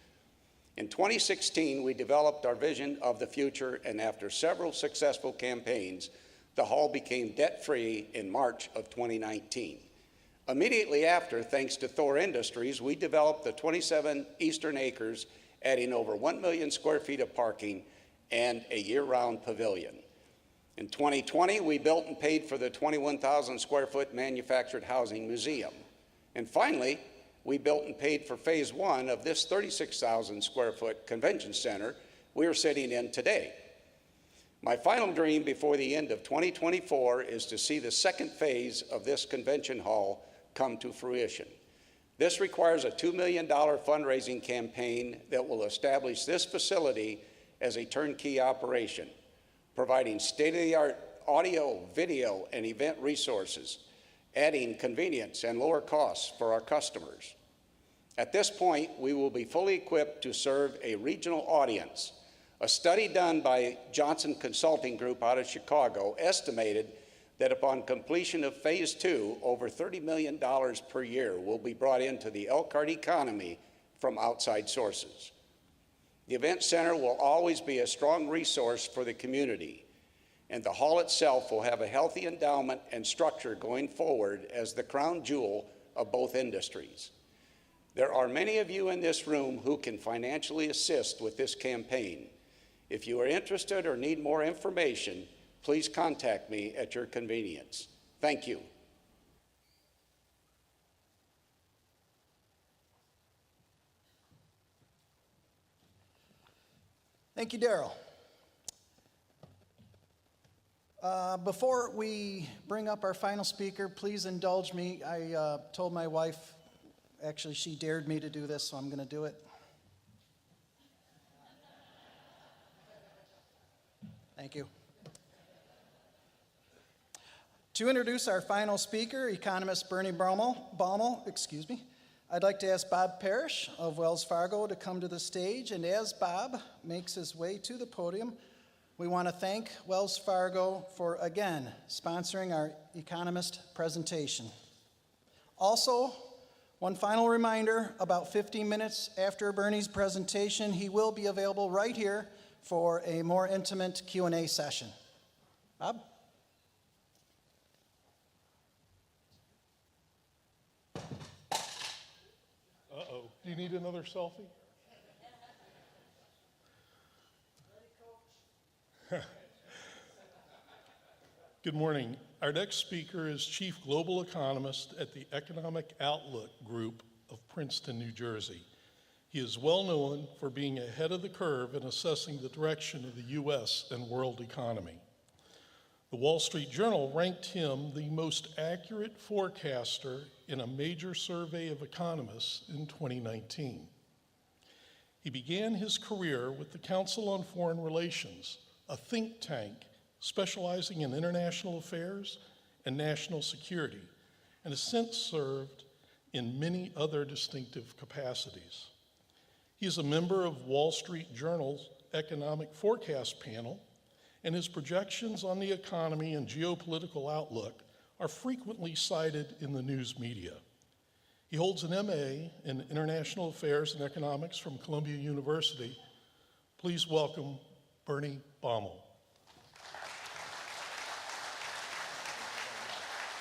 In 2016, we developed our vision of the future, and after several successful campaigns, the hall became debt-free in March of 2019. Immediately after, thanks to Thor Industries, we developed the 27 Eastern acres, adding over 1 million square feet of parking and a year-round pavilion. In 2020, we built and paid for the 21,000 square foot manufactured housing museum. And finally, we built and paid for phase 1 of this 36,000 square foot convention center we are sitting in today. My final dream before the end of 2024 is to see the second phase of this convention hall come to fruition. This requires a $2 million fundraising campaign that will establish this facility as a turnkey operation, providing state-of-the-art audio, video, and event resources, adding convenience and lower costs for our customers. At this point, we will be fully equipped to serve a regional audience. A study done by Johnson Consulting Group out of Chicago estimated that upon completion of phase 2, over $30 million per year will be brought into the ELKHART economy from outside sources. The event center will always be a strong resource for the community, and the hall itself will have a healthy endowment and structure going forward as the crown jewel of both industries. There are many of you in this room who can financially assist with this campaign. If you are interested or need more information, please contact me at your convenience. Thank you. Thank you, Daryl. Before we bring up our final speaker, please indulge me. I told my wife, actually she dared me to do this, so I'm going to do it. Thank you. To introduce our final speaker, economist Bernie Baumel, I'd like to ask Bob Parrish of Wells Fargo to come to the stage, and as Bob makes his way to the podium, we want to thank Wells Fargo for, again, sponsoring our economist presentation. Also, one final reminder, about 15 minutes after Bernie's presentation, he will be available right here for a more intimate Q&A session. Bob? Uh-oh. Do you need another selfie? Good morning. Our next speaker is Chief Global Economist at the Economic Outlook Group of Princeton, New Jersey. He is well known for being ahead of the curve in assessing the direction of the U.S. and world economy. The Wall Street Journal ranked him the most accurate forecaster in a major survey of economists in 2019. He began his career with the Council on Foreign Relations, a think tank specializing in international affairs and national security, and has since served in many other distinctive capacities. He is a member of Wall Street Journal's Economic Forecast Panel, and his projections on the economy and geopolitical outlook are frequently cited in the news media. He holds an MA in International Affairs and Economics from Columbia University. Please welcome Bernie Baumel.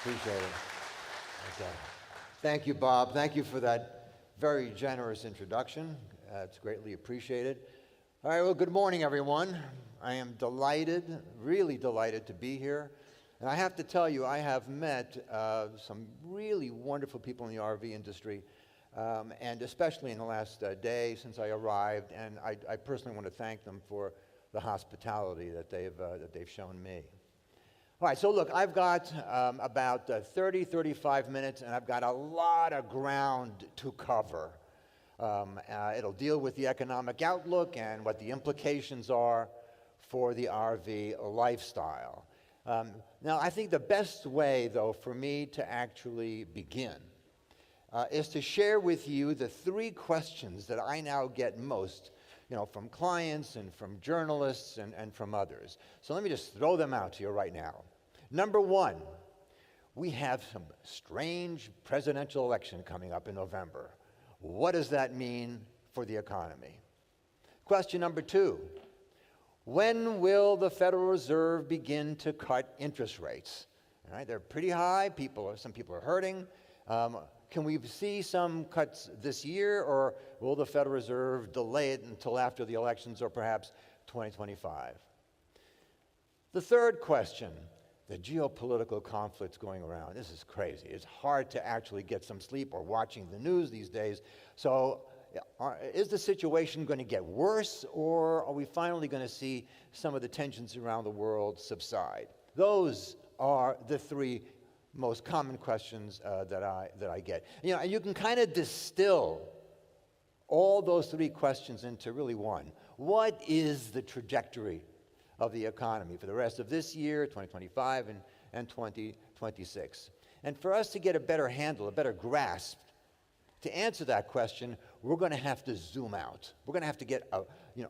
Appreciate it. Okay. Thank you, Bob. Thank you for that very generous introduction. It's greatly appreciated. All right, well, good morning, everyone. I am delighted, really delighted to be here. And I have to tell you, I have met some really wonderful people in the RV industry, and especially in the last day since I arrived. And I personally want to thank them for the hospitality that they've shown me. All right, so look, I've got about 30, 35 minutes, and I've got a lot of ground to cover. It'll deal with the economic outlook and what the implications are for the RV lifestyle. Now, I think the best way, though, for me to actually begin is to share with you the three questions that I now get most, from clients and from journalists and from others. So let me just throw them out to you right now. Number one, we have some strange presidential election coming up in November. What does that mean for the economy? Question number two, when will the Federal Reserve begin to cut interest rates? All right, they're pretty high. Some people are hurting. Can we see some cuts this year, or will the Federal Reserve delay it until after the elections or perhaps 2025? The third question, the geopolitical conflicts going around. This is crazy. It's hard to actually get some sleep or watching the news these days. So is the situation going to get worse, or are we finally going to see some of the tensions around the world subside? Those are the three most common questions that I get. And you can kind of distill all those three questions into really one. What is the trajectory of the economy for the rest of this year, 2025 and 2026? And for us to get a better handle, a better grasp, to answer that question, we're going to have to zoom out. We're going to have to get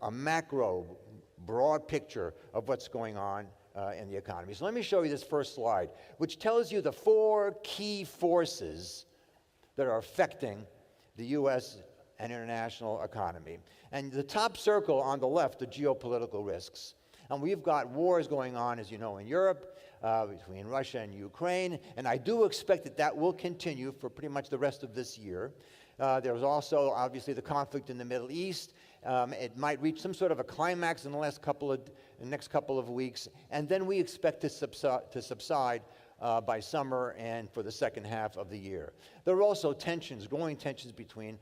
a macro, broad picture of what's going on in the economy. So let me show you this first slide, which tells you the four key forces that are affecting the U.S. and international economy. And the top circle on the left, the geopolitical risks. And we've got wars going on, as you know, in Europe, between Russia and Ukraine, and I do expect that will continue for pretty much the rest of this year. There's also, obviously, the conflict in the Middle East. It might reach some sort of a climax in the next couple of weeks, and then we expect to subside by summer and for the second half of the year. There are also growing tensions between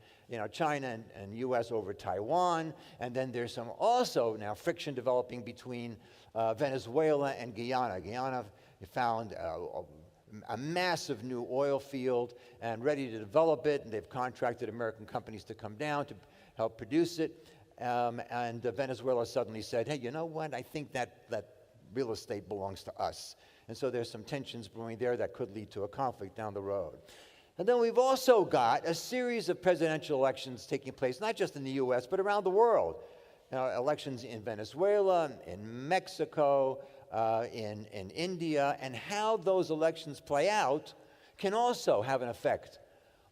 China and the U.S. over Taiwan, and then there's some also now friction developing between Venezuela and Guyana. Guyana found a massive new oil field and ready to develop it, and they've contracted American companies to come down to help produce it. And Venezuela suddenly said, hey, you know what, I think that real estate belongs to us. And so there's some tensions brewing there that could lead to a conflict down the road. And then we've also got a series of presidential elections taking place, not just in the U.S., but around the world. Elections in Venezuela, in Mexico, in India, and how those elections play out can also have an effect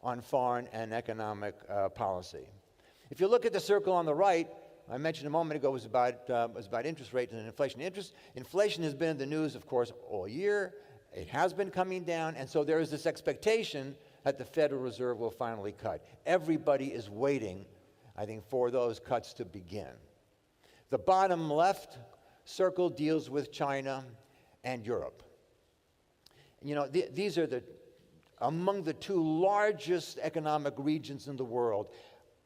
on foreign and economic policy. If you look at the circle on the right, I mentioned a moment ago was about interest rates and inflation. Inflation has been in the news, of course, all year. It has been coming down, and so there is this expectation that the Federal Reserve will finally cut. Everybody is waiting, I think, for those cuts to begin. The bottom left circle deals with China and Europe. These are among the two largest economic regions in the world.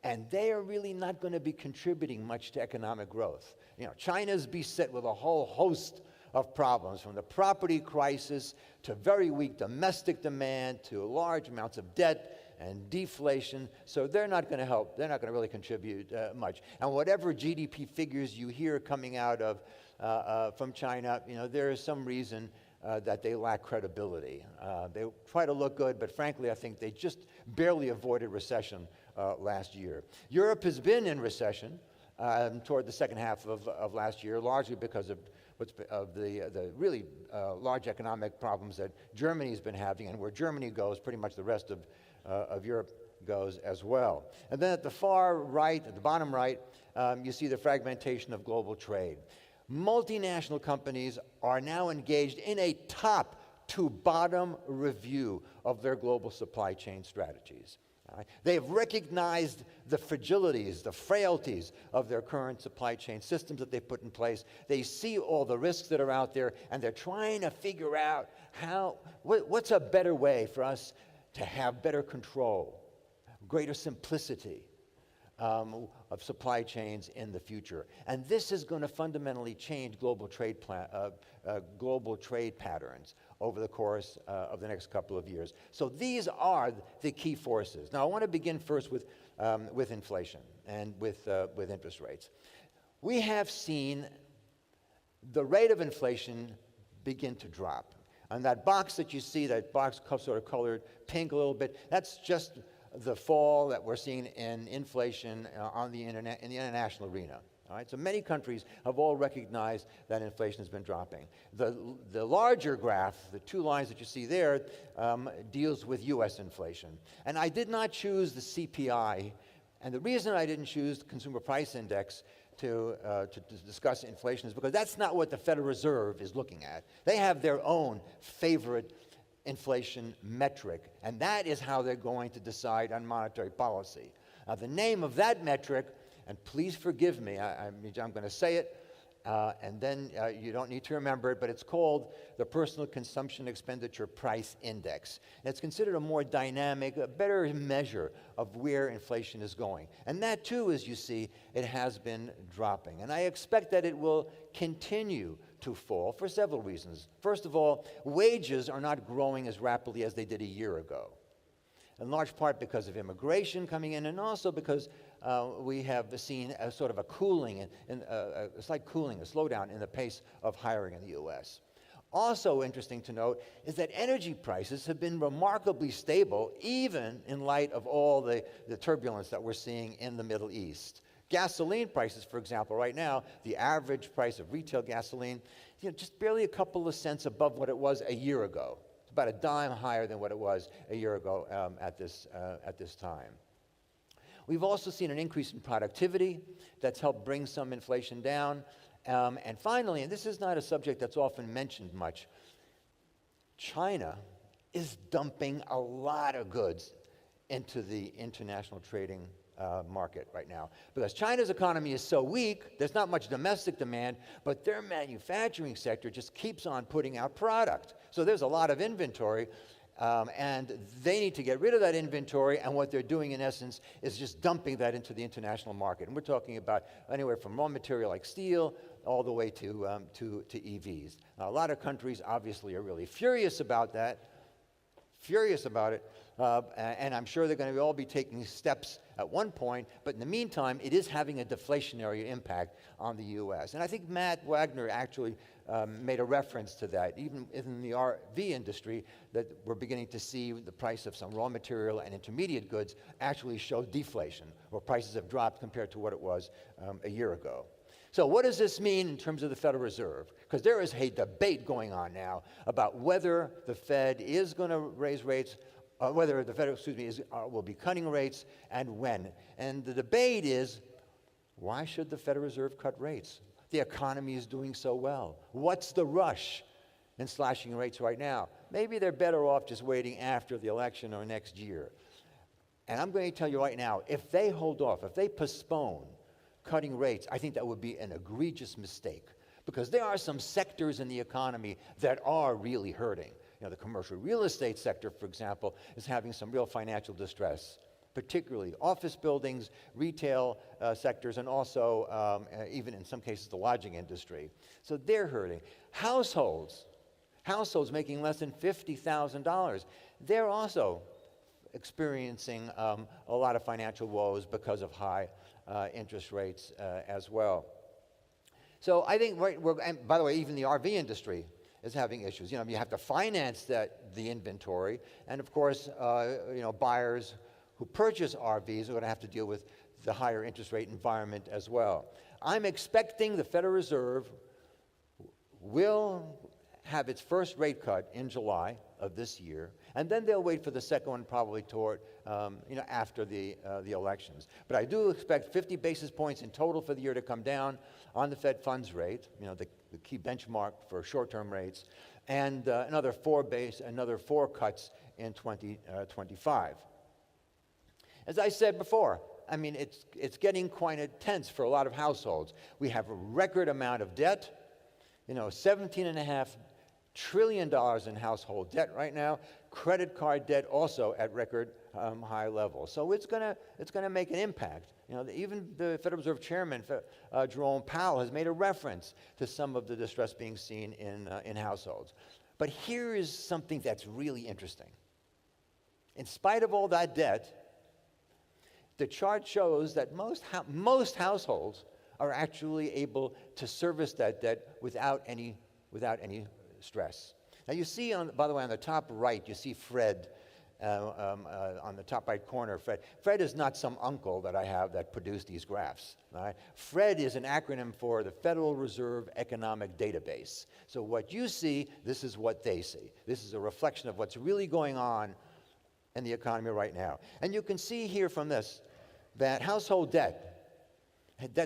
and they are really not going to be contributing much to economic growth. You know, China's beset with a whole host of problems, from the property crisis to very weak domestic demand to large amounts of debt and deflation. So they're not going to help. They're not going to really contribute much. And whatever GDP figures you hear coming out of from China, you know, there is some reason that they lack credibility. They try to look good, but frankly, I think they just barely avoided recession last year. Europe has been in recession toward the second half of last year, largely because of the really large economic problems that Germany's been having, and where Germany goes, pretty much the rest of Europe goes as well. And then at the far right, at the bottom right, you see the fragmentation of global trade. Multinational companies are now engaged in a top-to-bottom review of their global supply chain strategies. They have recognized the fragilities, the frailties of their current supply chain systems that they've put in place. They see all the risks that are out there, and they're trying to figure out what's a better way for us to have better control, greater simplicity of supply chains in the future. And this is going to fundamentally change global trade patterns over the course of the next couple of years. So these are the key forces. Now, I want to begin first with inflation and with interest rates. We have seen the rate of inflation begin to drop. And that box that you see, that box sort of colored pink a little bit, that's just the fall that we're seeing in inflation in the international arena. All right? So many countries have all recognized that inflation has been dropping. The larger graph, the two lines that you see there, deals with U.S. inflation. And I did not choose the CPI, and the reason I didn't choose the Consumer Price Index to discuss inflation is because that's not what the Federal Reserve is looking at. They have their own favorite inflation metric, and that is how they're going to decide on monetary policy. Now, the name of that metric, and please forgive me, I'm going to say it, and then you don't need to remember it, but it's called the Personal Consumption Expenditure Price Index. And it's considered a more dynamic, a better measure of where inflation is going. And that, too, as you see, it has been dropping. And I expect that it will continue to fall for several reasons. First of all, wages are not growing as rapidly as they did a year ago, in large part because of immigration coming in, and also because we have seen a sort of a cooling, a slight cooling, a slowdown in the pace of hiring in the U.S. Also interesting to note is that energy prices have been remarkably stable, even in light of all the turbulence that we're seeing in the Middle East. Gasoline prices, for example, right now, the average price of retail gasoline, just barely a couple of cents above what it was a year ago. It's about a dime higher than what it was a year ago at this time. We've also seen an increase in productivity that's helped bring some inflation down. And finally, and this is not a subject that's often mentioned much, China is dumping a lot of goods into the international trading market right now. Because China's economy is so weak, there's not much domestic demand, but their manufacturing sector just keeps on putting out product. So there's a lot of inventory, and they need to get rid of that inventory, and what they're doing in essence is just dumping that into the international market. And we're talking about anywhere from raw material like steel all the way to EVs. Now, a lot of countries obviously are really furious about that, and I'm sure they're going to all be taking steps at one point, but in the meantime, it is having a deflationary impact on the U.S. And I think Matt Wagner actually made a reference to that. Even in the RV industry, that we're beginning to see the price of some raw material and intermediate goods actually show deflation, or prices have dropped compared to what it was a year ago. So what does this mean in terms of the Federal Reserve? Because there is a debate going on now about whether the Fed is going to raise rates, whether the Fed, will be cutting rates, and when. And the debate is, why should the Federal Reserve cut rates? The economy is doing so well. What's the rush in slashing rates right now? Maybe they're better off just waiting after the election or next year. And I'm going to tell you right now, if they hold off, if they postpone cutting rates, I think that would be an egregious mistake, because there are some sectors in the economy that are really hurting. The commercial real estate sector, for example, is having some real financial distress. particularly office buildings, retail sectors, and also even in some cases the lodging industry. So they're hurting. Households making less than $50,000, they're also experiencing a lot of financial woes because of high interest rates as well. So I think, and by the way, even the RV industry is having issues. You have to finance the inventory, and of course, buyers who purchase RVs are going to have to deal with the higher interest rate environment as well. I'm expecting the Federal Reserve will have its first rate cut in July of this year, and then they'll wait for the second one probably toward, after the elections. But I do expect 50 basis points in total for the year to come down on the Fed funds rate, the key benchmark for short-term rates, and another four cuts in 2025. As I said before, I mean, it's getting quite intense for a lot of households. We have a record amount of debt, $17.5 trillion in household debt right now. Credit card debt also at record high levels. So it's gonna make an impact. Even the Federal Reserve Chairman, Jerome Powell, has made a reference to some of the distress being seen in households. But here is something that's really interesting. In spite of all that debt, the chart shows that most households are actually able to service that debt without any stress. Now you see, by the way, on the top right, you see Fred on the top right corner. Fred is not some uncle that I have that produced these graphs. Right? Fred is an acronym for the Federal Reserve Economic Database. So what you see, this is what they see. This is a reflection of what's really going on in the economy right now. And you can see here from this that household debt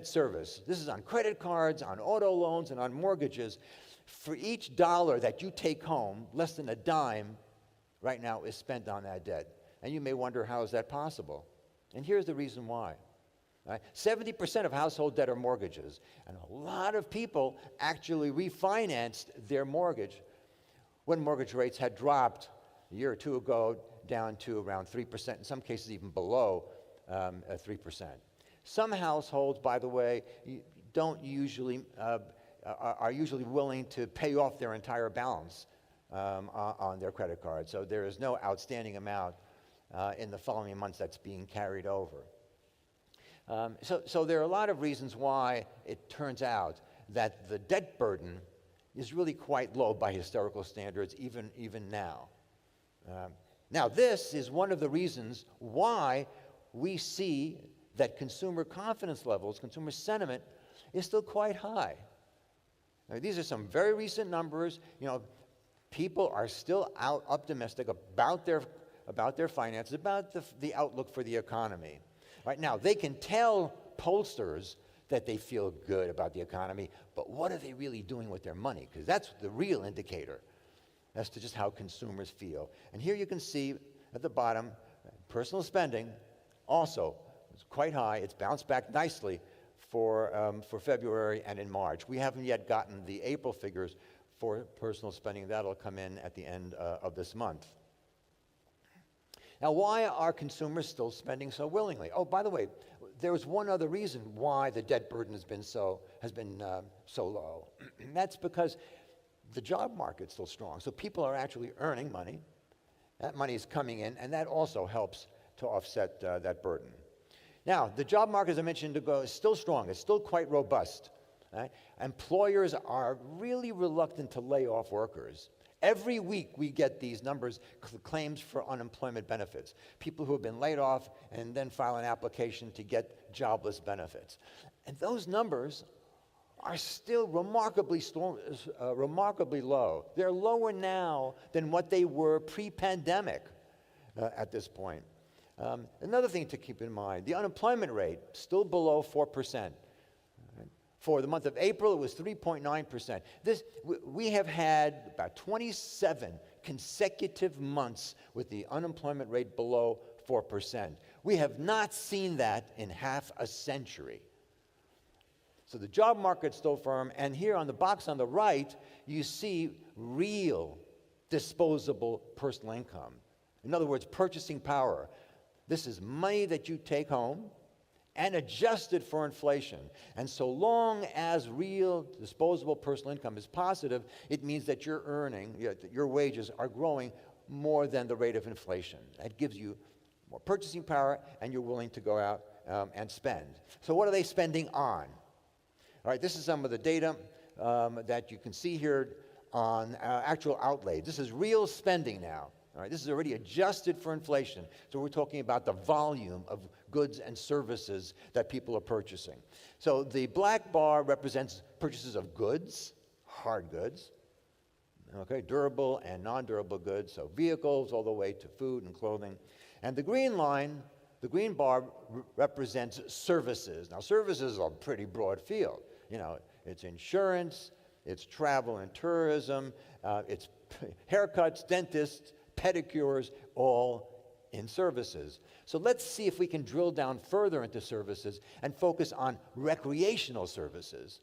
service, this is on credit cards, on auto loans, and on mortgages. For each dollar that you take home, less than a dime right now is spent on that debt. And you may wonder, how is that possible? And here's the reason why. Right? 70% of household debt are mortgages. And a lot of people actually refinanced their mortgage when mortgage rates had dropped a year or two ago down to around 3%, in some cases even below 3%. Some households, by the way, are usually willing to pay off their entire balance on their credit card. So there is no outstanding amount in the following months that's being carried over. So there are a lot of reasons why it turns out that the debt burden is really quite low by historical standards, even now. Now, this is one of the reasons why we see that consumer confidence levels, consumer sentiment, is still quite high. Now, these are some very recent numbers. People are still optimistic about their finances, about the outlook for the economy. Right now, they can tell pollsters that they feel good about the economy, but what are they really doing with their money? Because that's the real indicator as to just how consumers feel. And here you can see at the bottom, personal spending also is quite high. It's bounced back nicely for February and in March. We haven't yet gotten the April figures for personal spending. That'll come in at the end of this month. Now, why are consumers still spending so willingly? Oh, by the way, there was one other reason why the debt burden has been so low. And that's because the job market's still strong. So people are actually earning money. That money is coming in, and that also helps to offset that burden. Now, the job market, as I mentioned ago, is still strong. It's still quite robust. Right? Employers are really reluctant to lay off workers. Every week we get these numbers, claims for unemployment benefits. People who have been laid off and then file an application to get jobless benefits. And those numbers are still remarkably low. They're lower now than what they were pre-pandemic at this point. Another thing to keep in mind, the unemployment rate still below 4%. For the month of April, it was 3.9%. We have had about 27 consecutive months with the unemployment rate below 4%. We have not seen that in half a century. So the job market's still firm, and here on the box on the right, you see real disposable personal income. In other words, purchasing power. This is money that you take home and adjusted for inflation. And so long as real disposable personal income is positive, it means that you're earning, your wages are growing more than the rate of inflation. That gives you more purchasing power, and you're willing to go out and spend. So what are they spending on? All right, this is some of the data that you can see here on actual outlays. This is real spending now. All right, this is already adjusted for inflation. So we're talking about the volume of goods and services that people are purchasing. So the black bar represents purchases of goods, hard goods, okay, durable and non-durable goods, so vehicles all the way to food and clothing. And the green line, the green bar represents services. Now, services are a pretty broad field. You know, it's insurance, it's travel and tourism, it's haircuts, dentists, pedicures, all in services. So let's see if we can drill down further into services and focus on recreational services.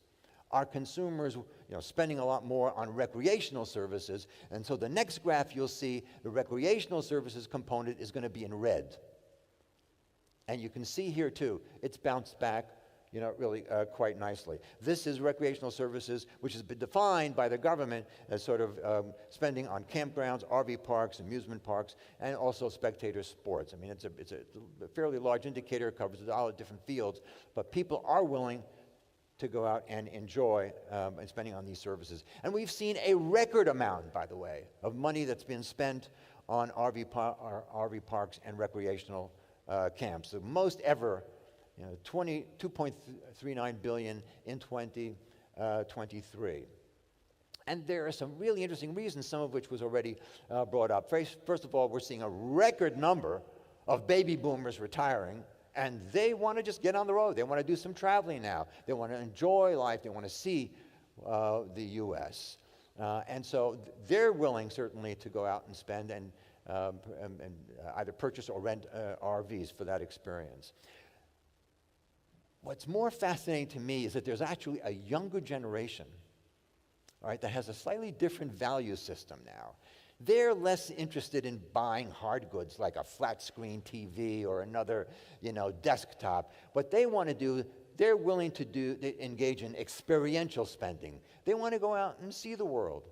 Our consumers, spending a lot more on recreational services, and so the next graph you'll see the recreational services component is going to be in red. And you can see here too, it's bounced back, really quite nicely. This is recreational services, which has been defined by the government as sort of spending on campgrounds, RV parks, amusement parks, and also spectator sports. I mean, it's a fairly large indicator, covers a lot of different fields, but people are willing to go out and enjoy and spending on these services. And we've seen a record amount, by the way, of money that's been spent on RV parks and recreational camps. The most ever, $2.39 billion in 2023. And there are some really interesting reasons, some of which was already brought up. First of all, we're seeing a record number of baby boomers retiring, and they want to just get on the road. They want to do some traveling now. They want to enjoy life. They want to see the U.S. And so they're willing, certainly, to go out and spend and either purchase or rent RVs for that experience. What's more fascinating to me is that there's actually a younger generation, all right, that has a slightly different value system now. They're less interested in buying hard goods like a flat screen TV or another, desktop. What they want to do, they're willing to engage in experiential spending. They want to go out and see the world.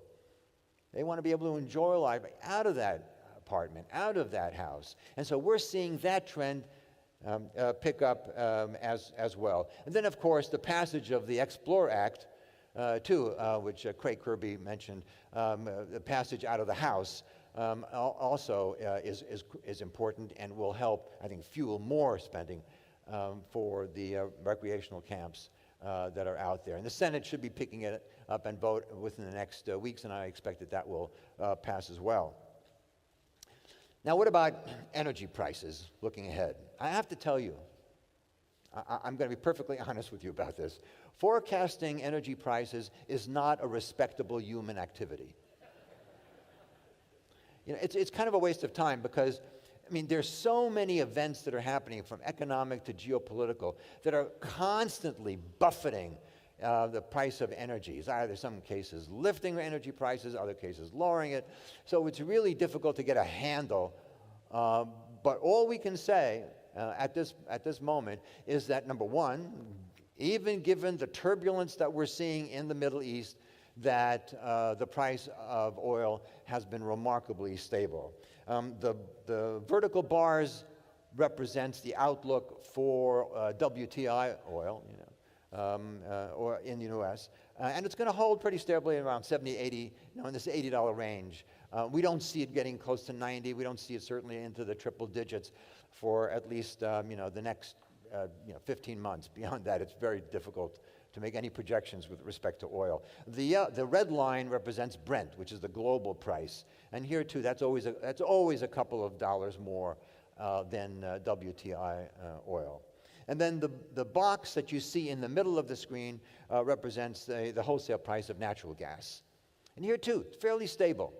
They want to be able to enjoy life out of that apartment, out of that house. And so we're seeing that trend pick up as well. And then, of course, the passage of the Explore Act, too, which Craig Kirby mentioned, the passage out of the House also is important and will help, I think, fuel more spending for the recreational camps that are out there. And the Senate should be picking it up and vote within the next weeks, and I expect that will pass as well. Now, what about energy prices looking ahead? I have to tell you, I'm going to be perfectly honest with you about this. Forecasting energy prices is not a respectable human activity. It's kind of a waste of time because, there's so many events that are happening from economic to geopolitical that are constantly buffeting the price of energy. It's either some cases lifting energy prices, other cases lowering it. So it's really difficult to get a handle. But all we can say at this moment is that, number one, even given the turbulence that we're seeing in the Middle East, that the price of oil has been remarkably stable. The vertical bars represents the outlook for WTI oil, or in the U.S., and it's going to hold pretty stably around 70, 80, in this $80 range. We don't see it getting close to 90. We don't see it certainly into the triple digits for at least the next 15 months. Beyond that, it's very difficult to make any projections with respect to oil. The red line represents Brent, which is the global price, and here too, that's always a couple of dollars more than WTI oil. And then the box that you see in the middle of the screen represents the wholesale price of natural gas, and here too, fairly stable.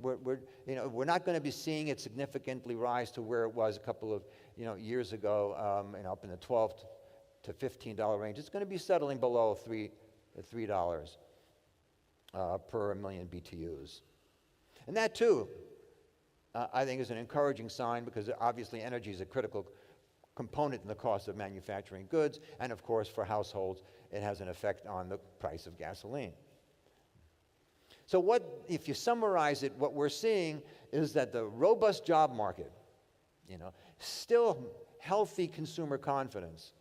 We're not going to be seeing it significantly rise to where it was a couple of years ago, up in the $12 to $15 range. It's going to be settling below $3 per million BTUs. And that too I think is an encouraging sign, because obviously energy is a critical component in the cost of manufacturing goods, and of course for households it has an effect on the price of gasoline. So if you summarize it, what we're seeing is that the robust job market, still healthy consumer confidence,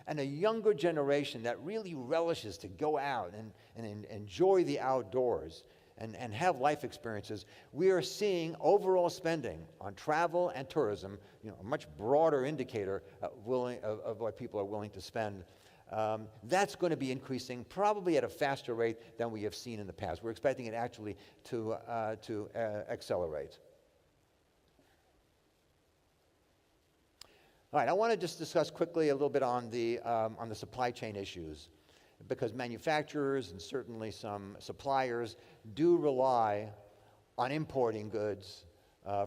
and a younger generation that really relishes to go out and enjoy the outdoors and have life experiences, we are seeing overall spending on travel and tourism, a much broader indicator of what people are willing to spend. That's going to be increasing probably at a faster rate than we have seen in the past. We're expecting it actually to accelerate. All right, I want to just discuss quickly a little bit on the supply chain issues, because manufacturers and certainly some suppliers do rely on importing goods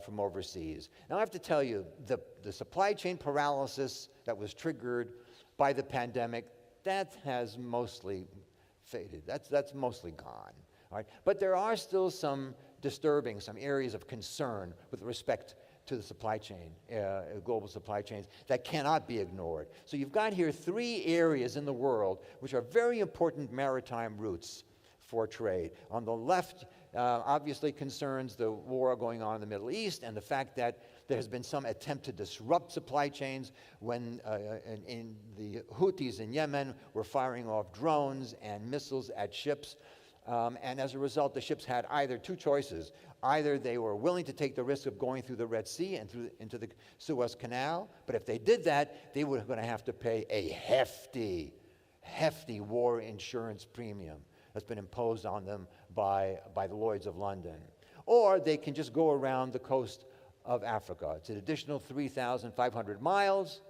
from overseas. Now I have to tell you, the supply chain paralysis that was triggered by the pandemic, that has mostly faded. That's mostly gone. All right? But there are still some areas of concern with respect to the supply chain, global supply chains, that cannot be ignored. So you've got here 3 areas in the world which are very important maritime routes for trade. On the left, obviously concerns the war going on in the Middle East and the fact that there has been some attempt to disrupt supply chains when in the Houthis in Yemen were firing off drones and missiles at ships. And as a result, the ships had either 2 choices. Either they were willing to take the risk of going through the Red Sea and into the Suez Canal, but if they did that, they were going to have to pay a hefty war insurance premium that's been imposed on them by the Lloyd's of London. Or they can just go around the coast of Africa. It's an additional 3,500 miles.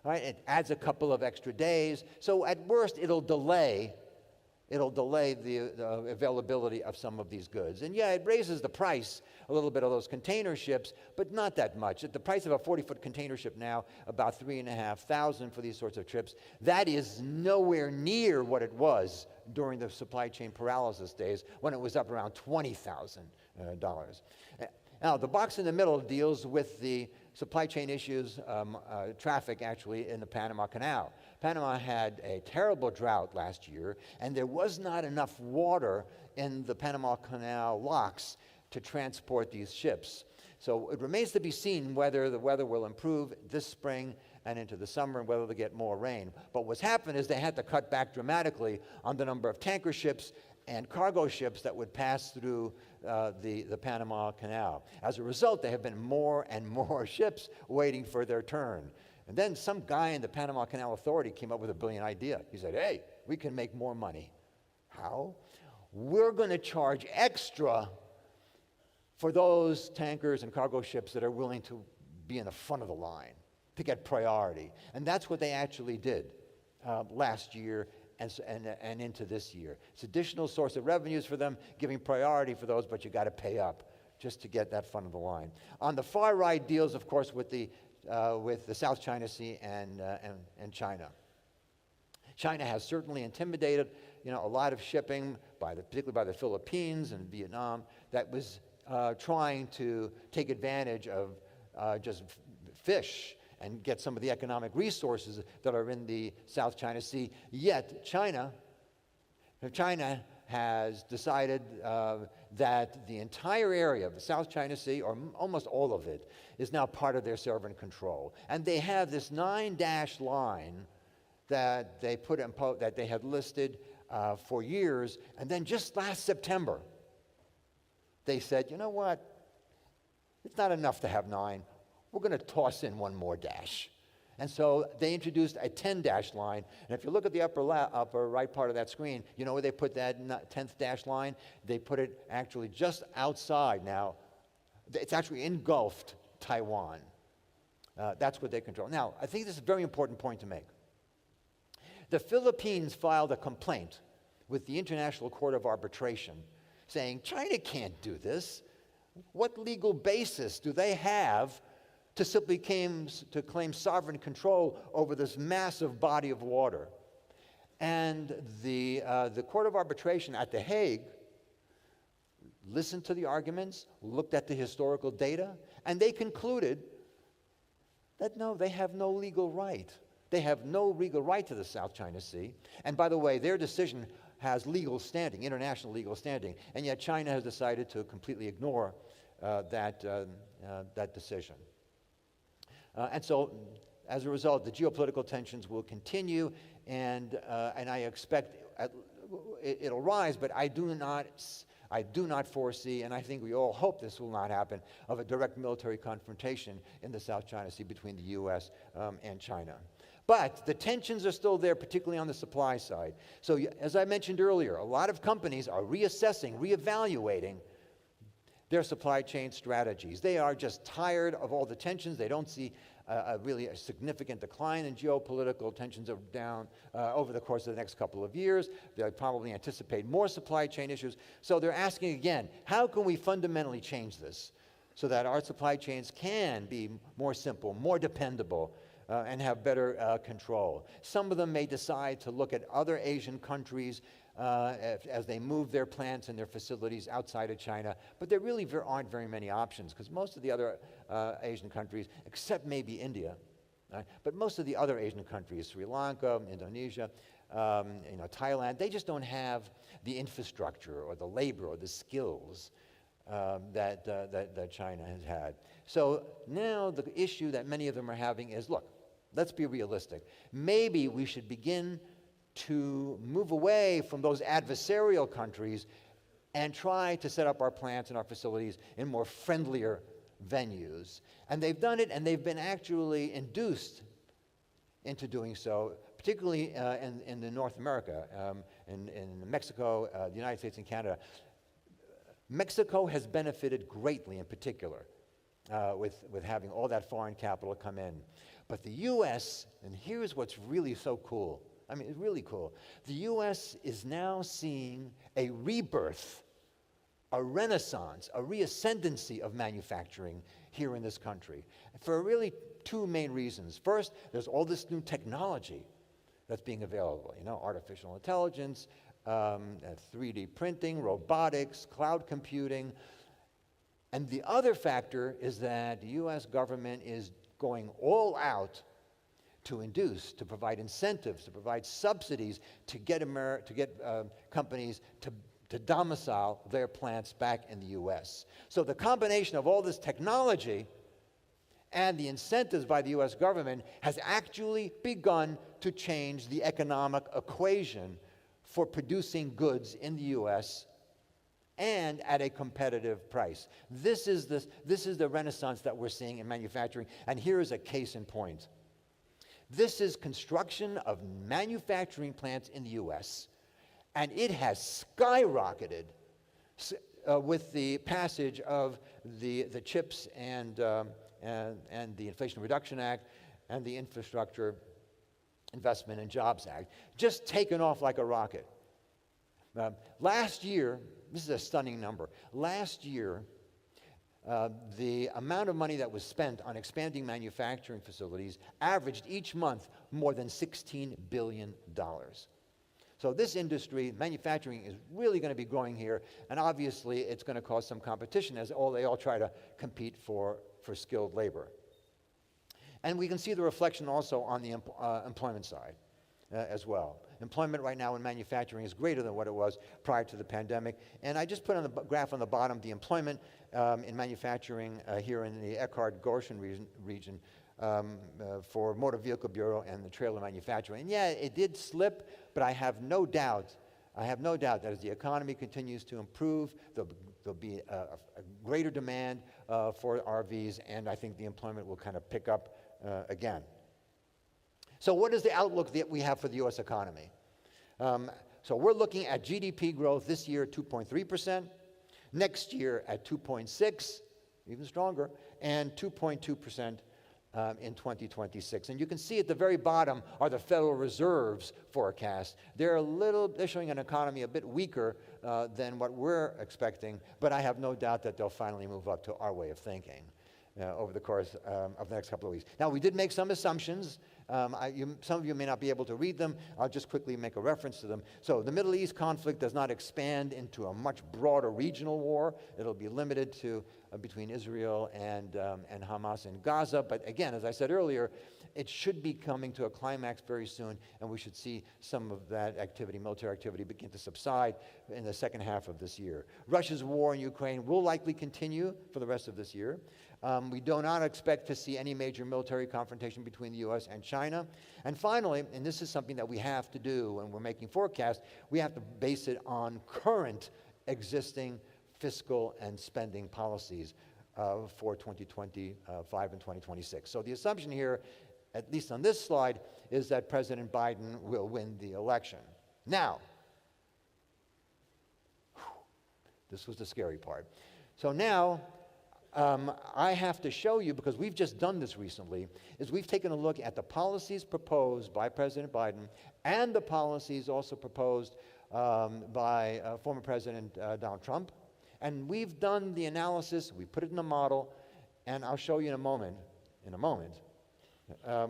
Right? It adds a couple of extra days. So at worst, it'll delay the availability of some of these goods. And yeah, it raises the price a little bit of those container ships, but not that much. At the price of a 40-foot container ship now, about $3,500 for these sorts of trips. That is nowhere near what it was during the supply chain paralysis days, when it was up around $20,000. Now, the box in the middle deals with the supply chain issues, traffic actually in the Panama Canal. Panama had a terrible drought last year, and there was not enough water in the Panama Canal locks to transport these ships. So it remains to be seen whether the weather will improve this spring and into the summer, and whether they get more rain. But what's happened is they had to cut back dramatically on the number of tanker ships and cargo ships that would pass through the Panama Canal. As a result, there have been more and more ships waiting for their turn. And then some guy in the Panama Canal Authority came up with a brilliant idea. He said, hey, we can make more money. How? We're going to charge extra for those tankers and cargo ships that are willing to be in the front of the line, to get priority. And that's what they actually did last year and into this year. It's additional source of revenues for them, giving priority for those, but you got to pay up just to get that front of the line. On the far right deals, of course, with the South China Sea and China. China has certainly intimidated, a lot of shipping, particularly by the Philippines and Vietnam, that was trying to take advantage of just fish and get some of the economic resources that are in the South China Sea. Yet China has decided that the entire area of the South China Sea, or almost all of it, is now part of their sovereign control. And they have this 9-dash line that they that they had listed for years, and then just last September, they said, you know what? It's not enough to have 9. We're going to toss in one more dash. And so they introduced a 10-dash line. And if you look at the upper right part of that screen, you know where they put that 10th dash line? They put it actually just outside now. It's actually engulfed Taiwan. That's what they control. Now, I think this is a very important point to make. The Philippines filed a complaint with the International Court of Arbitration saying, China can't do this. What legal basis do they have to simply claim sovereign control over this massive body of water? And the Court of Arbitration at The Hague listened to the arguments, looked at the historical data, and they concluded that no, they have no legal right. They have no legal right to the South China Sea. And by the way, their decision has legal standing, international legal standing, and yet China has decided to completely ignore that decision. And so, as a result, the geopolitical tensions will continue, and I expect it'll rise, but I do not foresee, and I think we all hope this will not happen, of a direct military confrontation in the South China Sea between the U.S. And China. But the tensions are still there, particularly on the supply side. So as I mentioned earlier, a lot of companies are reassessing, reevaluating their supply chain strategies. They are just tired of all the tensions. They don't see really a significant decline in geopolitical tensions down over the course of the next couple of years. They probably anticipate more supply chain issues. So they're asking again, how can we fundamentally change this so that our supply chains can be more simple, more dependable, and have better control? Some of them may decide to look at other Asian countries as they move their plants and their facilities outside of China. But there really aren't very many options, because most of the other Asian countries, except maybe India, but most of the other Asian countries, Sri Lanka, Indonesia, Thailand, they just don't have the infrastructure or the labor or the skills that China has had. So now the issue that many of them are having is, look, let's be realistic. Maybe we should begin to move away from those adversarial countries and try to set up our plants and our facilities in more friendlier venues. And they've done it, and they've been actually induced into doing so, particularly in North America, in Mexico, the United States, and Canada. Mexico has benefited greatly, in particular, with having all that foreign capital come in. But the U.S., and here's what's really so cool, I mean, it's really cool. The U.S. is now seeing a rebirth, a renaissance, a reascendancy of manufacturing here in this country for really two main reasons. First, there's all this new technology that's being available, artificial intelligence, 3D printing, robotics, cloud computing. And the other factor is that the U.S. government is going all out to provide incentives, to provide subsidies to get companies to domicile their plants back in the U.S. So the combination of all this technology and the incentives by the U.S. government has actually begun to change the economic equation for producing goods in the U.S. and at a competitive price. This is the renaissance that we're seeing in manufacturing, and here is a case in point. This is construction of manufacturing plants in the U.S., and it has skyrocketed with the passage of the CHIPS and the Inflation Reduction Act and the Infrastructure Investment and Jobs Act, just taken off like a rocket. Last year, this is a stunning number. Last year, the amount of money that was spent on expanding manufacturing facilities averaged each month more than $16 billion. So this industry, manufacturing, is really going to be growing here, and obviously it's going to cause some competition as they all try to compete for skilled labor. And we can see the reflection also on the employment side as well. Employment right now in manufacturing is greater than what it was prior to the pandemic. And I just put on the graph on the bottom the employment in manufacturing here in the ELKHART-Goshen region for Motor Vehicle Bureau and the trailer manufacturing. And yeah, it did slip, but I have no doubt that as the economy continues to improve, there'll be a greater demand for RVs, and I think the employment will kind of pick up again. So what is the outlook that we have for the U.S. economy? So we're looking at GDP growth this year at 2.3%, next year at 2.6%, even stronger, and 2.2% in 2026. And you can see at the very bottom are the Federal Reserve's forecasts. They're showing an economy a bit weaker than what we're expecting, but I have no doubt that they'll finally move up to our way of thinking. over the course of the next couple of weeks. Now, we did make some assumptions. Some of you may not be able to read them. I'll just quickly make a reference to them. So the Middle East conflict does not expand into a much broader regional war. It'll be limited to between Israel and Hamas in Gaza. But again, as I said earlier, it should be coming to a climax very soon, and we should see some of that activity, military activity, begin to subside in the second half of this year. Russia's war in Ukraine will likely continue for the rest of this year. We do not expect to see any major military confrontation between the U.S. and China. And finally, and this is something that we have to do when we're making forecasts, we have to base it on current existing fiscal and spending policies for 2025 and 2026. So the assumption here, at least on this slide, is that President Biden will win the election. Now, this was the scary part. So now, I have to show you, because we've just done this recently, is we've taken a look at the policies proposed by President Biden and the policies also proposed by former President Donald Trump. And we've done the analysis, we put it in a model, and I'll show you in a moment,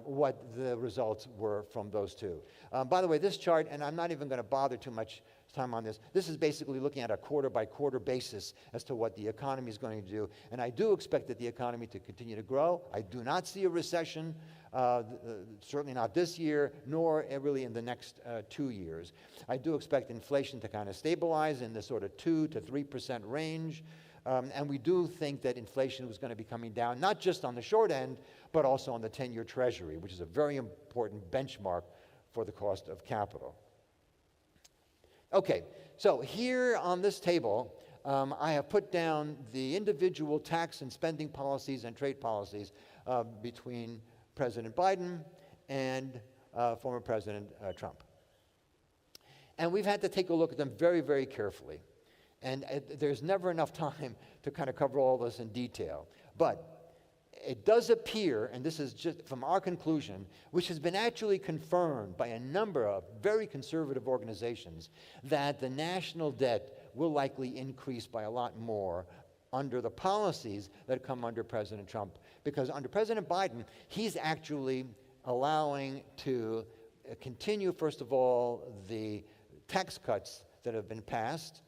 what the results were from those two. By the way, this chart, and I'm not even going to bother too much time on this, this is basically looking at a quarter-by-quarter basis as to what the economy is going to do. And I do expect that the economy to continue to grow. I do not see a recession, certainly not this year, nor really in the next 2 years. I do expect inflation to kind of stabilize in the sort of 2 to 3% range. And we do think that inflation was going to be coming down, not just on the short end, but also on the 10-year Treasury, which is a very important benchmark for the cost of capital. Okay, so here on this table, I have put down the individual tax and spending policies and trade policies between President Biden and former President Trump. And we've had to take a look at them very, very carefully. And there's never enough time to kind of cover all this in detail. But it does appear, and this is just from our conclusion, which has been actually confirmed by a number of very conservative organizations, that the national debt will likely increase by a lot more under the policies that come under President Trump. Because under President Biden, he's actually allowing to continue, first of all, the tax cuts that have been passed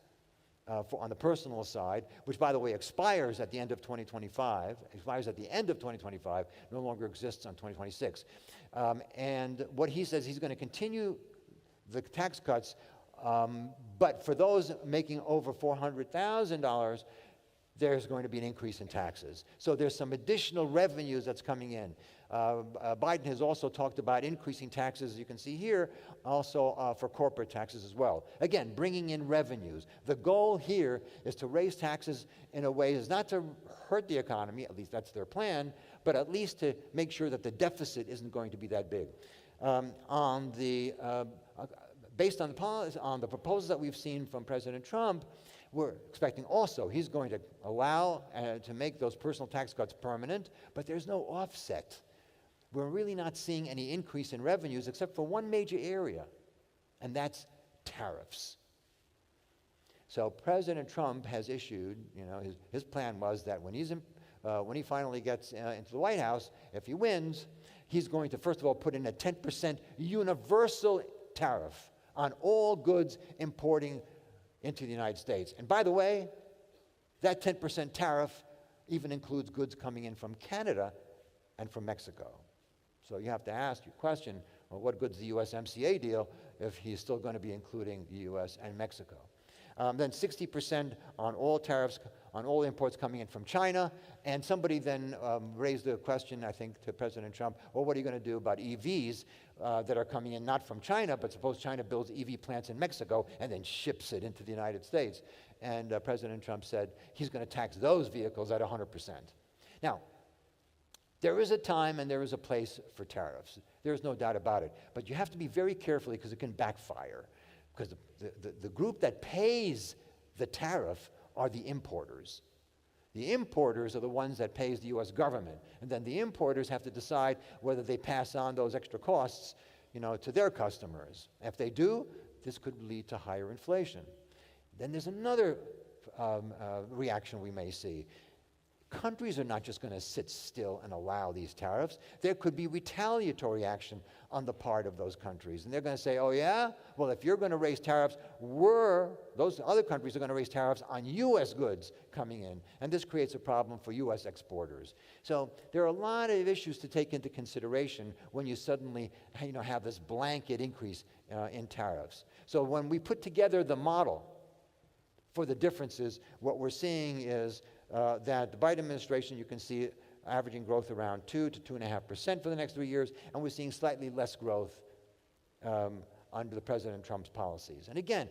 on the personal side, which, by the way, expires at the end of 2025, no longer exists on 2026. And what he says, he's going to continue the tax cuts, but for those making over $400,000, there's going to be an increase in taxes. So there's some additional revenues that's coming in. Biden has also talked about increasing taxes, as you can see here, also for corporate taxes as well. Again, bringing in revenues. The goal here is to raise taxes in a way is not to hurt the economy, at least that's their plan, but at least to make sure that the deficit isn't going to be that big. Based on the proposals that we've seen from President Trump, we're expecting also he's going to allow to make those personal tax cuts permanent, but there's no offset. We're really not seeing any increase in revenues except for one major area, and that's tariffs. So President Trump has issued, his plan was that when he finally gets into the White House, if he wins, he's going to, first of all, put in a 10% universal tariff on all goods importing into the United States. And by the way, that 10% tariff even includes goods coming in from Canada and from Mexico. So you have to ask your question, well, what good's the USMCA deal if he's still going to be including the US and Mexico? Then 60% on all tariffs, on all imports coming in from China. And somebody then raised the question, I think, to President Trump, well, what are you going to do about EVs that are coming in not from China, but suppose China builds EV plants in Mexico and then ships it into the United States? And President Trump said he's going to tax those vehicles at 100%. Now, there is a time and there is a place for tariffs. There's no doubt about it. But you have to be very careful because it can backfire. Because the group that pays the tariff are the importers. The importers are the ones that pays the U.S. government. And then the importers have to decide whether they pass on those extra costs, to their customers. If they do, this could lead to higher inflation. Then there's another reaction we may see. countries are not just going to sit still and allow these tariffs. There could be retaliatory action on the part of those countries. And they're going to say, oh yeah? Well, if you're going to raise tariffs, those other countries are going to raise tariffs on U.S. goods coming in. And this creates a problem for U.S. exporters. So there are a lot of issues to take into consideration when you suddenly have this blanket increase in tariffs. So when we put together the model for the differences, what we're seeing is that the Biden administration, you can see averaging growth around 2 to 2.5% for the next 3 years, and we're seeing slightly less growth under the President Trump's policies. And again,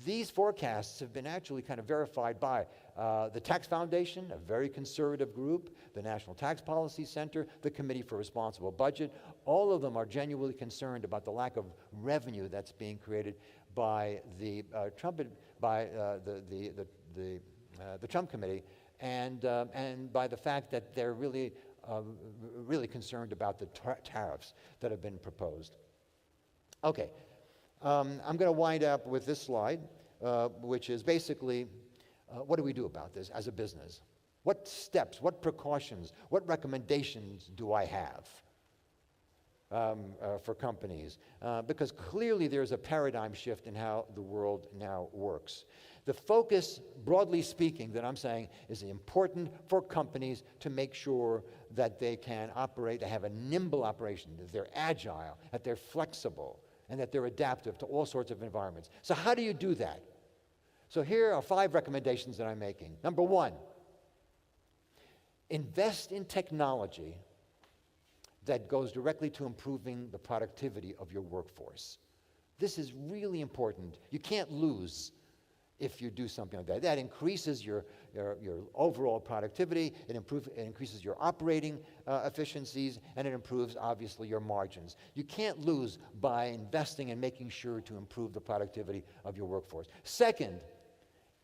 these forecasts have been actually kind of verified by the Tax Foundation, a very conservative group, the National Tax Policy Center, the Committee for Responsible Budget. All of them are genuinely concerned about the lack of revenue that's being created by the Trump Committee, and by the fact that they're really concerned about the tariffs that have been proposed. Okay, I'm going to wind up with this slide, which is basically, what do we do about this as a business? What steps, what precautions, what recommendations do I have for companies? Because clearly there's a paradigm shift in how the world now works. The focus, broadly speaking, that I'm saying is important for companies to make sure that they can operate, they have a nimble operation, that they're agile, that they're flexible, and that they're adaptive to all sorts of environments. So how do you do that? So here are 5 recommendations that I'm making. Number 1, invest in technology that goes directly to improving the productivity of your workforce. This is really important. You can't lose if you do something like that. That increases your overall productivity, it increases your operating efficiencies, and it improves, obviously, your margins. You can't lose by investing and making sure to improve the productivity of your workforce. Second,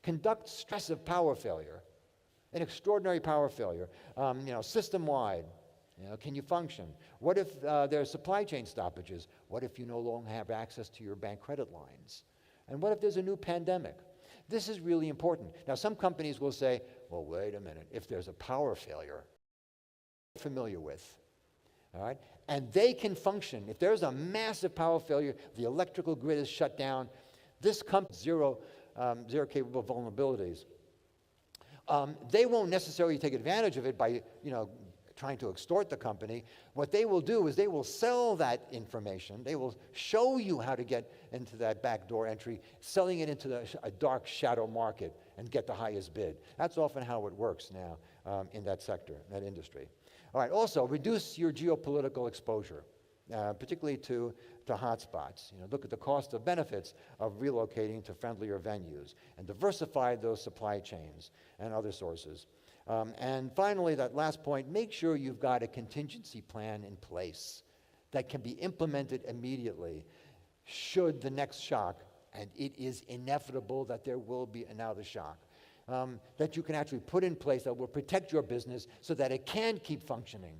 conduct stress of power failure, an extraordinary power failure, system-wide. Can you function? What if there are supply chain stoppages? What if you no longer have access to your bank credit lines? And what if there's a new pandemic? This is really important. Now, some companies will say, well, wait a minute, if there's a power failure, familiar with, all right? And they can function. If there's a massive power failure, the electrical grid is shut down, this company, zero capable vulnerabilities. They won't necessarily take advantage of it by, trying to extort the company. What they will do is they will sell that information. They will show you how to get into that backdoor entry, selling it into a dark shadow market and get the highest bid. That's often how it works now in that sector, that industry. All right, also reduce your geopolitical exposure, particularly to hotspots. Look at the cost of benefits of relocating to friendlier venues and diversify those supply chains and other sources. And finally, that last point, make sure you've got a contingency plan in place that can be implemented immediately should the next shock, and it is inevitable that there will be another shock, that you can actually put in place that will protect your business so that it can keep functioning,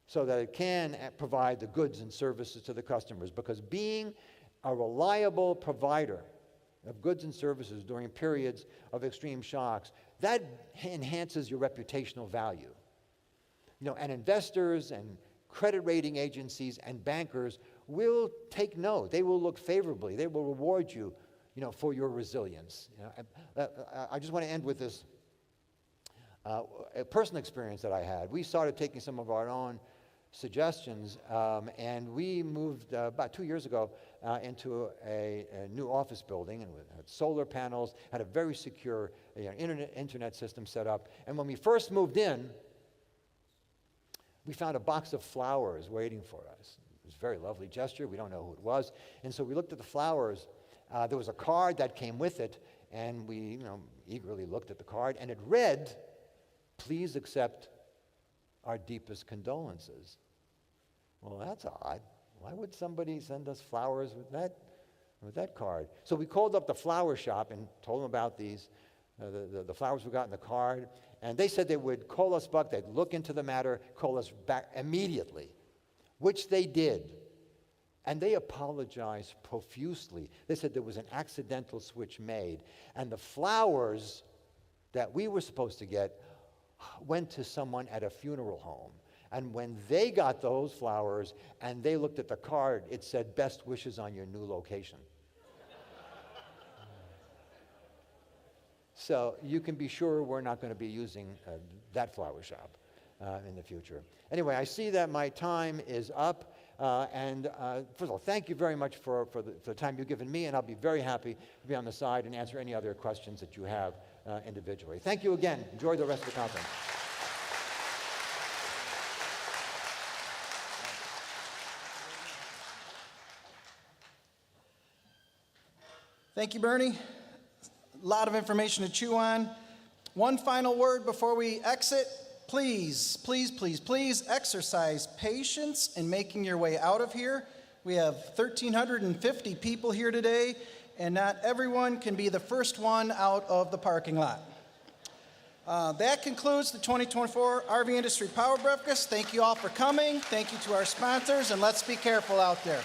so that it can provide the goods and services to the customers. Because being a reliable provider of goods and services during periods of extreme shocks, that enhances your reputational value. And investors and credit rating agencies and bankers will take note. They will look favorably. They will reward you, for your resilience. I just want to end with this a personal experience that I had. We started taking some of our own suggestions, and we moved about 2 years ago into a new office building, and had solar panels, had a very secure internet system set up. And when we first moved in, we found a box of flowers waiting for us. It was a very lovely gesture. We don't know who it was. And so we looked at the flowers. There was a card that came with it, and we eagerly looked at the card, and it read, "Please accept our deepest condolences." Well, that's odd. Why would somebody send us flowers with that card? So we called up the flower shop and told them about these, the flowers we got in the card, and they said they would call us back, they'd look into the matter, call us back immediately, which they did. And they apologized profusely. They said there was an accidental switch made, and the flowers that we were supposed to get went to someone at a funeral home, and when they got those flowers and they looked at the card, it said, "Best wishes on your new location." So you can be sure we're not going to be using that flower shop in the future. Anyway, I see that my time is up. First of all, thank you very much for the time you've given me, and I'll be very happy to be on the side and answer any other questions that you have individually. Thank you again. Enjoy the rest of the conference. Thank you, Bernie. A lot of information to chew on. One final word before we exit. Please, please, please, please exercise patience in making your way out of here. We have 1,350 people here today, and not everyone can be the first one out of the parking lot. That concludes the 2024 RV Industry Power Breakfast. Thank you all for coming. Thank you to our sponsors, and let's be careful out there.